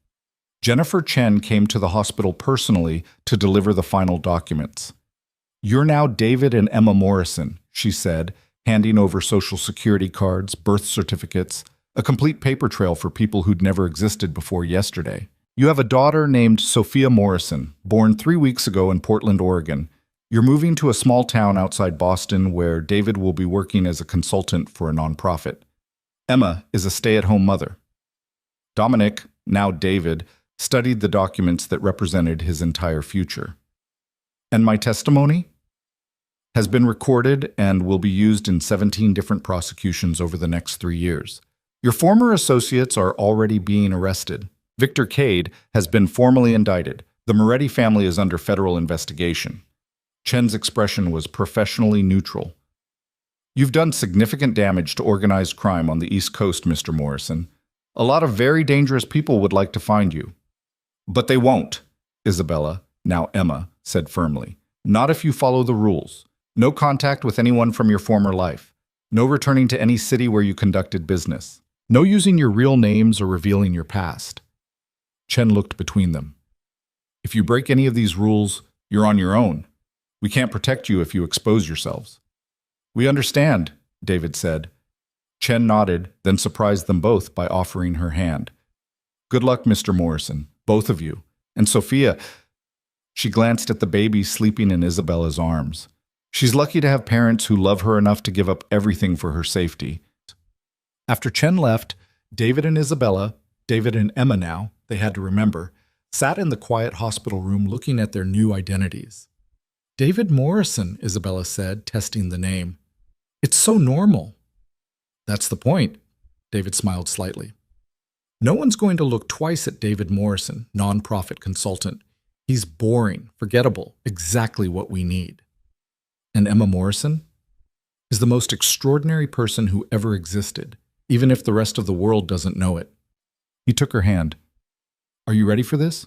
Jennifer Chen came to the hospital personally to deliver the final documents. "You're now David and Emma Morrison," she said, handing over social security cards, birth certificates, a complete paper trail for people who'd never existed before yesterday. "You have a daughter named Sophia Morrison, born 3 weeks ago in Portland, Oregon. You're moving to a small town outside Boston where David will be working as a consultant for a nonprofit. Emma is a stay-at-home mother." Dominic, now David, studied the documents that represented his entire future. "And my testimony has been recorded and will be used in 17 different prosecutions over the next 3 years. Your former associates are already being arrested. Victor Cade has been formally indicted. The Moretti family is under federal investigation." Chen's expression was professionally neutral. "You've done significant damage to organized crime on the East Coast, Mr. Morrison. A lot of very dangerous people would like to find you. But they won't," Isabella, now Emma, said firmly. "Not if you follow the rules. No contact with anyone from your former life. No returning to any city where you conducted business. No using your real names or revealing your past." Chen looked between them. "If you break any of these rules, you're on your own. We can't protect you if you expose yourselves." "We understand," David said. Chen nodded, then surprised them both by offering her hand. "Good luck, Mr. Morrison, both of you. And Sophia," she glanced at the baby sleeping in Isabella's arms. "She's lucky to have parents who love her enough to give up everything for her safety." After Chen left, David and Isabella, David and Emma now, they had to remember, sat in the quiet hospital room looking at their new identities. "David Morrison," Isabella said, testing the name. "It's so normal." "That's the point," David smiled slightly. "No one's going to look twice at David Morrison, nonprofit consultant. He's boring, forgettable, exactly what we need." "And Emma Morrison is the most extraordinary person who ever existed, even if the rest of the world doesn't know it." He took her hand. "Are you ready for this?"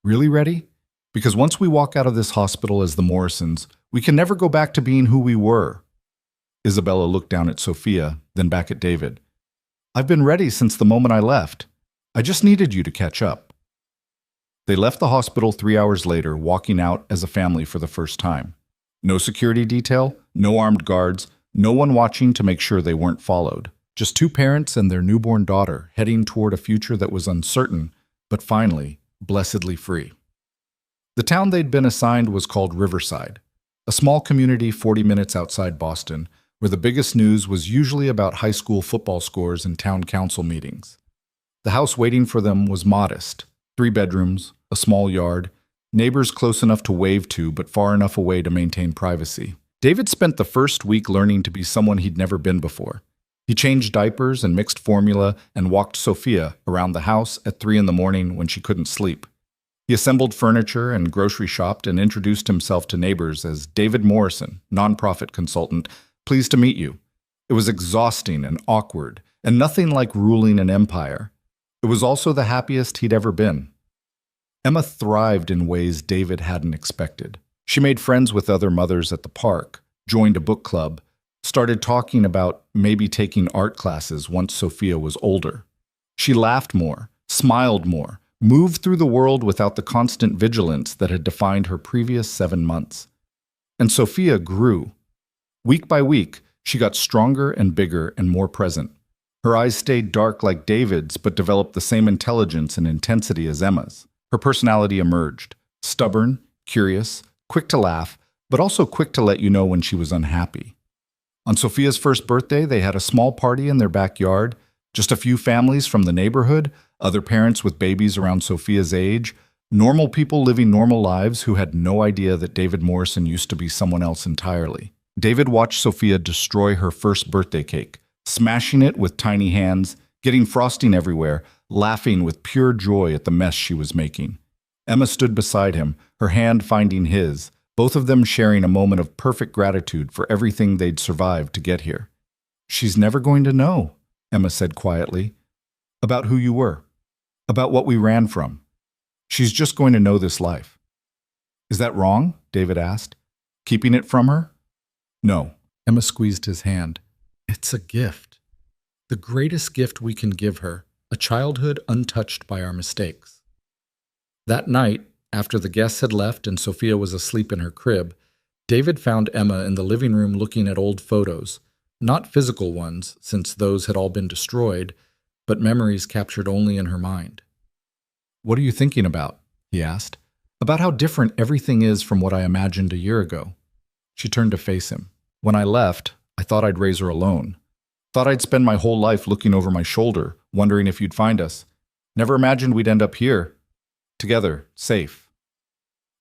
Really ready? Because once we walk out of this hospital as the Morrisons, we can never go back to being who we were. Isabella looked down at Sophia, then back at David. I've been ready since the moment I left. I just needed you to catch up. They left the hospital 3 hours later, walking out as a family for the first time. No security detail, no armed guards, no one watching to make sure they weren't followed. Just two parents and their newborn daughter heading toward a future that was uncertain, but finally, blessedly free. The town they'd been assigned was called Riverside, a small community 40 minutes outside Boston, where the biggest news was usually about high school football scores and town council meetings. The house waiting for them was modest, 3 bedrooms, a small yard, neighbors close enough to wave to but far enough away to maintain privacy. David spent the first week learning to be someone he'd never been before. He changed diapers and mixed formula and walked Sophia around the house at 3 in the morning when she couldn't sleep. He assembled furniture and grocery shopped and introduced himself to neighbors as David Morrison, nonprofit consultant. Pleased to meet you. It was exhausting and awkward, and nothing like ruling an empire. It was also the happiest he'd ever been. Emma thrived in ways David hadn't expected. She made friends with other mothers at the park, joined a book club, started talking about maybe taking art classes once Sophia was older. She laughed more, smiled more, moved through the world without the constant vigilance that had defined her previous 7 months. And Sophia grew. Week by week, she got stronger and bigger and more present. Her eyes stayed dark like David's, but developed the same intelligence and intensity as Emma's. Her personality emerged, stubborn, curious, quick to laugh, but also quick to let you know when she was unhappy. On Sophia's first birthday, they had a small party in their backyard, just a few families from the neighborhood, other parents with babies around Sophia's age, normal people living normal lives who had no idea that David Morrison used to be someone else entirely. David watched Sophia destroy her first birthday cake, smashing it with tiny hands, getting frosting everywhere, laughing with pure joy at the mess she was making. Emma stood beside him, her hand finding his, both of them sharing a moment of perfect gratitude for everything they'd survived to get here. She's never going to know, Emma said quietly, about who you were, about what we ran from. She's just going to know this life. Is that wrong? David asked. Keeping it from her? No. Emma squeezed his hand. It's a gift. The greatest gift we can give her, a childhood untouched by our mistakes. That night, after the guests had left and Sophia was asleep in her crib, David found Emma in the living room looking at old photos, not physical ones, since those had all been destroyed, but memories captured only in her mind. What are you thinking about? He asked. About how different everything is from what I imagined a year ago. She turned to face him. When I left, I thought I'd raise her alone. Thought I'd spend my whole life looking over my shoulder, wondering if you'd find us. Never imagined we'd end up here. Together, safe.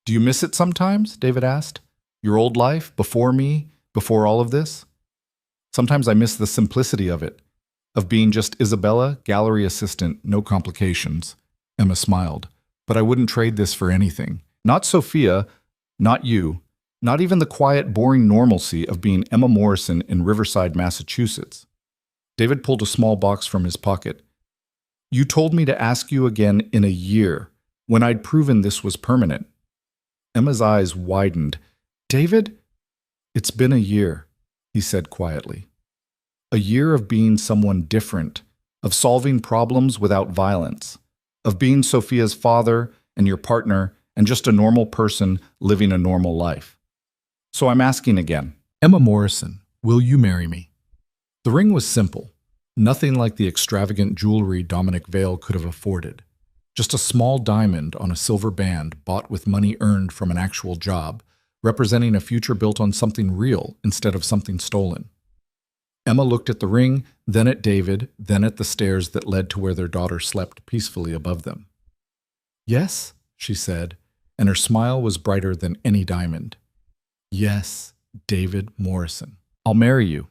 Do you miss it sometimes? David asked. Your old life, before me, before all of this? Sometimes I miss the simplicity of it, of being just Isabella, gallery assistant, no complications. Emma smiled. But I wouldn't trade this for anything. Not Sophia, not you, not even the quiet, boring normalcy of being Emma Morrison in Riverside, Massachusetts. David pulled a small box from his pocket. You told me to ask you again in a year, when I'd proven this was permanent. Emma's eyes widened. David? It's been a year, he said quietly. A year of being someone different, of solving problems without violence, of being Sophia's father and your partner and just a normal person living a normal life. So I'm asking again. Emma Morrison, will you marry me? The ring was simple, nothing like the extravagant jewelry Dominic Vale could have afforded. Just a small diamond on a silver band bought with money earned from an actual job, representing a future built on something real instead of something stolen. Emma looked at the ring, then at David, then at the stairs that led to where their daughter slept peacefully above them. Yes, she said, and her smile was brighter than any diamond. Yes, David Morrison. I'll marry you.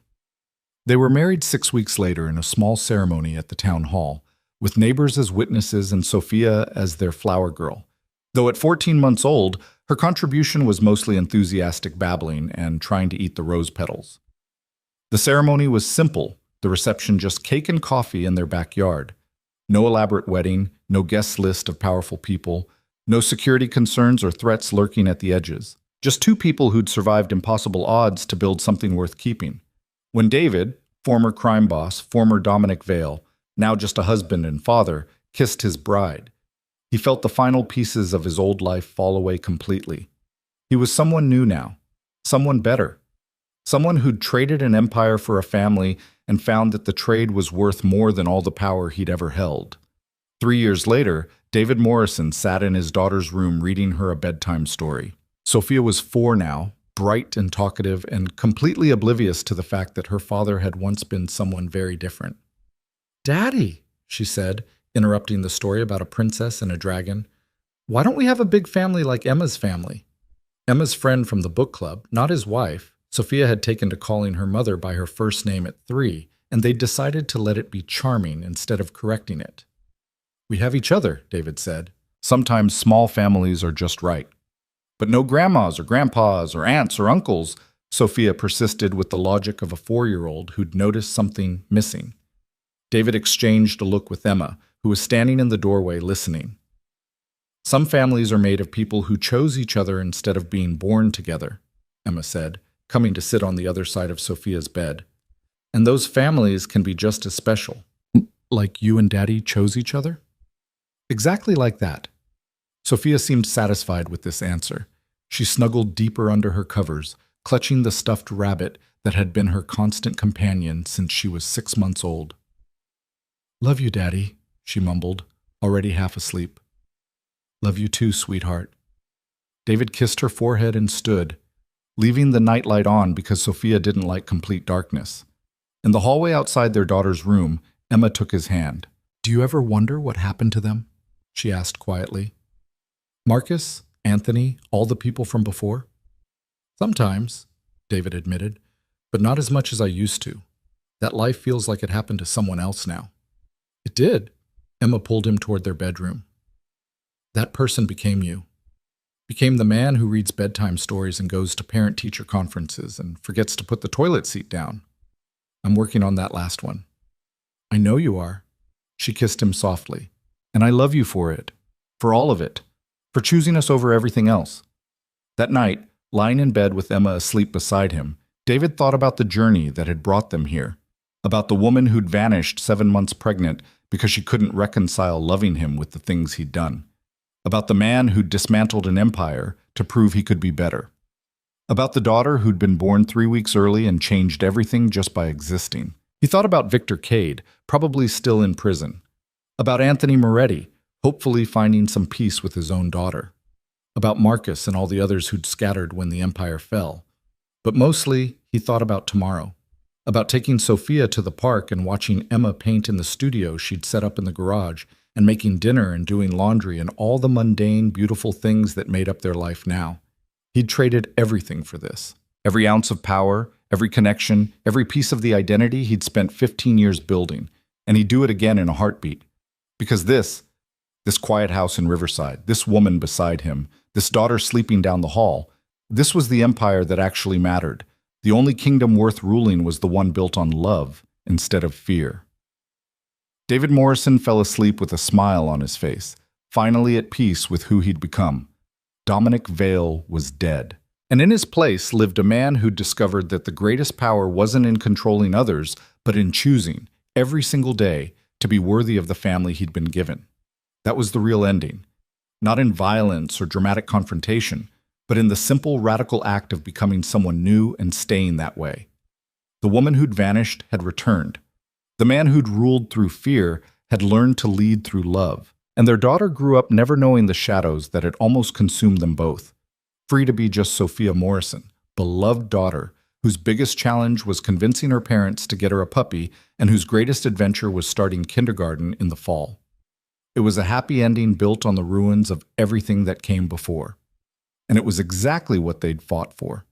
They were married 6 weeks later in a small ceremony at the town hall, with neighbors as witnesses and Sophia as their flower girl. Though at 14 months old, her contribution was mostly enthusiastic babbling and trying to eat the rose petals. The ceremony was simple, the reception just cake and coffee in their backyard. No elaborate wedding, no guest list of powerful people, No security concerns or threats lurking at the edges. Just two people who'd survived impossible odds to build something worth keeping. When David, former crime boss, former Dominic Vale, now just a husband and father, kissed his bride, he felt the final pieces of his old life fall away completely. He was someone new now, someone better, someone who'd traded an empire for a family and found that the trade was worth more than all the power he'd ever held. 3 years later, David Morrison sat in his daughter's room reading her a bedtime story. Sophia was 4 now, bright and talkative, and completely oblivious to the fact that her father had once been someone very different. "Daddy," she said, interrupting the story about a princess and a dragon, "why don't we have a big family like Emma's family?" Emma's friend from the book club, not his wife, Sophia had taken to calling her mother by her first name at 3, and they decided to let it be charming instead of correcting it. "We have each other," David said. "Sometimes small families are just right." "But no grandmas or grandpas or aunts or uncles," Sophia persisted with the logic of a 4-year-old who'd noticed something missing. David exchanged a look with Emma, who was standing in the doorway listening. "Some families are made of people who chose each other instead of being born together," Emma said, coming to sit on the other side of Sophia's bed. "And those families can be just as special." "Like you and Daddy chose each other?" "Exactly like that." Sophia seemed satisfied with this answer. She snuggled deeper under her covers, clutching the stuffed rabbit that had been her constant companion since she was 6 months old. "Love you, Daddy," she mumbled, already half asleep. "Love you too, sweetheart." David kissed her forehead and stood, leaving the nightlight on because Sophia didn't like complete darkness. In the hallway outside their daughter's room, Emma took his hand. "Do you ever wonder what happened to them?" she asked quietly. "Marcus, Anthony, all the people from before?" "Sometimes," David admitted, "but not as much as I used to. That life feels like it happened to someone else now." "It did." Emma pulled him toward their bedroom. "That person became you. Became the man who reads bedtime stories and goes to parent-teacher conferences and forgets to put the toilet seat down. I'm working on that last one." "I know you are." She kissed him softly. "And I love you for it. For all of it. For choosing us over everything else." That night, lying in bed with Emma asleep beside him, David thought about the journey that had brought them here. About the woman who'd vanished 7 months pregnant because she couldn't reconcile loving him with the things he'd done. About the man who'd dismantled an empire to prove he could be better. About the daughter who'd been born 3 weeks early and changed everything just by existing. He thought about Victor Cade, probably still in prison. About Anthony Moretti, hopefully finding some peace with his own daughter. About Marcus and all the others who'd scattered when the empire fell. But mostly, he thought about tomorrow. About taking Sophia to the park and watching Emma paint in the studio she'd set up in the garage, and making dinner and doing laundry and all the mundane, beautiful things that made up their life now. He'd traded everything for this. Every ounce of power, every connection, every piece of the identity he'd spent 15 years building, and he'd do it again in a heartbeat. Because this quiet house in Riverside, this woman beside him, this daughter sleeping down the hall, this was the empire that actually mattered. The only kingdom worth ruling was the one built on love instead of fear. David Morrison fell asleep with a smile on his face, finally at peace with who he'd become. Dominic Vale was dead. And in his place lived a man who'd discovered that the greatest power wasn't in controlling others, but in choosing, every single day, to be worthy of the family he'd been given. That was the real ending. Not in violence or dramatic confrontation, but in the simple, radical act of becoming someone new and staying that way. The woman who'd vanished had returned. The man who'd ruled through fear had learned to lead through love, and their daughter grew up never knowing the shadows that had almost consumed them both. Free to be just Sophia Morrison, beloved daughter, whose biggest challenge was convincing her parents to get her a puppy and whose greatest adventure was starting kindergarten in the fall. It was a happy ending built on the ruins of everything that came before. And it was exactly what they'd fought for.